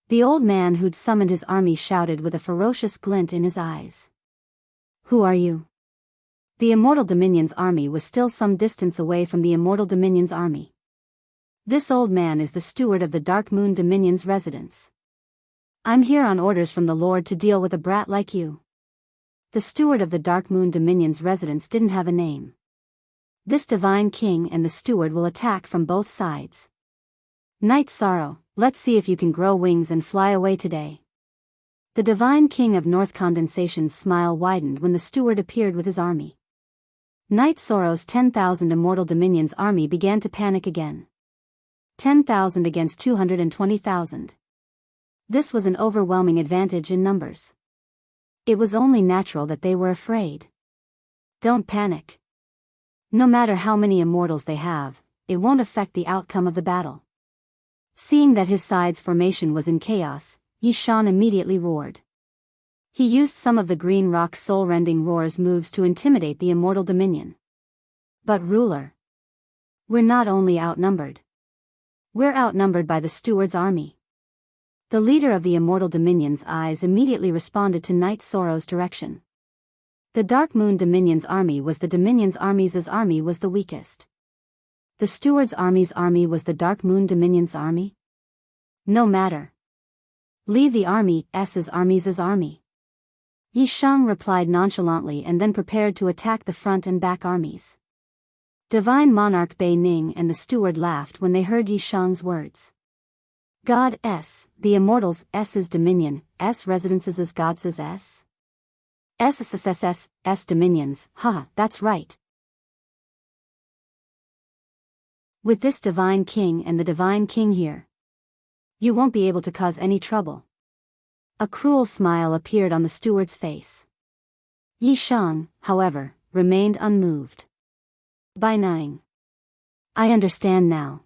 Speaker 1: The old man who'd summoned his army shouted with a ferocious glint in his eyes. Who are you? The Immortal Dominion's army was still some distance away from the Immortal Dominion's army. This old man is the steward of the Dark Moon Dominion's residence. I'm here on orders from the Lord to deal with a brat like you. The steward of the Dark Moon Dominion's residence didn't have a name. This Divine King and the steward will attack from both sides. Night Sorrow, let's see if you can grow wings and fly away today. The Divine King of North Condensation's smile widened when the steward appeared with his army. Night Sorrow's 10,000 Immortal Dominion's army began to panic again. 10,000 against 220,000. This was an overwhelming advantage in numbers. It was only natural that they were afraid. Don't panic. No matter how many immortals they have, it won't affect the outcome of the battle. Seeing that his side's formation was in chaos, Yi Shan immediately roared. He used some of the Green Rock's soul-rending roars moves to intimidate the Immortal Dominion. But ruler, we're not only outnumbered. We're outnumbered by the steward's army. The leader of the Immortal Dominion's eyes immediately responded to Night Sorrow's direction. The Dark Moon Dominion's army was the Dominion's army's army was the weakest. The steward's army was the Dark Moon Dominion's army? No matter. Leave the army's army. Yi Shan replied nonchalantly and then prepared to attack the front and back armies. Divine Monarch Bei Ning and the steward laughed when they heard Yi Shan's words. God S, the Immortals S's Dominion, S residences Gods S? S Dominions, haha, that's right. With this Divine King and the Divine King here, you won't be able to cause any trouble. A cruel smile appeared on the steward's face. Yi Shan, however, remained unmoved. By 9. I understand now.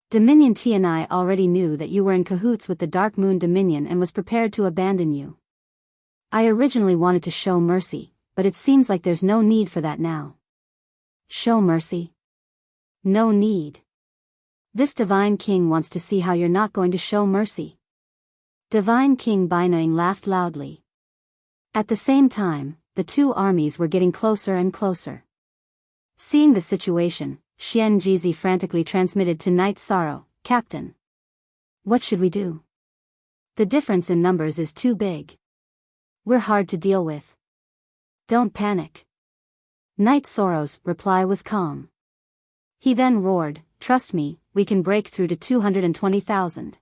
Speaker 1: Dominion Tianai already knew that you were in cahoots with the Dark Moon Dominion and was prepared to abandon you. I originally wanted to show mercy, but it seems like there's no need for that now. Show mercy? No need. This Divine King wants to see how you're not going to show mercy. Divine King Baining laughed loudly. At the same time, the two armies were getting closer and closer. Seeing the situation, Xian Jizi frantically transmitted to Night Sorrow, Captain. What should we do? The difference in numbers is too big. We're hard to deal with. Don't panic. Night Sorrow's reply was calm. He then roared, trust me, we can break through to 220,000.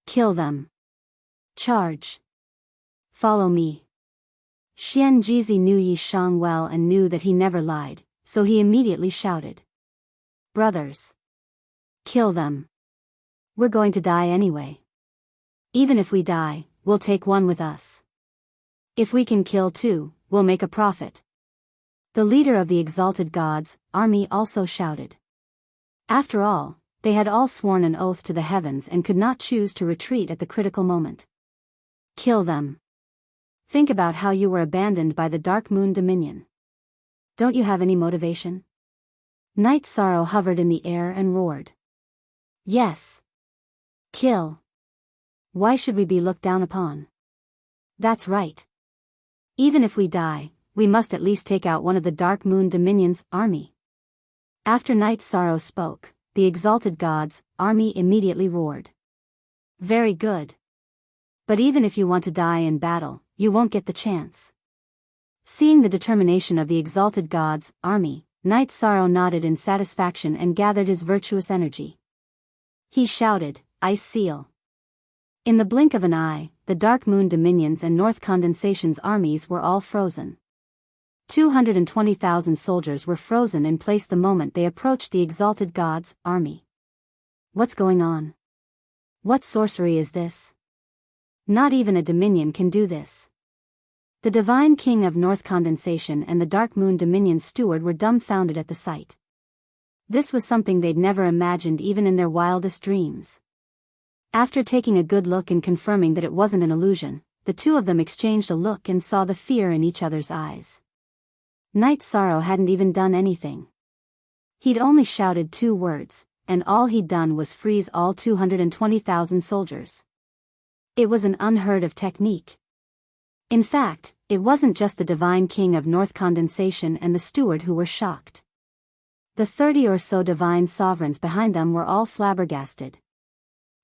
Speaker 1: Kill them. Charge. Follow me. Xian Jizi knew Yi Shan well and knew that he never lied, so he immediately shouted. Brothers. Kill them. We're going to die anyway. Even if we die, we'll take one with us. If we can kill two, we'll make a profit. The leader of the Exalted Gods' army also shouted. After all, they had all sworn an oath to the heavens and could not choose to retreat at the critical moment. Kill them. Think about how you were abandoned by the Dark Moon Dominion. Don't you have any motivation? Night Sorrow hovered in the air and roared. Yes. Kill. Why should we be looked down upon? That's right. Even if we die, we must at least take out one of the Dark Moon Dominion's army. After Night Sorrow spoke, the Exalted Gods' army immediately roared. Very good. But even if you want to die in battle, you won't get the chance. Seeing the determination of the Exalted Gods' army, Night Sorrow nodded in satisfaction and gathered his virtuous energy. He shouted, Ice Seal. In the blink of an eye, the Dark Moon Dominion's and North Condensation's armies were all frozen. 220,000 soldiers were frozen in place the moment they approached the Exalted Gods' army. What's going on? What sorcery is this? Not even a Dominion can do this. The divine king of North Condensation and the Dark Moon Dominion's steward were dumbfounded at the sight. This was something they'd never imagined even in their wildest dreams. After taking a good look and confirming that it wasn't an illusion, the two of them exchanged a look and saw the fear in each other's eyes. Night Sorrow hadn't even done anything. He'd only shouted 2 words, and all he'd done was freeze all 220,000 soldiers. It was an unheard of technique. In fact, it wasn't just the divine king of North Condensation and the steward who were shocked. The 30 or so divine sovereigns behind them were all flabbergasted.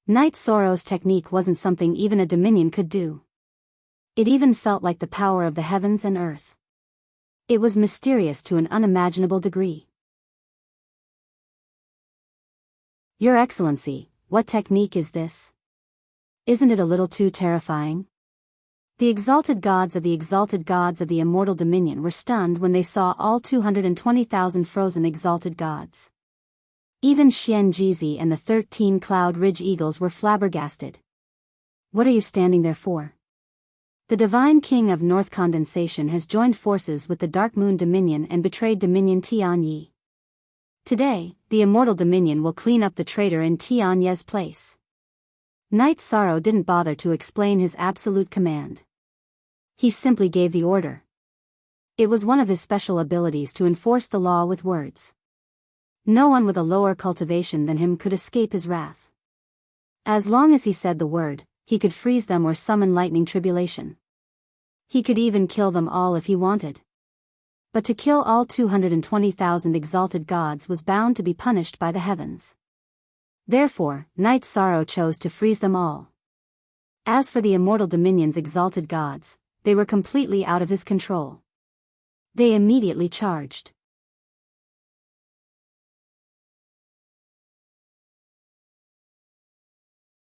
Speaker 1: Night Sorrow's technique wasn't something even a Dominion could do. It even felt like the power of the heavens and earth. It was mysterious to an unimaginable degree. Your Excellency, what technique is this? Isn't it a little too terrifying? The exalted gods of the immortal Dominion were stunned when they saw all 220,000 frozen exalted gods. Even Xian Jizi and the 13 Cloud Ridge Eagles were flabbergasted. What are you standing there for? The divine king of North Condensation has joined forces with the Dark Moon Dominion and betrayed Dominion Tianyi. Today, the immortal Dominion will clean up the traitor in Tianyi's place. Night Sorrow didn't bother to explain his absolute command. He simply gave the order. It was one of his special abilities to enforce the law with words. No one with a lower cultivation than him could escape his wrath. As long as he said the word, he could freeze them or summon lightning tribulation. He could even kill them all if he wanted. But to kill all 220,000 exalted gods was bound to be punished by the heavens. Therefore, Night Sorrow chose to freeze them all. As for the immortal Dominion's exalted gods, they were completely out of his control. They immediately charged.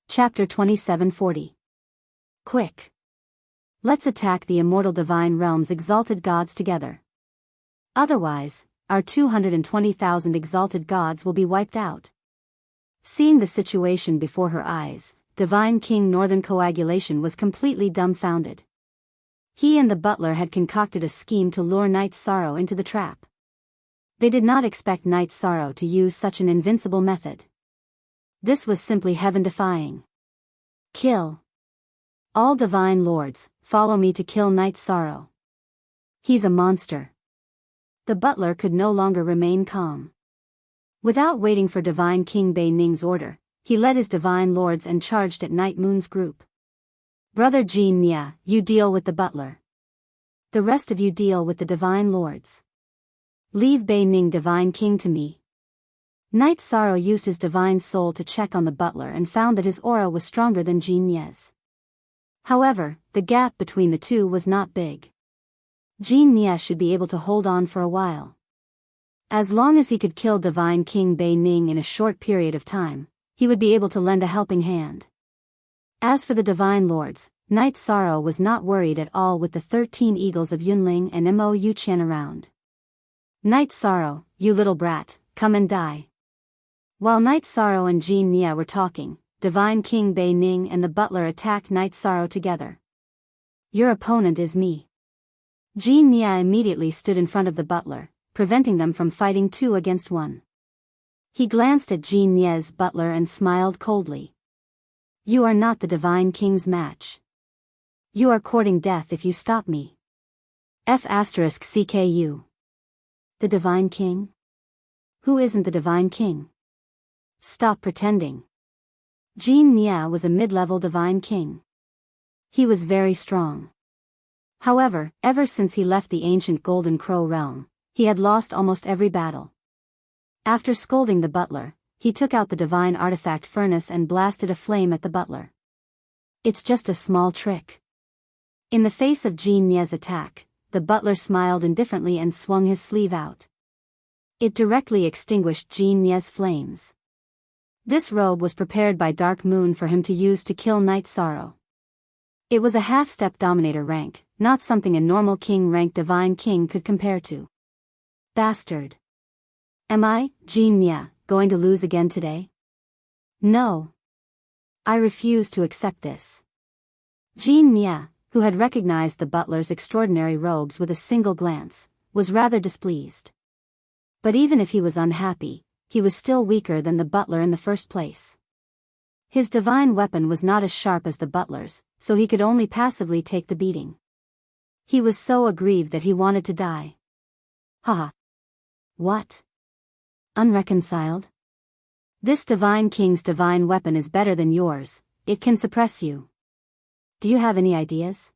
Speaker 1: Chapter 2740. Quick! Let's attack the immortal divine realm's exalted gods together. Otherwise, our 220,000 exalted gods will be wiped out. Seeing the situation before her eyes, Divine King Northern Coagulation was completely dumbfounded. He and the butler had concocted a scheme to lure Night Sorrow into the trap. They did not expect Night Sorrow to use such an invincible method. This was simply heaven-defying. Kill! All divine lords, follow me to kill Night Sorrow. He's a monster. The butler could no longer remain calm. Without waiting for Divine King Bei Ning's order, he led his divine lords and charged at Night Moon's group. Brother Jean Nia, you deal with the butler. The rest of you deal with the divine lords. Leave Bei Ning Divine King to me. Night Sorrow used his divine soul to check on the butler and found that his aura was stronger than Jean Nia's. However, the gap between the two was not big. Jean Nia should be able to hold on for a while. As long as he could kill Divine King Bei Ning in a short period of time, he would be able to lend a helping hand. As for the divine lords, Night Sorrow was not worried at all with the 13 eagles of Yunling and Mo Yuqian around. Night Sorrow, you little brat, come and die. While Night Sorrow and Jean Nia were talking, Divine King Bei Ning and the butler attacked Night Sorrow together. Your opponent is me. Jean Nia immediately stood in front of the butler, preventing them from fighting 2 against 1. He glanced at Jean Nia's butler and smiled coldly. You are not the Divine King's match. You are courting death if you stop me. F***CKU. The Divine King? Who isn't the Divine King? Stop pretending. Jean Nia was a mid-level Divine King. He was very strong. However, ever since he left the ancient Golden Crow realm, he had lost almost every battle. After scolding the butler, he took out the divine artifact furnace and blasted a flame at the butler. It's just a small trick. In the face of Jean Nia's attack, the butler smiled indifferently and swung his sleeve out. It directly extinguished Jean Nia's flames. This robe was prepared by Dark Moon for him to use to kill Night Sorrow. It was a half-step dominator rank, not something a normal king-rank divine king could compare to. Bastard. Am I, Jean Nia, going to lose again today? No. I refuse to accept this. Jean Nia, who had recognized the butler's extraordinary robes with a single glance, was rather displeased. But even if he was unhappy, he was still weaker than the butler in the first place. His divine weapon was not as sharp as the butler's, so he could only passively take the beating. He was so aggrieved that he wanted to die. Haha. What? Unreconciled? This divine king's divine weapon is better than yours, it can suppress you. Do you have any ideas?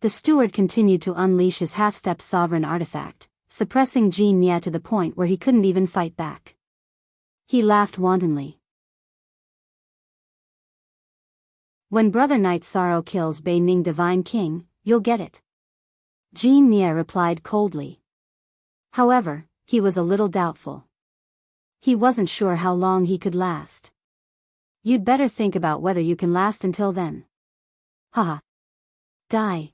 Speaker 1: The steward continued to unleash his half-step sovereign artifact, suppressing Jean Mia to the point where he couldn't even fight back. He laughed wantonly. When Brother Night Sorrow kills Bei Ning Divine King, you'll get it. Jean Mia replied coldly. However, he was a little doubtful. He wasn't sure how long he could last. You'd better think about whether you can last until then. Haha. Die.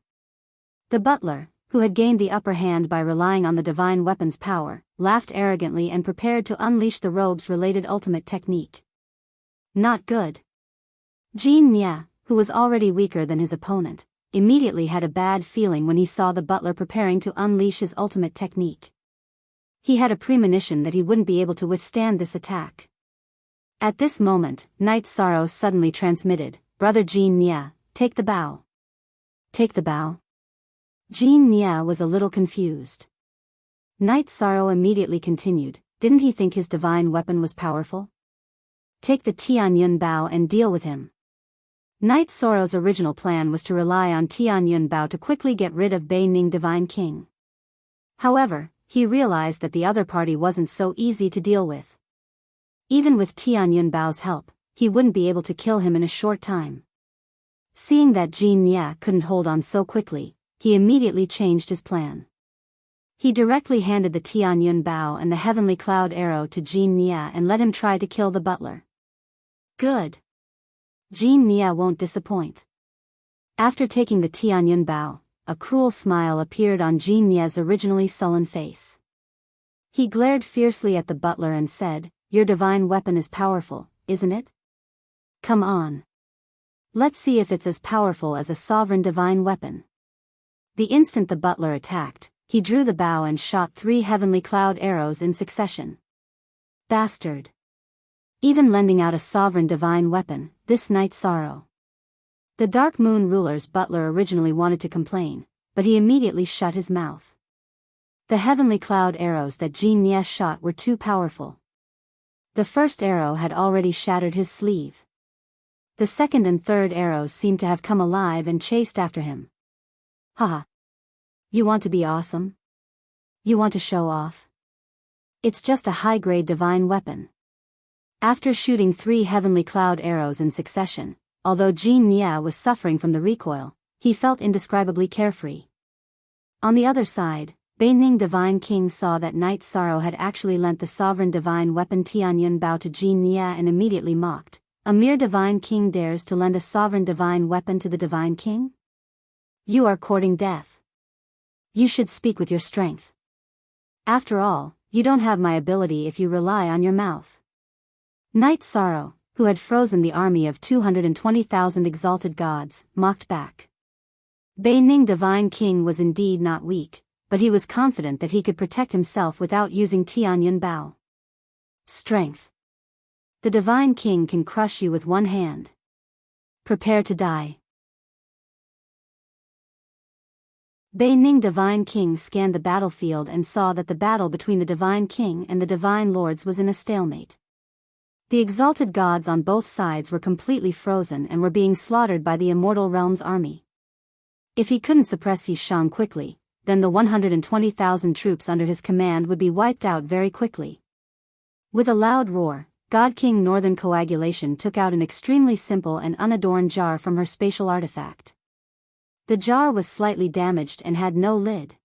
Speaker 1: The butler, who had gained the upper hand by relying on the divine weapon's power, laughed arrogantly and prepared to unleash the robe's-related ultimate technique. Not good. Jean Mia, who was already weaker than his opponent, immediately had a bad feeling when he saw the butler preparing to unleash his ultimate technique. He had a premonition that he wouldn't be able to withstand this attack. At this moment, Night Sorrow suddenly transmitted, "Brother Jean Mia, take the bow." Take the bow? Jean Mia was a little confused. Night Sorrow immediately continued, didn't he think his divine weapon was powerful? Take the Tianyun bow and deal with him. Night Sorrow's original plan was to rely on Tianyun bow to quickly get rid of Bei Ning Divine King. However, he realized that the other party wasn't so easy to deal with. Even with Tianyun Bao's help, he wouldn't be able to kill him in a short time. Seeing that Jean Mia couldn't hold on so quickly, he immediately changed his plan. He directly handed the Tianyun Bao and the heavenly cloud arrow to Jean Mia and let him try to kill the butler. Good. Jean Mia won't disappoint. After taking the Tianyun Bao, a cruel smile appeared on Jean Mia's originally sullen face. He glared fiercely at the butler and said, "Your divine weapon is powerful, isn't it? Come on. Let's see if it's as powerful as a sovereign divine weapon." The instant the butler attacked, he drew the bow and shot 3 heavenly cloud arrows in succession. Bastard. Even lending out a sovereign divine weapon, this Night Sorrow. The Dark Moon ruler's butler originally wanted to complain, but he immediately shut his mouth. The heavenly cloud arrows that Jean Mia shot were too powerful. The first arrow had already shattered his sleeve. The second and third arrows seemed to have come alive and chased after him. Haha. You want to be awesome? You want to show off? It's just a high-grade divine weapon. After shooting 3 heavenly cloud arrows in succession, although Jean Mia was suffering from the recoil, he felt indescribably carefree. On the other side, Bei Ning Divine King saw that Night Sorrow had actually lent the sovereign divine weapon Tianyun Bao to Jean Mia and immediately mocked. A mere divine king dares to lend a sovereign divine weapon to the divine king? You are courting death. You should speak with your strength. After all, you don't have my ability if you rely on your mouth. Night Sorrow, who had frozen the army of 220,000 exalted gods, mocked back. Bei Ning Divine King was indeed not weak, but he was confident that he could protect himself without using Tianyun Bao. Strength. The Divine King can crush you with one hand. Prepare to die. Bei Ning Divine King scanned the battlefield and saw that the battle between the Divine King and the Divine Lords was in a stalemate. The exalted gods on both sides were completely frozen and were being slaughtered by the Immortal Realm's army. If he couldn't suppress Yishang quickly, then the 120,000 troops under his command would be wiped out very quickly. With a loud roar, God King Northern Coagulation took out an extremely simple and unadorned jar from her spatial artifact. The jar was slightly damaged and had no lid.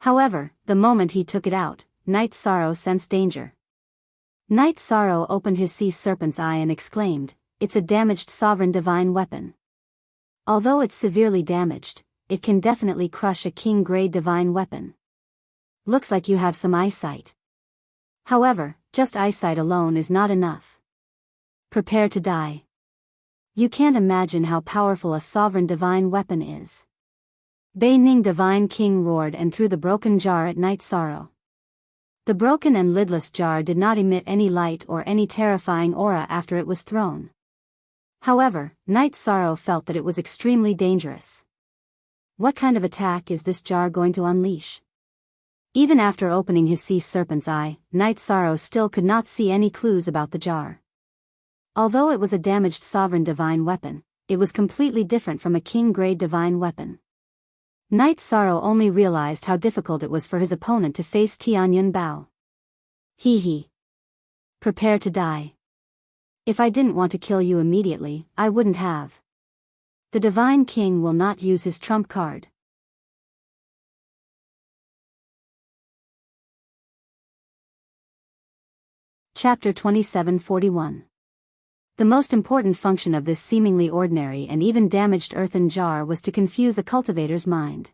Speaker 1: However, the moment he took it out, Night Sorrow sensed danger. Night Sorrow opened his sea serpent's eye and exclaimed, "It's a damaged sovereign divine weapon. Although it's severely damaged, it can definitely crush a king-grade divine weapon. Looks like you have some eyesight. However, just eyesight alone is not enough. Prepare to die." You can't imagine how powerful a sovereign divine weapon is. Bei Ning Divine King roared and threw the broken jar at Night Sorrow. The broken and lidless jar did not emit any light or any terrifying aura after it was thrown. However, Night Sorrow felt that it was extremely dangerous. What kind of attack is this jar going to unleash? Even after opening his sea serpent's eye, Night Sorrow still could not see any clues about the jar. Although it was a damaged sovereign divine weapon, it was completely different from a king-grade divine weapon. Night Sorrow only realized how difficult it was for his opponent to face Tianyun Bao. Hee. Prepare to die. If I didn't want to kill you immediately, I wouldn't have. The Divine King will not use his trump card. Chapter 2741. The most important function of this seemingly ordinary and even damaged earthen jar was to confuse a cultivator's mind.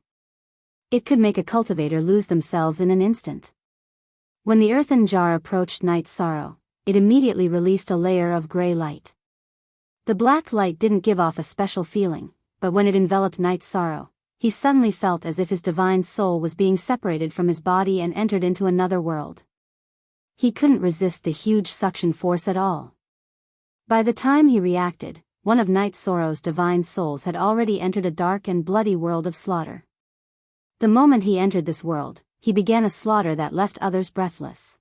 Speaker 1: It could make a cultivator lose themselves in an instant. When the earthen jar approached Night Sorrow, it immediately released a layer of gray light. The black light didn't give off a special feeling, but when it enveloped Night Sorrow, he suddenly felt as if his divine soul was being separated from his body and entered into another world. He couldn't resist the huge suction force at all. By the time he reacted, one of Night Sorrow's divine souls had already entered a dark and bloody world of slaughter. The moment he entered this world, he began a slaughter that left others breathless.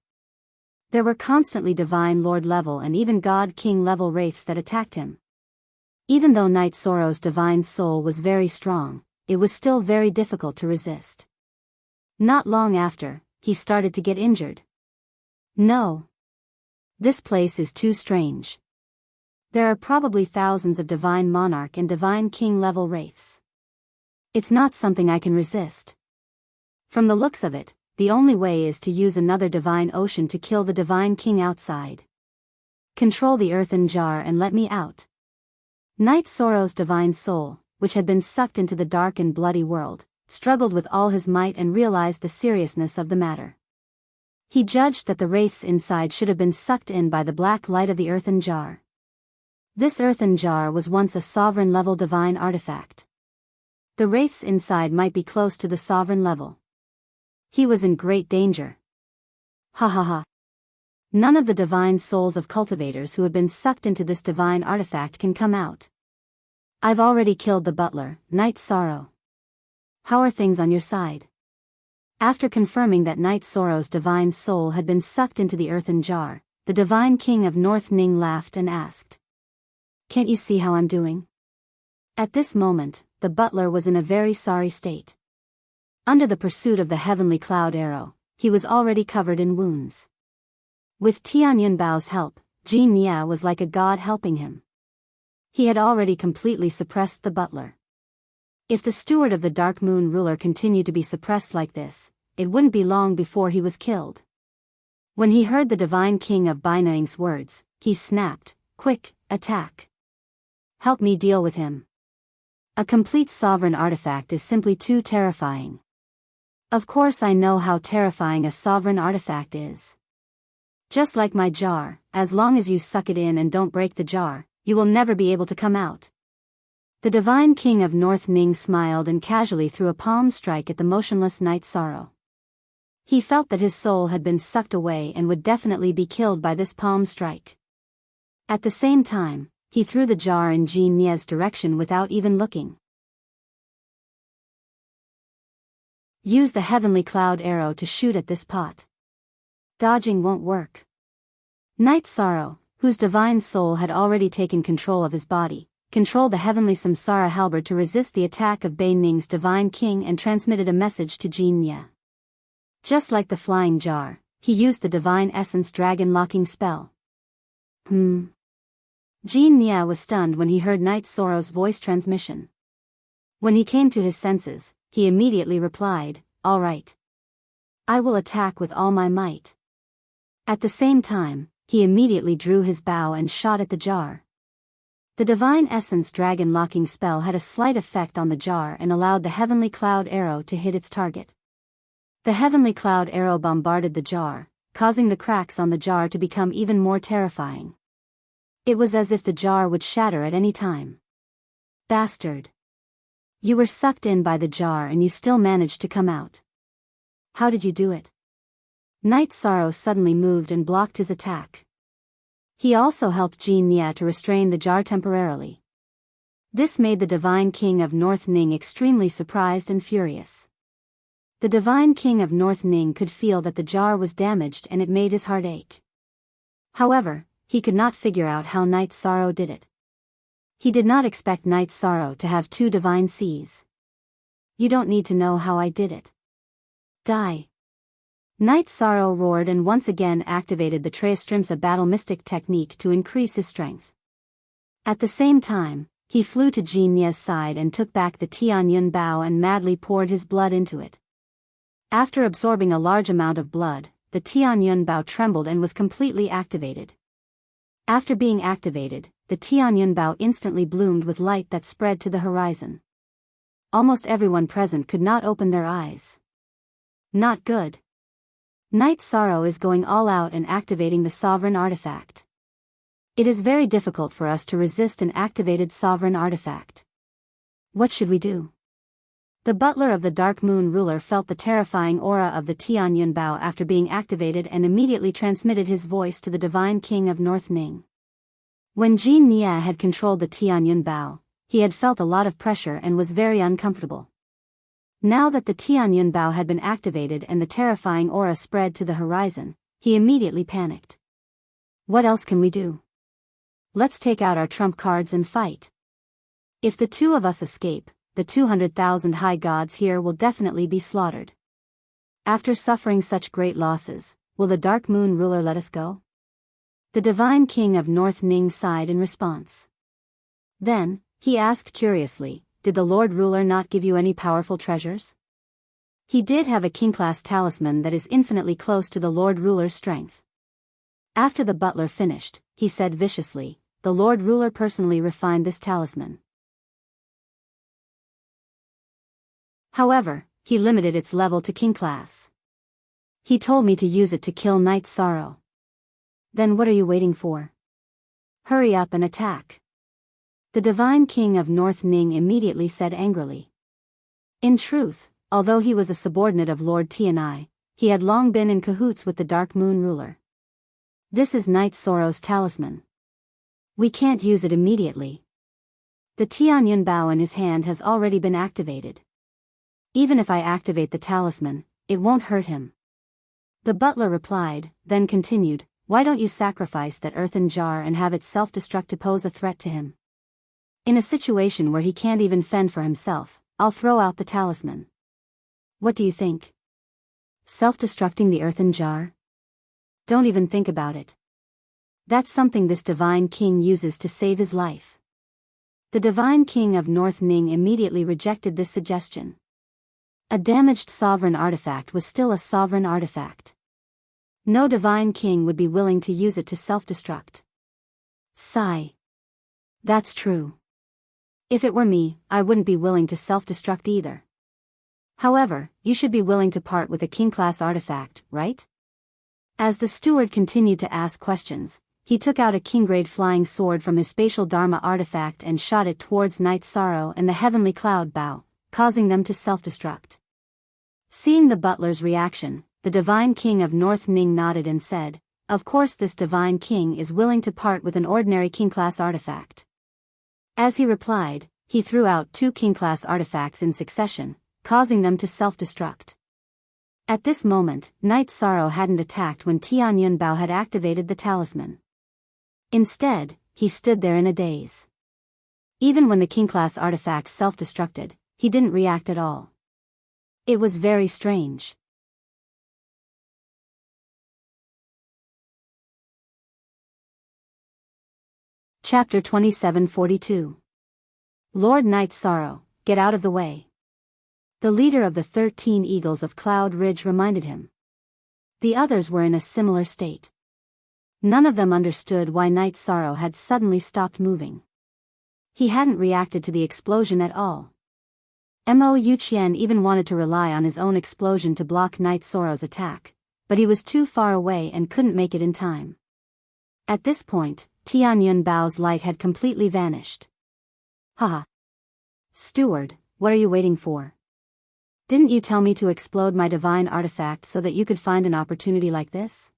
Speaker 1: There were constantly divine lord level and even god king level wraiths that attacked him. Even though Night Sorrow's divine soul was very strong, it was still very difficult to resist. Not long after, he started to get injured. No. This place is too strange. There are probably thousands of divine monarch and divine king level wraiths. It's not something I can resist. From the looks of it, the only way is to use another divine ocean to kill the divine king outside. Control the earthen jar and let me out. Night Sorrow's divine soul, which had been sucked into the dark and bloody world, struggled with all his might and realized the seriousness of the matter. He judged that the wraiths inside should have been sucked in by the black light of the earthen jar. This earthen jar was once a sovereign-level divine artifact. The wraiths inside might be close to the sovereign level. He was in great danger. Ha. None of the divine souls of cultivators who have been sucked into this divine artifact can come out. I've already killed the butler, Night Sorrow. How are things on your side? After confirming that Night Sorrow's divine soul had been sucked into the earthen jar, the divine king of North Ning laughed and asked, "Can't you see how I'm doing?" At this moment, the butler was in a very sorry state. Under the pursuit of the heavenly cloud arrow, he was already covered in wounds. With Tianyun Bao's help, Jin Nia was like a god helping him. He had already completely suppressed the butler. If the steward of the Dark Moon ruler continued to be suppressed like this, it wouldn't be long before he was killed. When he heard the divine king of Baining's words, he snapped, "Quick, attack! Help me deal with him." A complete sovereign artifact is simply too terrifying. Of course I know how terrifying a sovereign artifact is. Just like my jar, as long as you suck it in and don't break the jar, you will never be able to come out. The divine king of North Ning smiled and casually threw a palm strike at the motionless Night Sorrow. He felt that his soul had been sucked away and would definitely be killed by this palm strike. At the same time, he threw the jar in Jin Nia's direction without even looking. Use the heavenly cloud arrow to shoot at this pot. Dodging won't work. Night Sorrow, whose divine soul had already taken control of his body, controlled the heavenly samsara halberd to resist the attack of Bei Ning's divine king and transmitted a message to Jin Nia. Just like the flying jar, he used the divine essence dragon locking spell. Jin Nia was stunned when he heard Night Sorrow's voice transmission. When he came to his senses, he immediately replied, "All right. I will attack with all my might." At the same time, he immediately drew his bow and shot at the jar. The divine essence dragon locking spell had a slight effect on the jar and allowed the heavenly cloud arrow to hit its target. The heavenly cloud arrow bombarded the jar, causing the cracks on the jar to become even more terrifying. It was as if the jar would shatter at any time. Bastard. You were sucked in by the jar and you still managed to come out. How did you do it? Night Sorrow suddenly moved and blocked his attack. He also helped Jean Nia to restrain the jar temporarily. This made the Divine King of North Ning extremely surprised and furious. The Divine King of North Ning could feel that the jar was damaged and it made his heart ache. However, he could not figure out how Night Sorrow did it. He did not expect Night Sorrow to have 2 divine Cs. You don't need to know how I did it. Die. Night Sorrow roared and once again activated the Treistrimsa battle mystic technique to increase his strength. At the same time, he flew to Jean Nia's side and took back the Tian Yun Bao and madly poured his blood into it. After absorbing a large amount of blood, the Tian Yun Bao trembled and was completely activated. After being activated, the Tian Yun Bao instantly bloomed with light that spread to the horizon. Almost everyone present could not open their eyes. Not good. Night Sorrow is going all out and activating the sovereign artifact. It is very difficult for us to resist an activated sovereign artifact. What should we do? The butler of the Dark Moon ruler felt the terrifying aura of the Tian Yun Bao after being activated and immediately transmitted his voice to the Divine King of North Ning. When Jean Nia had controlled the Tian Yun Bao, he had felt a lot of pressure and was very uncomfortable. Now that the Tian Yun Bao had been activated and the terrifying aura spread to the horizon, he immediately panicked. What else can we do? Let's take out our trump cards and fight. If the 2 of us escape, the 200,000 high gods here will definitely be slaughtered. After suffering such great losses, will the Dark Moon ruler let us go? The Divine King of North Ning sighed in response. Then, he asked curiously, did the Lord Ruler not give you any powerful treasures? He did have a king-class talisman that is infinitely close to the Lord Ruler's strength. After the butler finished, he said viciously, the Lord Ruler personally refined this talisman. However, he limited its level to king class. He told me to use it to kill Night Sorrow. Then what are you waiting for? Hurry up and attack. The Divine King of North Ning immediately said angrily. In truth, although he was a subordinate of Lord Tianai, he had long been in cahoots with the Dark Moon ruler. This is Night Sorrow's talisman. We can't use it immediately. The Tian Yun Bao in his hand has already been activated. Even if I activate the talisman, it won't hurt him. The butler replied, then continued, why don't you sacrifice that earthen jar and have it self-destruct to pose a threat to him? In a situation where he can't even fend for himself, I'll throw out the talisman. What do you think? Self-destructing the earthen jar? Don't even think about it. That's something this Divine King uses to save his life. The Divine King of North Ning immediately rejected this suggestion. A damaged sovereign artifact was still a sovereign artifact. No Divine King would be willing to use it to self-destruct. Sigh. That's true. If it were me, I wouldn't be willing to self-destruct either. However, you should be willing to part with a king-class artifact, right? As the steward continued to ask questions, he took out a king-grade flying sword from his spatial Dharma artifact and shot it towards Night Sorrow and the Heavenly Cloud Bao, causing them to self-destruct. Seeing the butler's reaction, the Divine King of North Ning nodded and said, of course this Divine King is willing to part with an ordinary king-class artifact. As he replied, he threw out 2 king-class artifacts in succession, causing them to self-destruct. At this moment, Night Sorrow hadn't attacked when Tian Yun Bao had activated the talisman. Instead, he stood there in a daze. Even when the king-class artifacts self-destructed, he didn't react at all. It was very strange. Chapter 2742. Lord Night Sorrow, get out of the way. The leader of the 13 Eagles of Cloud Ridge reminded him. The others were in a similar state. None of them understood why Night Sorrow had suddenly stopped moving. He hadn't reacted to the explosion at all. Mo Yuqian even wanted to rely on his own explosion to block Night Sorrow's attack, but he was too far away and couldn't make it in time. At this point, Tianyun Bao's light had completely vanished. Haha. Steward, what are you waiting for? Didn't you tell me to explode my divine artifact so that you could find an opportunity like this?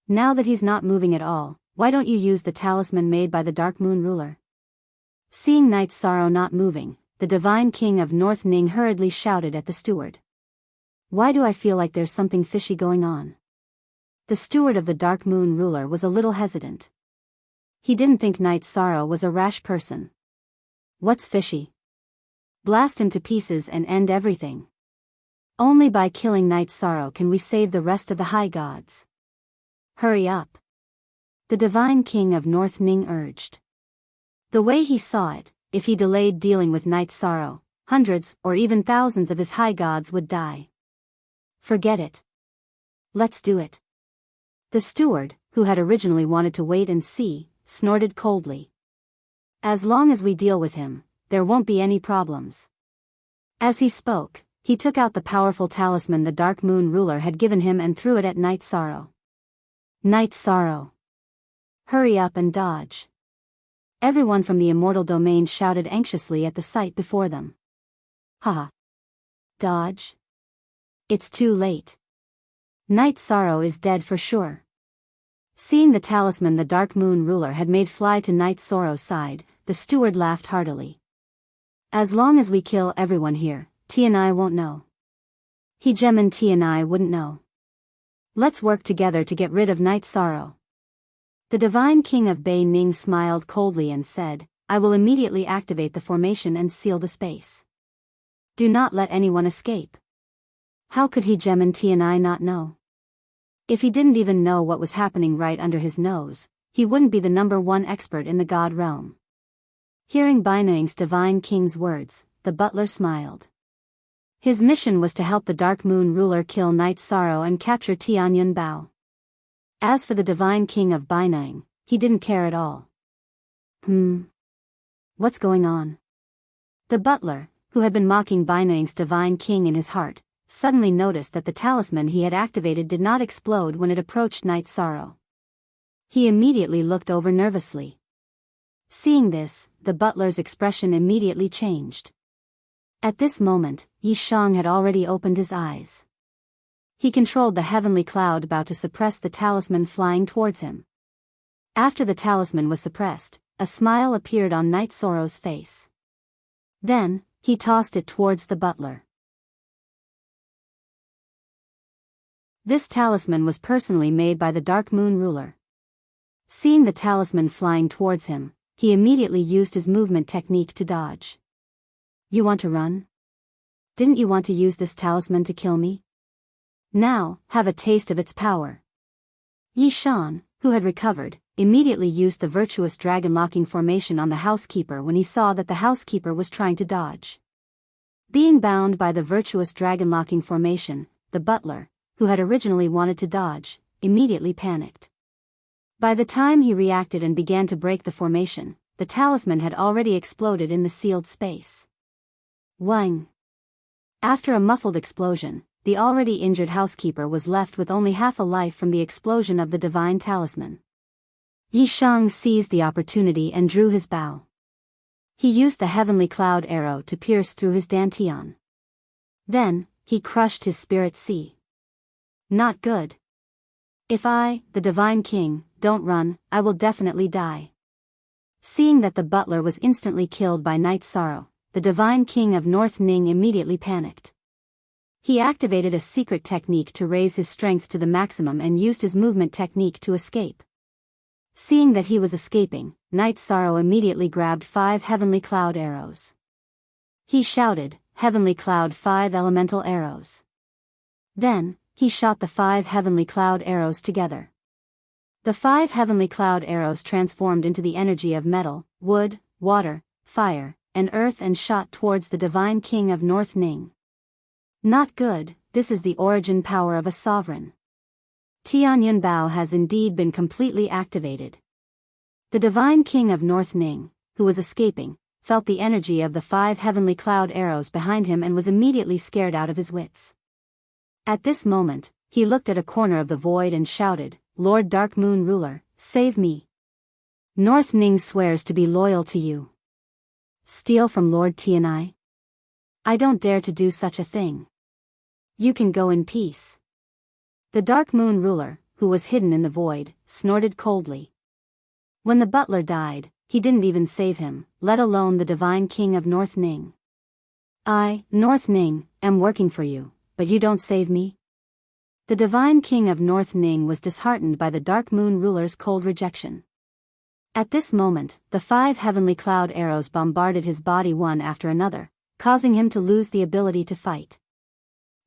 Speaker 1: Now that he's not moving at all, why don't you use the talisman made by the Dark Moon ruler? Seeing Night Sorrow not moving, the divine king of North Ning hurriedly shouted at the steward. Why do I feel like there's something fishy going on? The steward of the Dark Moon ruler was a little hesitant. He didn't think Night Sorrow was a rash person. What's fishy? Blast him to pieces and end everything. Only by killing Night Sorrow can we save the rest of the high gods. Hurry up. The divine king of North Ning urged. The way he saw it, if he delayed dealing with Night Sorrow, hundreds or even thousands of his high gods would die. Forget it. Let's do it. The steward, who had originally wanted to wait and see, snorted coldly. As long as we deal with him, there won't be any problems. As he spoke, he took out the powerful talisman the Dark Moon ruler had given him and threw it at Night Sorrow. Night Sorrow. Hurry up and dodge. Everyone from the immortal domain shouted anxiously at the sight before them. Haha. Dodge? It's too late. Night Sorrow is dead for sure. Seeing the talisman the Dark Moon ruler had made fly to Night Sorrow's side, the steward laughed heartily. As long as we kill everyone here, Tianai won't know. Gem and Tianai wouldn't know. Let's work together to get rid of Night Sorrow. The divine king of Bei Ning smiled coldly and said, I will immediately activate the formation and seal the space. Do not let anyone escape. How could Gem and Tianai not know? If he didn't even know what was happening right under his nose, he wouldn't be the #1 expert in the god realm. Hearing Bai Ning's divine king's words, the butler smiled. His mission was to help the Dark Moon ruler kill Night Sorrow and capture Tianyun Bao. As for the divine king of Bai Ning, he didn't care at all. What's going on? The butler, who had been mocking Bai Ning's divine king in his heart, suddenly noticed that the talisman he had activated did not explode when it approached Night Sorrow. He immediately looked over nervously. Seeing this, the butler's expression immediately changed. At this moment, Yi Shang had already opened his eyes. He controlled the heavenly cloud about to suppress the talisman flying towards him. After the talisman was suppressed, a smile appeared on Night Sorrow's face. Then, he tossed it towards the butler. This talisman was personally made by the Dark Moon ruler. Seeing the talisman flying towards him, he immediately used his movement technique to dodge. You want to run? Didn't you want to use this talisman to kill me? Now, have a taste of its power. Yi Shan, who had recovered, immediately used the virtuous dragon-locking formation on the housekeeper when he saw that the housekeeper was trying to dodge. Being bound by the virtuous dragon-locking formation, the butler, who had originally wanted to dodge, immediately panicked. By the time he reacted and began to break the formation, the talisman had already exploded in the sealed space. Wang! After a muffled explosion, the already injured housekeeper was left with only half a life from the explosion of the divine talisman. Yi Shang seized the opportunity and drew his bow. He used the heavenly cloud arrow to pierce through his dantian. Then, he crushed his spirit sea. Not good. If I, the divine king, don't run, I will definitely die. Seeing that the butler was instantly killed by Night Sorrow, the divine king of North Ning immediately panicked. He activated a secret technique to raise his strength to the maximum and used his movement technique to escape. Seeing that he was escaping, Night Sorrow immediately grabbed 5 heavenly cloud arrows. He shouted, Heavenly Cloud 5 elemental arrows. Then, he shot the 5 heavenly cloud arrows together. The 5 heavenly cloud arrows transformed into the energy of metal, wood, water, fire, and earth and shot towards the divine king of North Ning. Not good, this is the origin power of a sovereign. Tianyun Bao has indeed been completely activated. The divine king of North Ning, who was escaping, felt the energy of the 5 heavenly cloud arrows behind him and was immediately scared out of his wits. At this moment, he looked at a corner of the void and shouted, Lord Dark Moon Ruler, save me. North Ning swears to be loyal to you. Steal from Lord Tianai? I don't dare to do such a thing. You can go in peace. The Dark Moon ruler, who was hidden in the void, snorted coldly. When the butler died, he didn't even save him, let alone the divine king of North Ning. I, North Ning, am working for you, but you don't save me? The divine king of North Ning was disheartened by the Dark Moon ruler's cold rejection. At this moment, the 5 heavenly cloud arrows bombarded his body one after another, causing him to lose the ability to fight.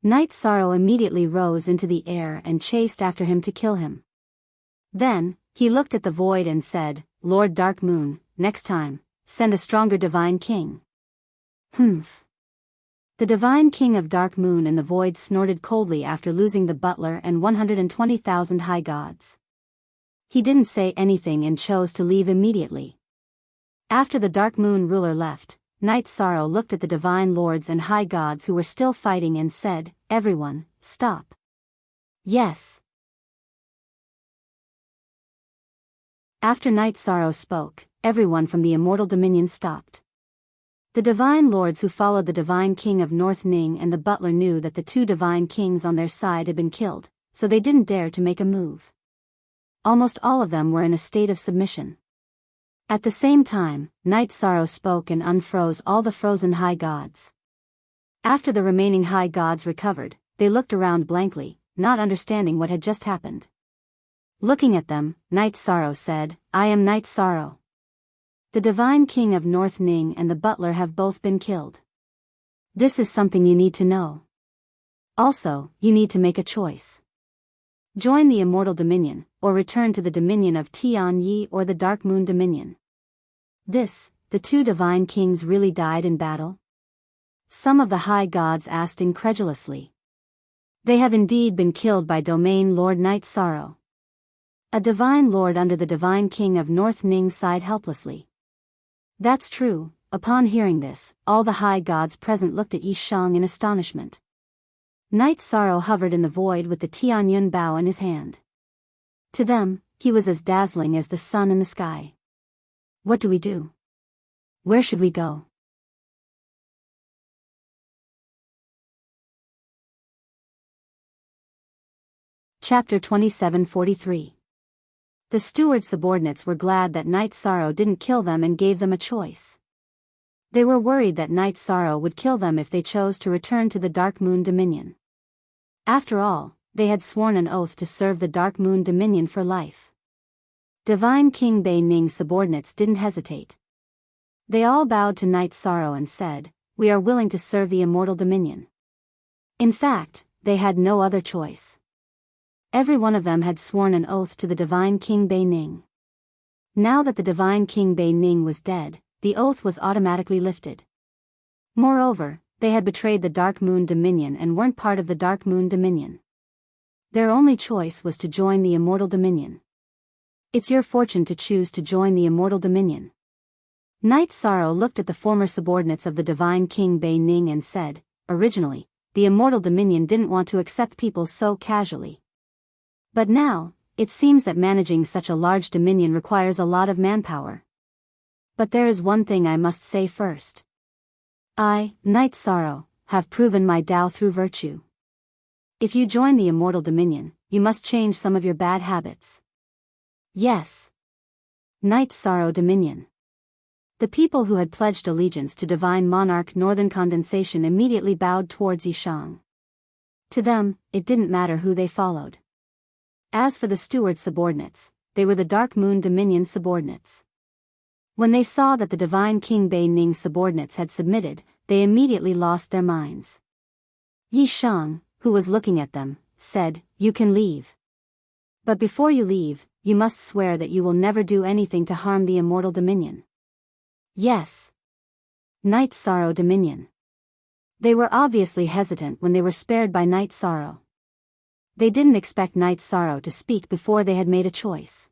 Speaker 1: Night Sorrow immediately rose into the air and chased after him to kill him. Then, he looked at the void and said, Lord Dark Moon, next time, send a stronger divine king. Humph. The divine king of Dark Moon and the void snorted coldly after losing the butler and 120,000 high gods. He didn't say anything and chose to leave immediately. After the Dark Moon ruler left, Night Sorrow looked at the divine lords and high gods who were still fighting and said, Everyone, stop. Yes. After Night Sorrow spoke, everyone from the immortal dominion stopped. The divine lords who followed the divine king of North Ning and the butler knew that the 2 divine kings on their side had been killed, so they didn't dare to make a move. Almost all of them were in a state of submission. At the same time, Night Sorrow spoke and unfroze all the frozen high gods. After the remaining high gods recovered, they looked around blankly, not understanding what had just happened. Looking at them, Night Sorrow said, I am Night Sorrow. The divine king of North Ning and the butler have both been killed. This is something you need to know. Also, you need to make a choice. Join the immortal dominion, or return to the dominion of Tian Yi or the Dark Moon dominion. The 2 divine kings really died in battle? Some of the high gods asked incredulously. They have indeed been killed by Domain Lord Night Sorrow. A divine lord under the divine king of North Ning sighed helplessly. That's true. Upon hearing this, all the high gods present looked at Yi Shang in astonishment. Night Sorrow hovered in the void with the Tianyun bow in his hand. To them, he was as dazzling as the sun in the sky. What do we do? Where should we go? Chapter 2743. The steward subordinates were glad that Night Sorrow didn't kill them and gave them a choice. They were worried that Night Sorrow would kill them if they chose to return to the Dark Moon Dominion. After all, they had sworn an oath to serve the Dark Moon Dominion for life. Divine King Bei Ning's subordinates didn't hesitate. They all bowed to Night Sorrow and said, We are willing to serve the immortal dominion. In fact, they had no other choice. Every one of them had sworn an oath to the Divine King Bei Ning. Now that the Divine King Bei Ning was dead, the oath was automatically lifted. Moreover, they had betrayed the Dark Moon Dominion and weren't part of the Dark Moon Dominion. Their only choice was to join the Immortal Dominion. It's your fortune to choose to join the Immortal Dominion. Night Sorrow looked at the former subordinates of the Divine King Bei Ning and said, Originally, the Immortal Dominion didn't want to accept people so casually. But now, it seems that managing such a large dominion requires a lot of manpower. But there is one thing I must say first. I, Night Sorrow, have proven my Tao through virtue. If you join the Immortal Dominion, you must change some of your bad habits. Yes. Night Sorrow Dominion. The people who had pledged allegiance to Divine Monarch Northern Condensation immediately bowed towards Yi Shang. To them, it didn't matter who they followed. As for the steward subordinates, they were the Dark Moon Dominion subordinates. When they saw that the Divine King Bei Ning's subordinates had submitted, they immediately lost their minds. Yi Shang, who was looking at them, said, You can leave. But before you leave, you must swear that you will never do anything to harm the Immortal Dominion. Yes. Night Sorrow Dominion. They were obviously hesitant when they were spared by Night Sorrow. They didn't expect Night Sorrow to speak before they had made a choice.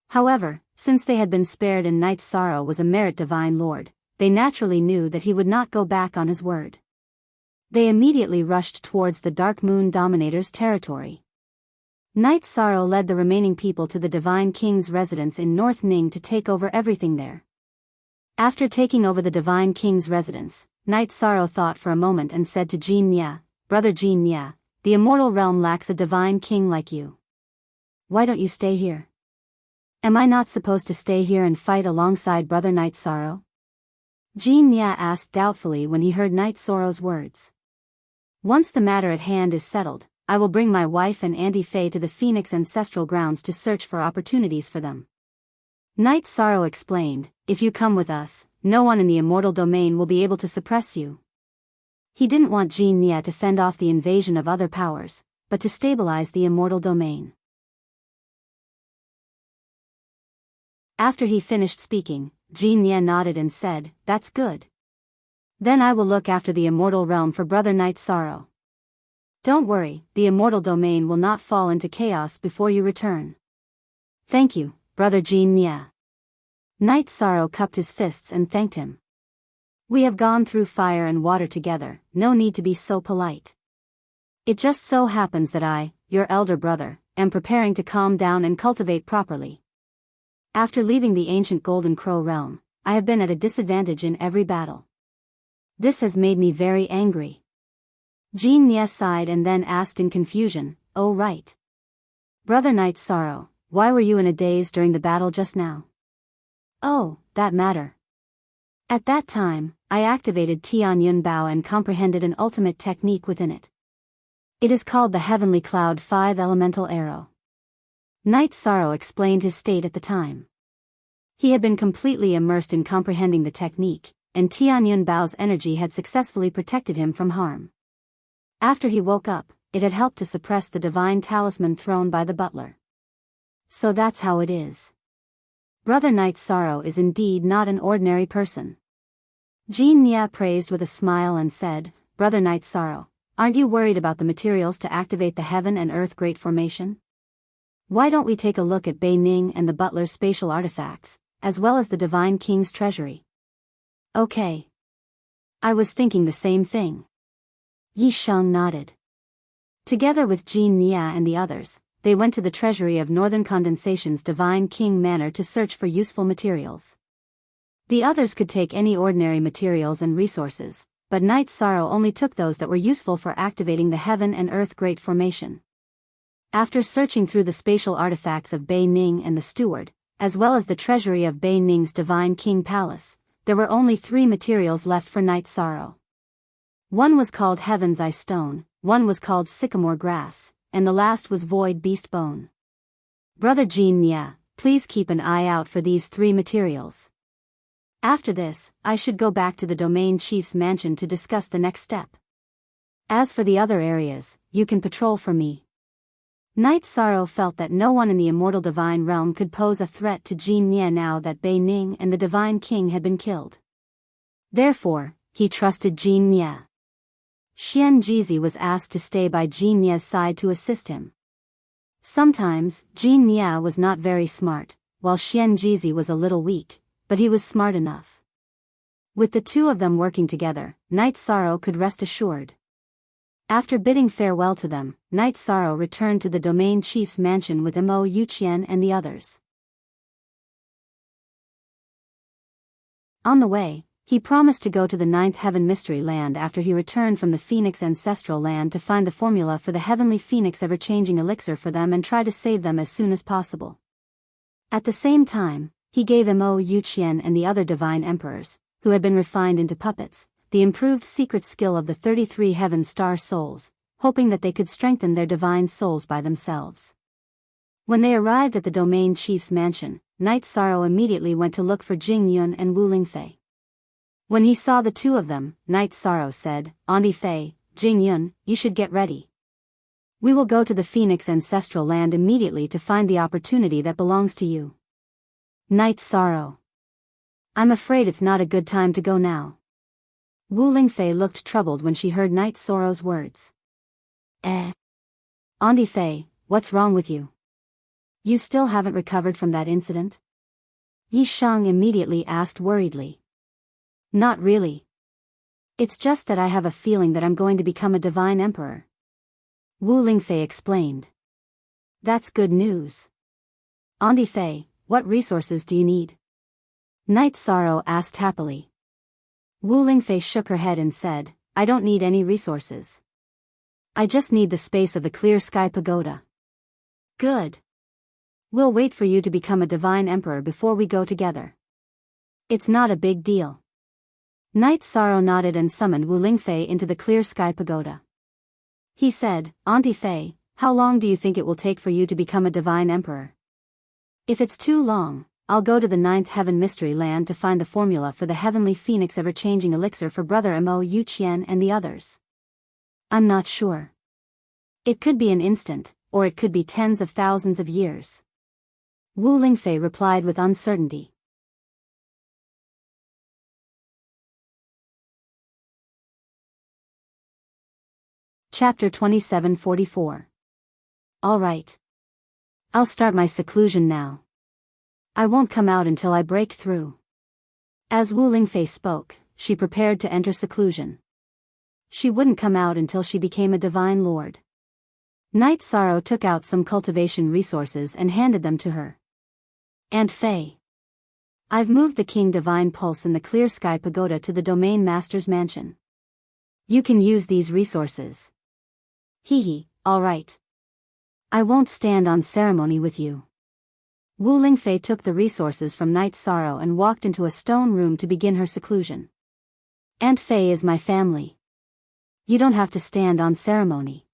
Speaker 1: However, since they had been spared and Night Sorrow was a merit Divine Lord, they naturally knew that he would not go back on his word. They immediately rushed towards the Dark Moon Dominator's territory. Night Sorrow led the remaining people to the Divine King's residence in North Ning to take over everything there. After taking over the Divine King's residence, Night Sorrow thought for a moment and said to Jin Nya, "Brother Jin Nya, the immortal realm lacks a divine king like you. Why don't you stay here?" "Am I not supposed to stay here and fight alongside Brother Night Sorrow?" Jin Nya asked doubtfully when he heard Night Sorrow's words. "Once the matter at hand is settled, I will bring my wife and Auntie Faye to the Phoenix ancestral grounds to search for opportunities for them." Night Sorrow explained, "If you come with us, no one in the immortal domain will be able to suppress you." He didn't want Jin Nya to fend off the invasion of other powers, but to stabilize the immortal domain. After he finished speaking, Jin Nya nodded and said, "That's good. Then I will look after the immortal realm for Brother Night Sorrow. Don't worry, the immortal domain will not fall into chaos before you return." "Thank you, Brother Jin Nya." Night Sorrow cupped his fists and thanked him. "We have gone through fire and water together, no need to be so polite. It just so happens that I, your elder brother, am preparing to calm down and cultivate properly. After leaving the ancient Golden Crow realm, I have been at a disadvantage in every battle. This has made me very angry." Jin Nya sighed and then asked in confusion, "Oh right. Brother Night Sorrow, why were you in a daze during the battle just now?" "Oh, that matter. At that time, I activated Tian Yun Bao and comprehended an ultimate technique within it. It is called the Heavenly Cloud 5 Elemental Arrow." Night Sorrow explained his state at the time. He had been completely immersed in comprehending the technique, and Tian Yun Bao's energy had successfully protected him from harm. After he woke up, it had helped to suppress the divine talisman thrown by the butler. So that's how it is. Brother Night Sorrow is indeed not an ordinary person. Jin Nya praised with a smile and said, "Brother Night Sorrow, aren't you worried about the materials to activate the Heaven and Earth Great Formation? Why don't we take a look at Bei Ning and the butler's spatial artifacts, as well as the Divine King's treasury?" "Okay. I was thinking the same thing." Yi Sheng nodded. Together with Jin Nya and the others, they went to the treasury of Northern Condensation's Divine King Manor to search for useful materials. The others could take any ordinary materials and resources, but Night Sorrow only took those that were useful for activating the Heaven and Earth Great Formation. After searching through the spatial artifacts of Bei Ning and the steward, as well as the treasury of Bei Ning's Divine King Palace, there were only 3 materials left for Night Sorrow. One was called Heaven's Eye Stone, one was called Sycamore Grass, and the last was Void Beast Bone. "Brother Jin Nya, please keep an eye out for these 3 materials. After this, I should go back to the Domain Chief's mansion to discuss the next step. As for the other areas, you can patrol for me." Night Sorrow felt that no one in the immortal divine realm could pose a threat to Jin Nya now that Bei Ning and the Divine King had been killed. Therefore, he trusted Jin Nya. Xian Jizi was asked to stay by Jin Nya's side to assist him. Sometimes, Jin Nya was not very smart, while Xian Jizi was a little weak, but he was smart enough. With the two of them working together, Night Sorrow could rest assured. After bidding farewell to them, Night Sorrow returned to the Domain Chief's mansion with Mo Yuqian and the others. On the way, he promised to go to the Ninth Heaven Mystery Land after he returned from the Phoenix Ancestral Land to find the formula for the Heavenly Phoenix ever-changing elixir for them and try to save them as soon as possible. At the same time, he gave Mo Yuqian and the other Divine Emperors, who had been refined into puppets, the improved secret skill of the 33 Heaven Star Souls, hoping that they could strengthen their divine souls by themselves. When they arrived at the Domain Chief's mansion, Night Sorrow immediately went to look for Jing Yun and Wu Lingfei. When he saw the two of them, Night Sorrow said, "Auntie Fei, Jing Yun, you should get ready. We will go to the Phoenix Ancestral Land immediately to find the opportunity that belongs to you." Night Sorrow. "I'm afraid it's not a good time to go now." Wu Lingfei looked troubled when she heard Night Sorrow's words. Auntie Fei, what's wrong with you? You still haven't recovered from that incident?" Yi Sheng immediately asked worriedly. "Not really. It's just that I have a feeling that I'm going to become a Divine Emperor," Wu Lingfei explained. That's good news. Auntie Faye, what resources do you need? Night Sorrow asked happily. Wu Lingfei shook her head and said, I don't need any resources. I just need the space of the clear sky pagoda. Good. We'll wait for you to become a divine emperor before we go together. It's not a big deal. Night Sorrow nodded and summoned Wu Lingfei into the clear sky pagoda. He said, Auntie Faye, how long do you think it will take for you to become a divine emperor? If it's too long, I'll go to the ninth heaven mystery land to find the formula for the heavenly phoenix ever-changing elixir for Brother Mo Yu Qian and the others. I'm not sure. It could be an instant, or it could be tens of thousands of years. Wu Lingfei replied with uncertainty. Chapter 2744. All right. I'll start my seclusion now. I won't come out until I break through. As Wu Lingfei spoke, she prepared to enter seclusion. She wouldn't come out until she became a divine lord. Night Sorrow took out some cultivation resources and handed them to her. Aunt Faye. I've moved the King Divine Pulse in the Clear Sky Pagoda to the Domain Master's mansion. You can use these resources. Hee, all right. I won't stand on ceremony with you. Wu Lingfei took the resources from Night Sorrow and walked into a stone room to begin her seclusion. Aunt Faye is my family. You don't have to stand on ceremony.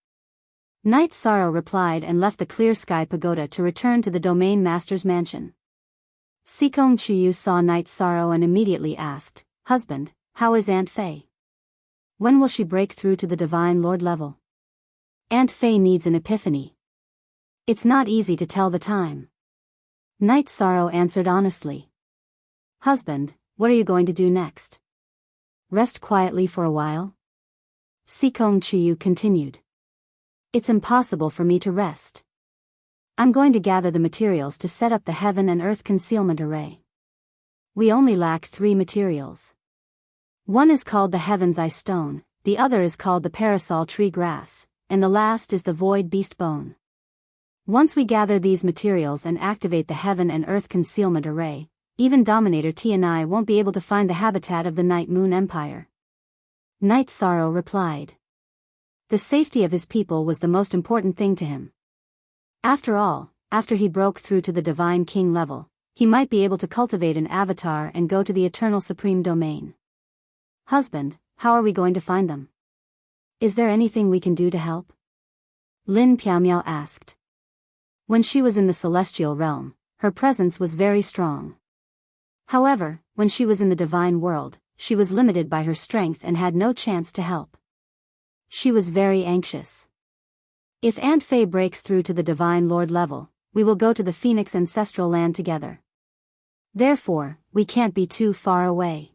Speaker 1: Night Sorrow replied and left the Clear Sky Pagoda to return to the Domain Master's mansion. Sikong Chuyu saw Night Sorrow and immediately asked, Husband, how is Aunt Faye? When will she break through to the Divine Lord level? Aunt Faye needs an epiphany. It's not easy to tell the time. Night Sorrow answered honestly. Husband, what are you going to do next? Rest quietly for a while? Sikong Chuyu continued. It's impossible for me to rest. I'm going to gather the materials to set up the heaven and earth concealment array. We only lack 3 materials. One is called the Heaven's Eye Stone, the other is called the Parasol Tree Grass, and the last is the Void Beast Bone. Once we gather these materials and activate the Heaven and Earth Concealment Array, even Dominator T and I won't be able to find the habitat of the Night Moon Empire. Night Sorrow replied. The safety of his people was the most important thing to him. After all, after he broke through to the Divine King level, he might be able to cultivate an avatar and go to the Eternal Supreme Domain. Husband, how are we going to find them? Is there anything we can do to help? Lin Piaomiao asked. When she was in the celestial realm, her presence was very strong. However, when she was in the divine world, she was limited by her strength and had no chance to help. She was very anxious. If Aunt Faye breaks through to the Divine Lord level, we will go to the Phoenix Ancestral Land together. Therefore, we can't be too far away.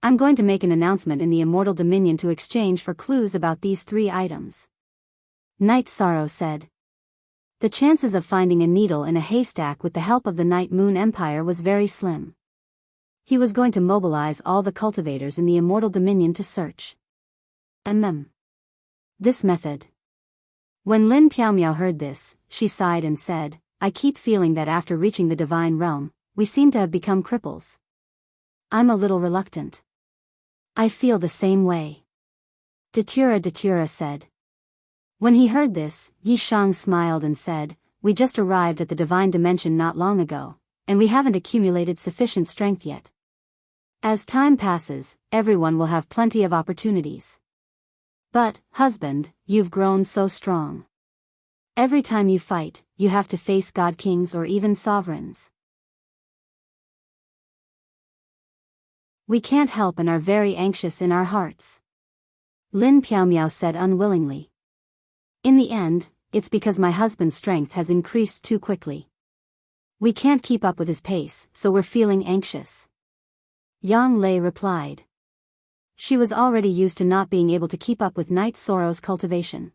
Speaker 1: I'm going to make an announcement in the Immortal Dominion to exchange for clues about these 3 items. Night Sorrow said. The chances of finding a needle in a haystack with the help of the Night Moon Empire was very slim. He was going to mobilize all the cultivators in the Immortal Dominion to search. This method. When Lin Piaomiao heard this, she sighed and said, I keep feeling that after reaching the Divine Realm, we seem to have become cripples. I'm a little reluctant. I feel the same way. Datura said. When he heard this, Yi Shang smiled and said, We just arrived at the Divine Dimension not long ago, and we haven't accumulated sufficient strength yet. As time passes, everyone will have plenty of opportunities. But, husband, you've grown so strong. Every time you fight, you have to face god kings or even sovereigns. We can't help and are very anxious in our hearts. Lin Piaomiao said unwillingly. In the end, it's because my husband's strength has increased too quickly. We can't keep up with his pace, so we're feeling anxious. Yang Lei replied. She was already used to not being able to keep up with Night Sorrow's cultivation.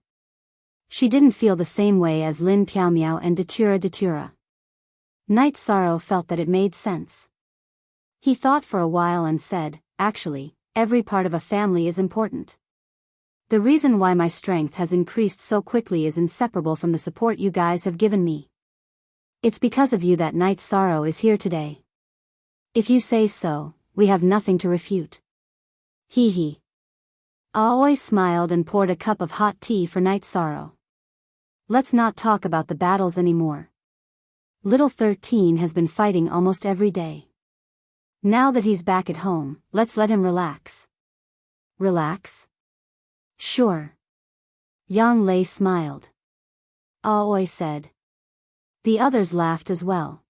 Speaker 1: She didn't feel the same way as Lin Piaomiao and Datura. Night Sorrow felt that it made sense. He thought for a while and said, Actually, every part of a family is important. The reason why my strength has increased so quickly is inseparable from the support you guys have given me. It's because of you that Night Sorrow is here today. If you say so, we have nothing to refute. Hee hee. Aoi smiled and poured a cup of hot tea for Night Sorrow. Let's not talk about the battles anymore. Little 13 has been fighting almost every day. Now that he's back at home, let's let him relax. Relax? Sure. Yang Lei smiled. Aoi said. The others laughed as well.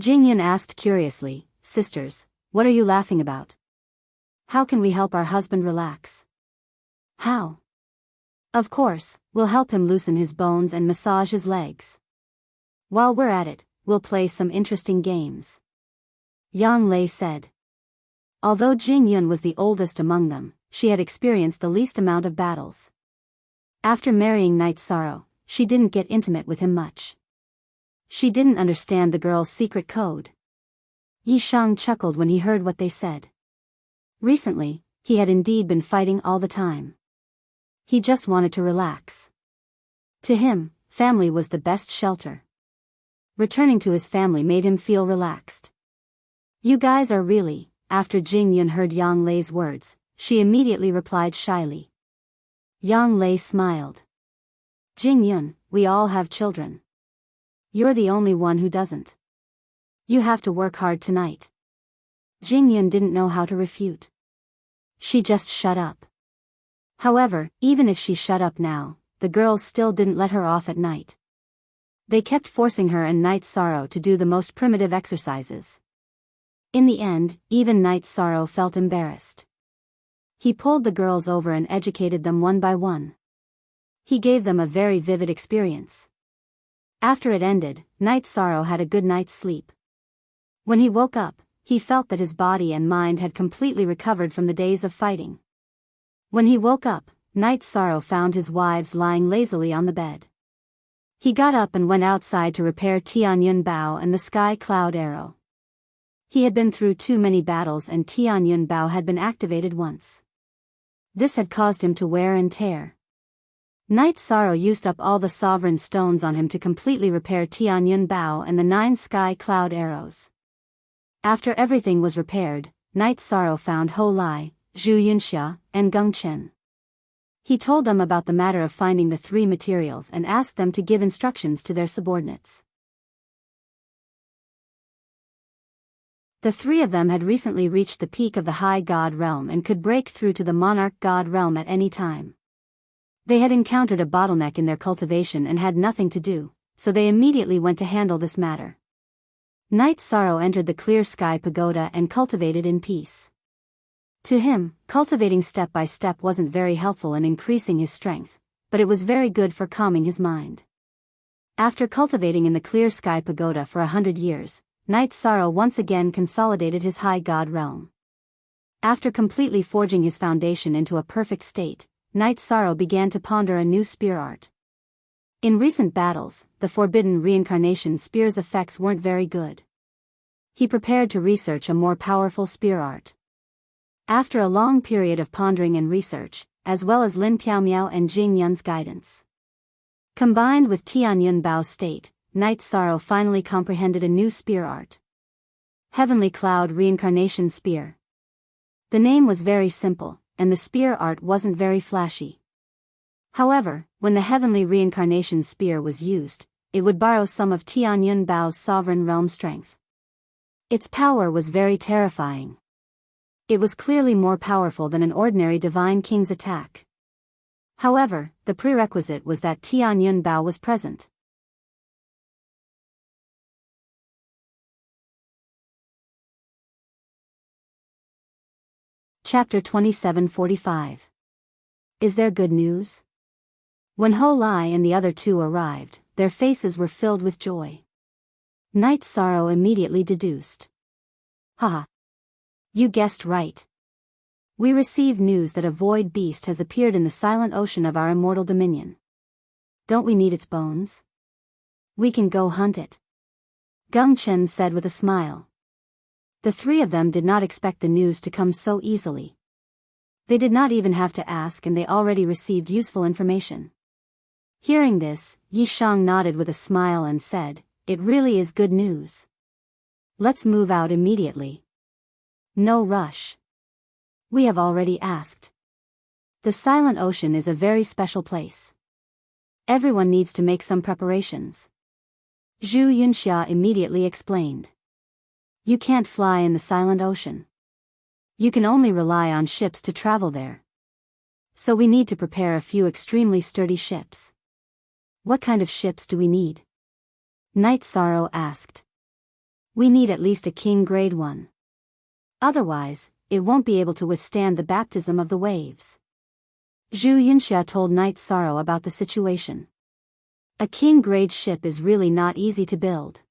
Speaker 1: Jingyun asked curiously, Sisters, what are you laughing about? How can we help our husband relax? How? Of course, we'll help him loosen his bones and massage his legs. While we're at it, we'll play some interesting games. Yang Lei said. Although Jingyun was the oldest among them, she had experienced the least amount of battles. After marrying Night Sorrow, she didn't get intimate with him much. She didn't understand the girl's secret code. Yi Shang chuckled when he heard what they said. Recently, he had indeed been fighting all the time. He just wanted to relax. To him, family was the best shelter. Returning to his family made him feel relaxed. You guys are really, after Jingyun heard Yang Lei's words, she immediately replied shyly. Yang Lei smiled. Jingyun, we all have children. You're the only one who doesn't. You have to work hard tonight. Jingyun didn't know how to refute. She just shut up. However, even if she shut up now, the girls still didn't let her off at night. They kept forcing her and Night Sorrow to do the most primitive exercises. In the end, even Night Sorrow felt embarrassed. He pulled the girls over and educated them one by one. He gave them a very vivid experience. After it ended, Night Sorrow had a good night's sleep. When he woke up, he felt that his body and mind had completely recovered from the days of fighting. When he woke up, Night Sorrow found his wives lying lazily on the bed. He got up and went outside to repair Tianyun Bao and the Sky Cloud Arrow. He had been through too many battles and Tianyun Bao had been activated once. This had caused him to wear and tear. Night Sorrow used up all the sovereign stones on him to completely repair Tianyun Bao and the 9 Sky Cloud Arrows. After everything was repaired, Night Sorrow found Ho Lai, Zhu Yunxia, and Geng Chen. He told them about the matter of finding the 3 materials and asked them to give instructions to their subordinates. The 3 of them had recently reached the peak of the High God Realm and could break through to the Monarch God Realm at any time. They had encountered a bottleneck in their cultivation and had nothing to do, so they immediately went to handle this matter. Night Sorrow entered the Clear Sky Pagoda and cultivated in peace. To him, cultivating step by step wasn't very helpful in increasing his strength, but it was very good for calming his mind. After cultivating in the Clear Sky Pagoda for 100 years, Night Sorrow once again consolidated his High God Realm. After completely forging his foundation into a perfect state, Night Sorrow began to ponder a new spear art. In recent battles, the forbidden reincarnation spear's effects weren't very good. He prepared to research a more powerful spear art. After a long period of pondering and research, as well as Lin Piaomiao and Jing Yun's guidance, combined with Tianyun Bao's state, Night Sorrow finally comprehended a new spear art. Heavenly Cloud Reincarnation Spear. The name was very simple, and the spear art wasn't very flashy. However, when the Heavenly Reincarnation Spear was used, it would borrow some of Tianyun Bao's sovereign realm strength. Its power was very terrifying. It was clearly more powerful than an ordinary Divine King's attack. However, the prerequisite was that Tianyun Bao was present. Chapter 2745. Is there good news? When Ho Lai and the other 2 arrived, their faces were filled with joy. Night Sorrow immediately deduced. Haha. You guessed right. We received news that a void beast has appeared in the silent ocean of our immortal dominion. Don't we need its bones? We can go hunt it. Geng Chen said with a smile. The 3 of them did not expect the news to come so easily. They did not even have to ask and they already received useful information. Hearing this, Yi Shang nodded with a smile and said, "It really is good news. Let's move out immediately. No rush. We have already asked. The Silent Ocean is a very special place. Everyone needs to make some preparations." Zhu Yunxia immediately explained. "You can't fly in the Silent Ocean. You can only rely on ships to travel there. So we need to prepare a few extremely sturdy ships." "What kind of ships do we need?" Night Sorrow asked. "We need at least a king grade one. Otherwise, it won't be able to withstand the baptism of the waves." Zhu Yunxia told Night Sorrow about the situation. A king grade ship is really not easy to build.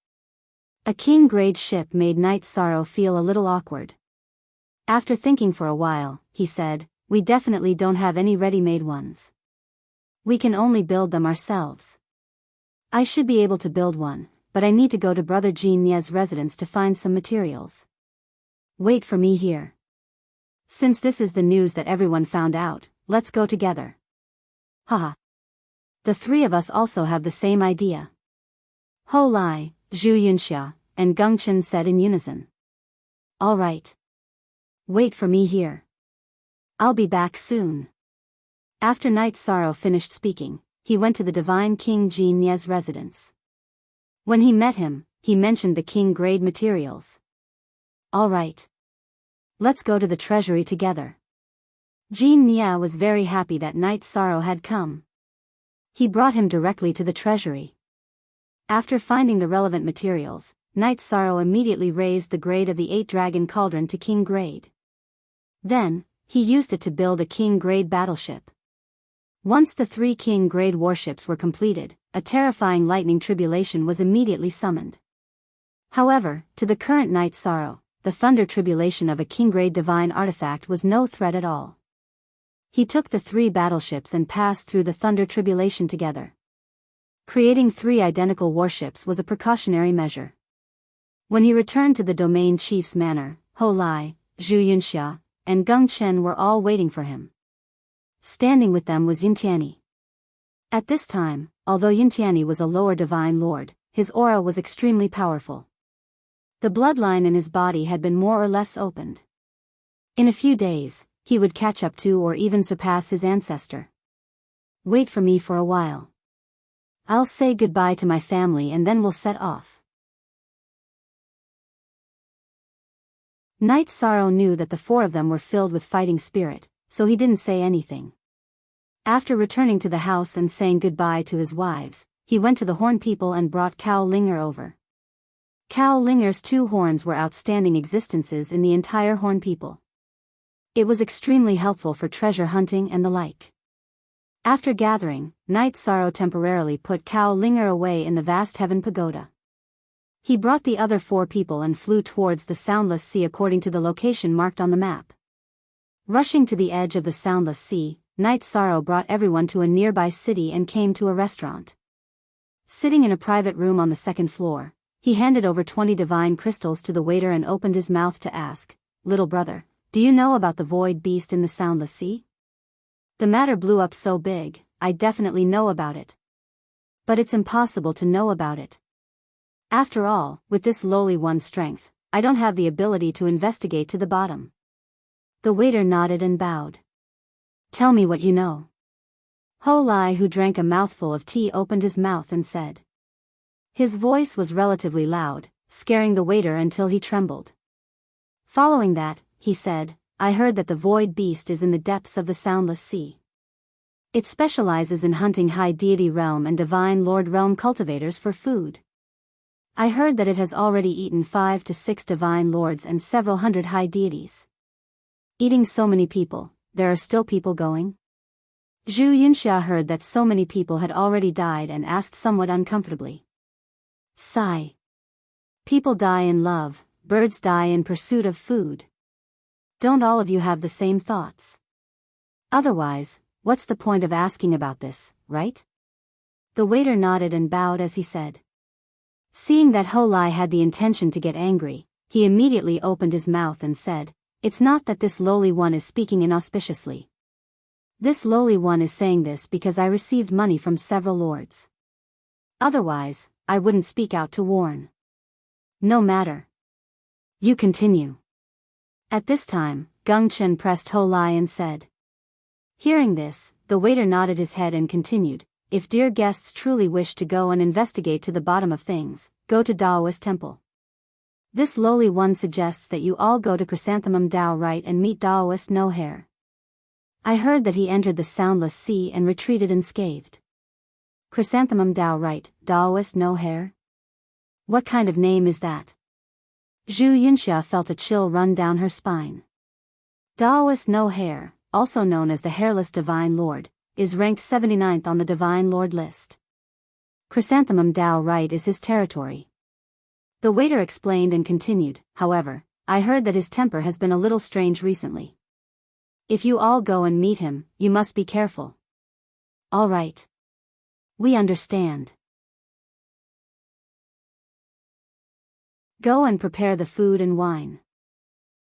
Speaker 1: A king grade ship made Night Sorrow feel a little awkward. After thinking for a while, he said, "We definitely don't have any ready-made ones. We can only build them ourselves. I should be able to build one, but I need to go to Brother Jean Nie's residence to find some materials. Wait for me here. Since this is the news that everyone found out, let's go together." Haha. The three of us also have the same idea. Ho Lai, Zhu Yunxia, and Geng Chen said in unison. "All right. Wait for me here. I'll be back soon." After Night Sorrow finished speaking, he went to the Divine King Jean Nie's residence. When he met him, he mentioned the king grade materials. "All right. Let's go to the treasury together." Jean Nie was very happy that Night Sorrow had come. He brought him directly to the treasury. After finding the relevant materials, Night Sorrow immediately raised the grade of the 8-dragon cauldron to king grade. Then, he used it to build a king grade battleship. Once the 3 king grade warships were completed, a terrifying lightning tribulation was immediately summoned. However, to the current Night Sorrow, the thunder tribulation of a king grade divine artifact was no threat at all. He took the 3 battleships and passed through the thunder tribulation together. Creating 3 identical warships was a precautionary measure. When he returned to the domain chief's manor, Ho Lai, Zhu Yunxia, and Geng Chen were all waiting for him. Standing with them was Yuntiani. At this time, although Yuntiani was a lower divine lord, his aura was extremely powerful. The bloodline in his body had been more or less opened. In a few days, he would catch up to or even surpass his ancestor. "Wait for me for a while. I'll say goodbye to my family and then we'll set off." Night Sorrow knew that the 4 of them were filled with fighting spirit, so he didn't say anything. After returning to the house and saying goodbye to his wives, he went to the Horn people and brought Cao Linger over. Cao Linger's 2 horns were outstanding existences in the entire Horn people. It was extremely helpful for treasure hunting and the like. After gathering, Night Sorrow temporarily put Cao Linger away in the vast heaven pagoda. He brought the other 4 people and flew towards the Soundless Sea according to the location marked on the map. Rushing to the edge of the Soundless Sea, Night Sorrow brought everyone to a nearby city and came to a restaurant. Sitting in a private room on the 2nd floor, he handed over 20 divine crystals to the waiter and opened his mouth to ask, "Little brother, do you know about the void beast in the Soundless Sea? The matter blew up so big, I definitely know about it. But it's impossible to know about it. After all, with this lowly one's strength, I don't have the ability to investigate to the bottom." The waiter nodded and bowed. "Tell me what you know." Ho Lai, who drank a mouthful of tea, opened his mouth and said. His voice was relatively loud, scaring the waiter until he trembled. Following that, he said, "I heard that the void beast is in the depths of the Soundless Sea. It specializes in hunting high deity realm and divine lord realm cultivators for food. I heard that it has already eaten 5 to 6 divine lords and several hundred high deities. Eating so many people, there are still people going?" Zhu Yunxia heard that so many people had already died and asked somewhat uncomfortably. Sigh. People die in love, birds die in pursuit of food. Don't all of you have the same thoughts? Otherwise, what's the point of asking about this, right? The waiter nodded and bowed as he said. Seeing that Ho Lai had the intention to get angry, he immediately opened his mouth and said, It's not that this lowly one is speaking inauspiciously. This lowly one is saying this because I received money from several lords. Otherwise, I wouldn't speak out to warn. No matter. You continue. At this time, Gung Chen pressed Ho Lai and said. Hearing this, the waiter nodded his head and continued, if dear guests truly wish to go and investigate to the bottom of things, go to Daoist Temple. This lowly one suggests that you all go to Chrysanthemum Dao Right and meet Daoist No Hair. I heard that he entered the Soundless Sea and retreated unscathed. Chrysanthemum Dao Right, Daoist No Hair? What kind of name is that? Zhu Yunxia felt a chill run down her spine. Daoist No Hair, also known as the Hairless Divine Lord, is ranked 79th on the Divine Lord list. Chrysanthemum Dao Right is his territory. The waiter explained and continued, however, I heard that his temper has been a little strange recently. If you all go and meet him, you must be careful. All right. We understand. Go and prepare the food and wine.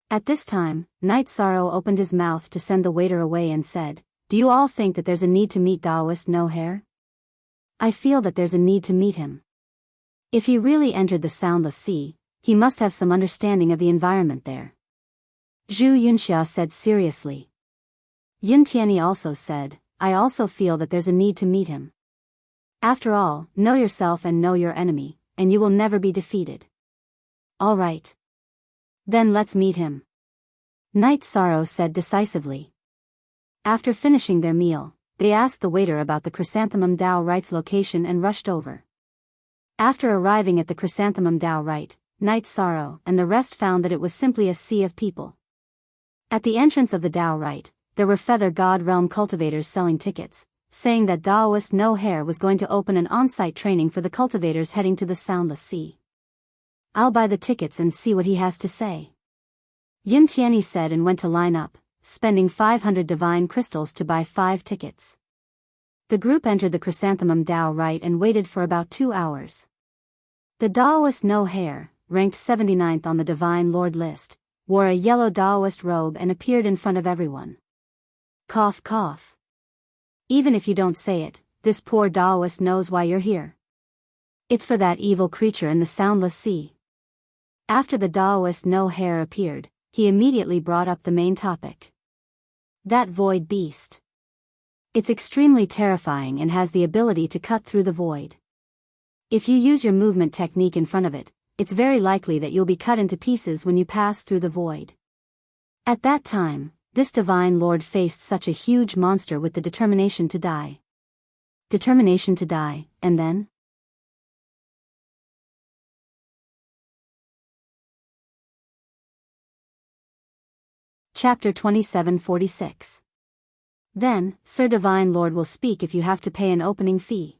Speaker 1: At this time, Night Sorrow opened his mouth to send the waiter away and said, do you all think that there's a need to meet Daoist No Hair? I feel that there's a need to meet him. If he really entered the Soundless Sea, he must have some understanding of the environment there. Zhu Yunxia said seriously. Yin Tianyi also said, I also feel that there's a need to meet him. After all, know yourself and know your enemy, and you will never be defeated. All right. Then let's meet him. Night Sorrow said decisively. After finishing their meal, they asked the waiter about the Chrysanthemum Dao Right's location and rushed over. After arriving at the Chrysanthemum Dao Right, Night Sorrow and the rest found that it was simply a sea of people. At the entrance of the Dao Right, there were Feather God Realm cultivators selling tickets, saying that Daoist No Hair was going to open an on-site training for the cultivators heading to the Soundless Sea. I'll buy the tickets and see what he has to say. Yin Tianyi said and went to line up, spending 500 divine crystals to buy 5 tickets. The group entered the Chrysanthemum Dao Right and waited for about 2 hours. The Daoist No Hair, ranked 79th on the Divine Lord list, wore a yellow Daoist robe and appeared in front of everyone. Cough cough. Even if you don't say it, this poor Daoist knows why you're here. It's for that evil creature in the Soundless Sea. After the Daoist No Hair appeared, he immediately brought up the main topic. That void beast. It's extremely terrifying and has the ability to cut through the void. If you use your movement technique in front of it, it's very likely that you'll be cut into pieces when you pass through the void. At that time, this Divine Lord faced such a huge monster with the determination to die. Determination to die, and then? Chapter 2746. Then, Sir Divine Lord will speak if you have to pay an opening fee.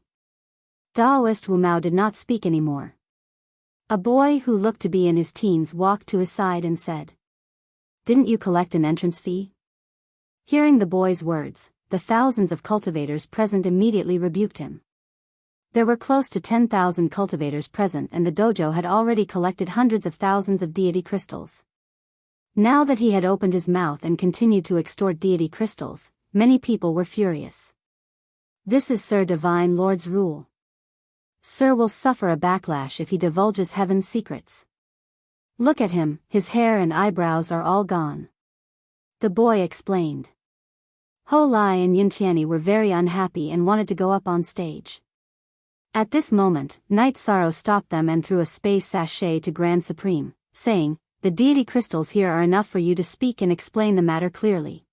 Speaker 1: Daoist Wu Mao did not speak anymore. A boy who looked to be in his teens walked to his side and said, Didn't you collect an entrance fee? Hearing the boy's words, the thousands of cultivators present immediately rebuked him. There were close to 10,000 cultivators present and the dojo had already collected hundreds of thousands of deity crystals. Now that he had opened his mouth and continued to extort deity crystals, many people were furious. This is Sir Divine Lord's rule. Sir will suffer a backlash if he divulges heaven's secrets. Look at him, his hair and eyebrows are all gone. The boy explained. Ho Lai and Yin Tianyi were very unhappy and wanted to go up on stage. At this moment, Night Sorrow stopped them and threw a space sachet to Grand Supreme, saying, The deity crystals here are enough for you to speak and explain the matter clearly.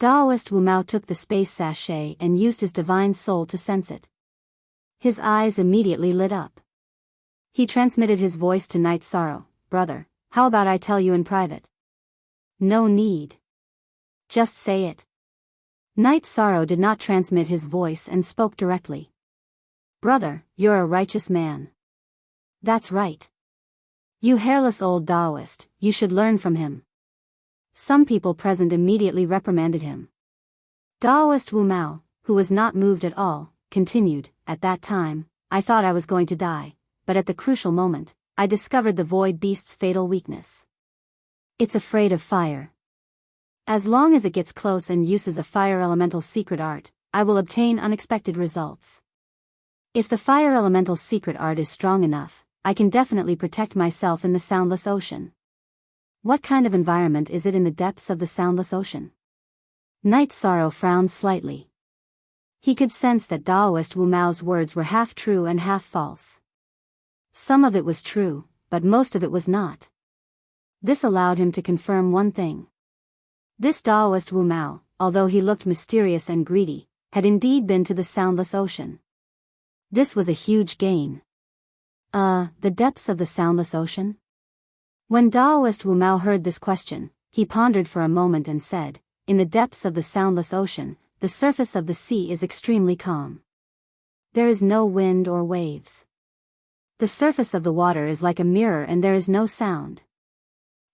Speaker 1: Daoist Wu Mao took the space sachet and used his divine soul to sense it. His eyes immediately lit up. He transmitted his voice to Night Sorrow, Brother, how about I tell you in private? No need. Just say it. Night Sorrow did not transmit his voice and spoke directly. Brother, you're a righteous man. That's right. You hairless old Daoist, you should learn from him. Some people present immediately reprimanded him. Daoist Wu Mao, who was not moved at all, continued, At that time, I thought I was going to die, but at the crucial moment, I discovered the void beast's fatal weakness. It's afraid of fire. As long as it gets close and uses a fire elemental secret art, I will obtain unexpected results. If the fire elemental's secret art is strong enough, I can definitely protect myself in the soundless ocean. What kind of environment is it in the depths of the soundless ocean? Night Sorrow frowned slightly. He could sense that Daoist Wu Mao's words were half true and half false. Some of it was true, but most of it was not. This allowed him to confirm one thing. This Daoist Wu Mao, although he looked mysterious and greedy, had indeed been to the soundless ocean. This was a huge gain. The depths of the soundless ocean? When Daoist Wu Mao heard this question, he pondered for a moment and said, in the depths of the soundless ocean, the surface of the sea is extremely calm. There is no wind or waves. The surface of the water is like a mirror and there is no sound.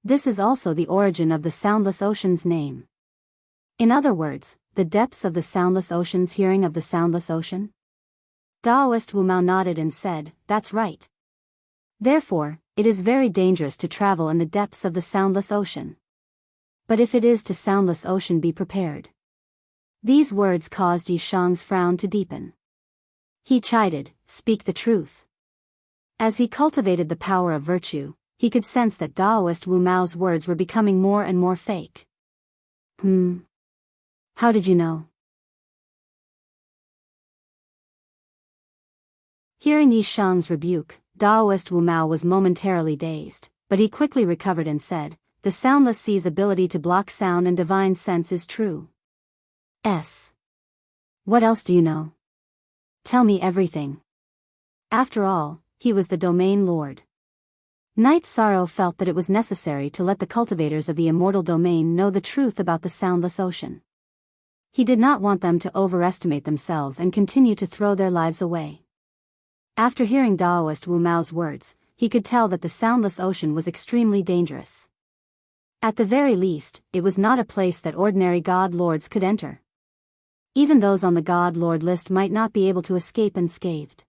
Speaker 1: This is also the origin of the soundless ocean's name. In other words, the depths of the soundless ocean's hearing of the soundless ocean? Daoist Wu Mao nodded and said, that's right. Therefore, it is very dangerous to travel in the depths of the soundless ocean. But if it is to soundless ocean, be prepared. These words caused Yi Shang's frown to deepen. He chided, speak the truth. As he cultivated the power of virtue, he could sense that Daoist Wu Mao's words were becoming more and more fake. How did you know? Hearing Yi Shang's rebuke, Daoist Wu Mao was momentarily dazed, but he quickly recovered and said, the soundless sea's ability to block sound and divine sense is true. What else do you know? Tell me everything. After all, he was the domain lord. Night Sorrow felt that it was necessary to let the cultivators of the immortal domain know the truth about the soundless ocean. He did not want them to overestimate themselves and continue to throw their lives away. After hearing Daoist Wu Mao's words, he could tell that the soundless ocean was extremely dangerous. At the very least, it was not a place that ordinary god lords could enter. Even those on the god lord list might not be able to escape unscathed.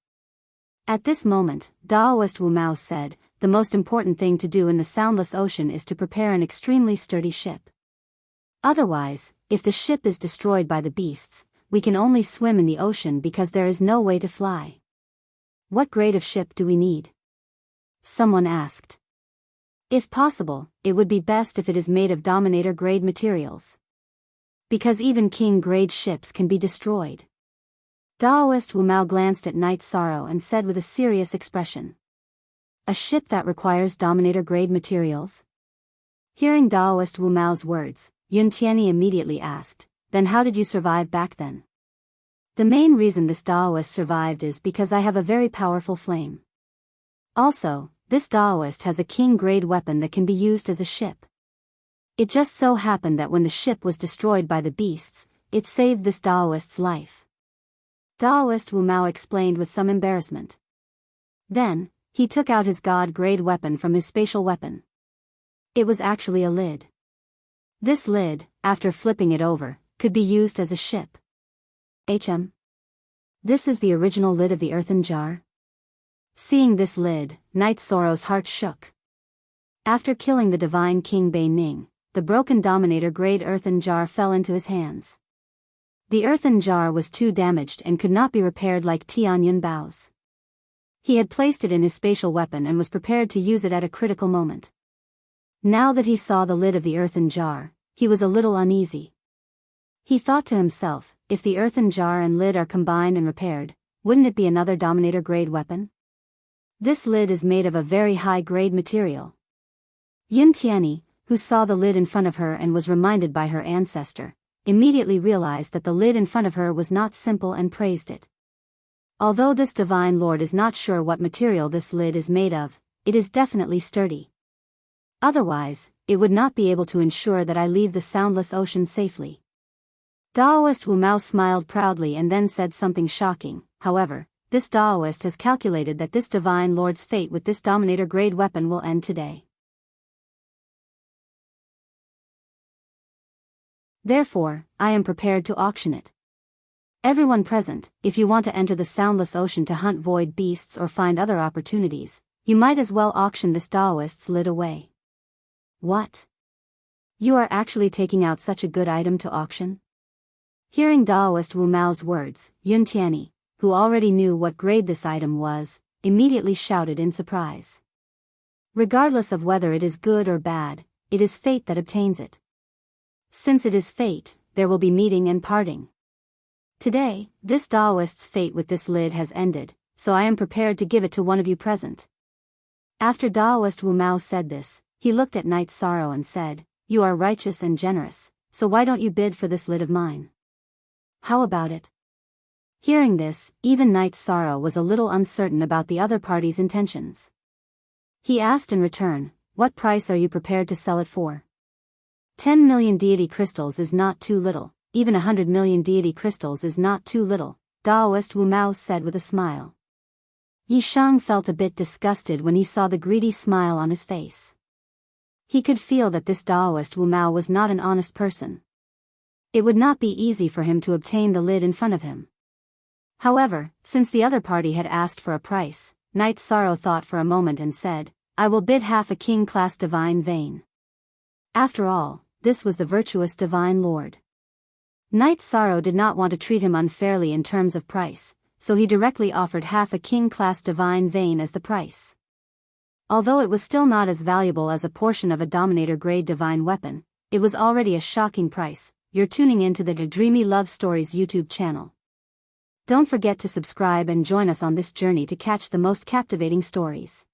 Speaker 1: At this moment, Daoist Wu Mao said, the most important thing to do in the soundless ocean is to prepare an extremely sturdy ship. Otherwise, if the ship is destroyed by the beasts, we can only swim in the ocean because there is no way to fly. What grade of ship do we need? Someone asked. If possible, it would be best if it is made of Dominator-grade materials. Because even King-grade ships can be destroyed. Daoist Wu Mao glanced at Night Sorrow and said with a serious expression. A ship that requires Dominator-grade materials? Hearing Daoist Wu Mao's words, Yun Tianyi immediately asked, then how did you survive back then? The main reason this Daoist survived is because I have a very powerful flame. Also, this Daoist has a king-grade weapon that can be used as a ship. It just so happened that when the ship was destroyed by the beasts, it saved this Daoist's life. Daoist Wu Mao explained with some embarrassment. Then, he took out his god-grade weapon from his spatial weapon. It was actually a lid. This lid, after flipping it over, could be used as a ship. This is the original lid of the earthen jar? Seeing this lid, Night Sorrow's heart shook. After killing the divine King Bei Ning, the broken Dominator-grade earthen jar fell into his hands. The earthen jar was too damaged and could not be repaired like Tian Yun Bao's. He had placed it in his spatial weapon and was prepared to use it at a critical moment. Now that he saw the lid of the earthen jar, he was a little uneasy. He thought to himself, if the earthen jar and lid are combined and repaired, wouldn't it be another Dominator-grade weapon? This lid is made of a very high-grade material. Yun Tianyi, who saw the lid in front of her and was reminded by her ancestor, immediately realized that the lid in front of her was not simple and praised it. Although this divine lord is not sure what material this lid is made of, it is definitely sturdy. Otherwise, it would not be able to ensure that I leave the soundless ocean safely. Daoist Wu Mao smiled proudly and then said something shocking. However, this Daoist has calculated that this divine lord's fate with this Dominator-grade weapon will end today. Therefore, I am prepared to auction it. Everyone present, if you want to enter the soundless ocean to hunt void beasts or find other opportunities, you might as well auction this Daoist's lid away. What? You are actually taking out such a good item to auction? Hearing Daoist Wu Mao's words, Yun Tianyi, who already knew what grade this item was, immediately shouted in surprise. Regardless of whether it is good or bad, it is fate that obtains it. Since it is fate, there will be meeting and parting. Today, this Daoist's fate with this lid has ended, so I am prepared to give it to one of you present. After Daoist Wu Mao said this, he looked at Night Sorrow and said, You are righteous and generous, so why don't you bid for this lid of mine? How about it? Hearing this, even Night Sorrow was a little uncertain about the other party's intentions. He asked in return, What price are you prepared to sell it for? 10 million deity crystals is not too little, even 100 million deity crystals is not too little, Daoist Wu Mao said with a smile. Yi Shang felt a bit disgusted when he saw the greedy smile on his face. He could feel that this Daoist Wu Mao was not an honest person. It would not be easy for him to obtain the lid in front of him. However, since the other party had asked for a price, Night Sorrow thought for a moment and said, I will bid half a king-class divine vein. After all, this was the virtuous divine lord. Night Sorrow did not want to treat him unfairly in terms of price, so he directly offered half a king-class divine vein as the price. Although it was still not as valuable as a portion of a Dominator-grade divine weapon, it was already a shocking price. You're tuning into the Dreamy Love Stories YouTube channel. Don't forget to subscribe and join us on this journey to catch the most captivating stories.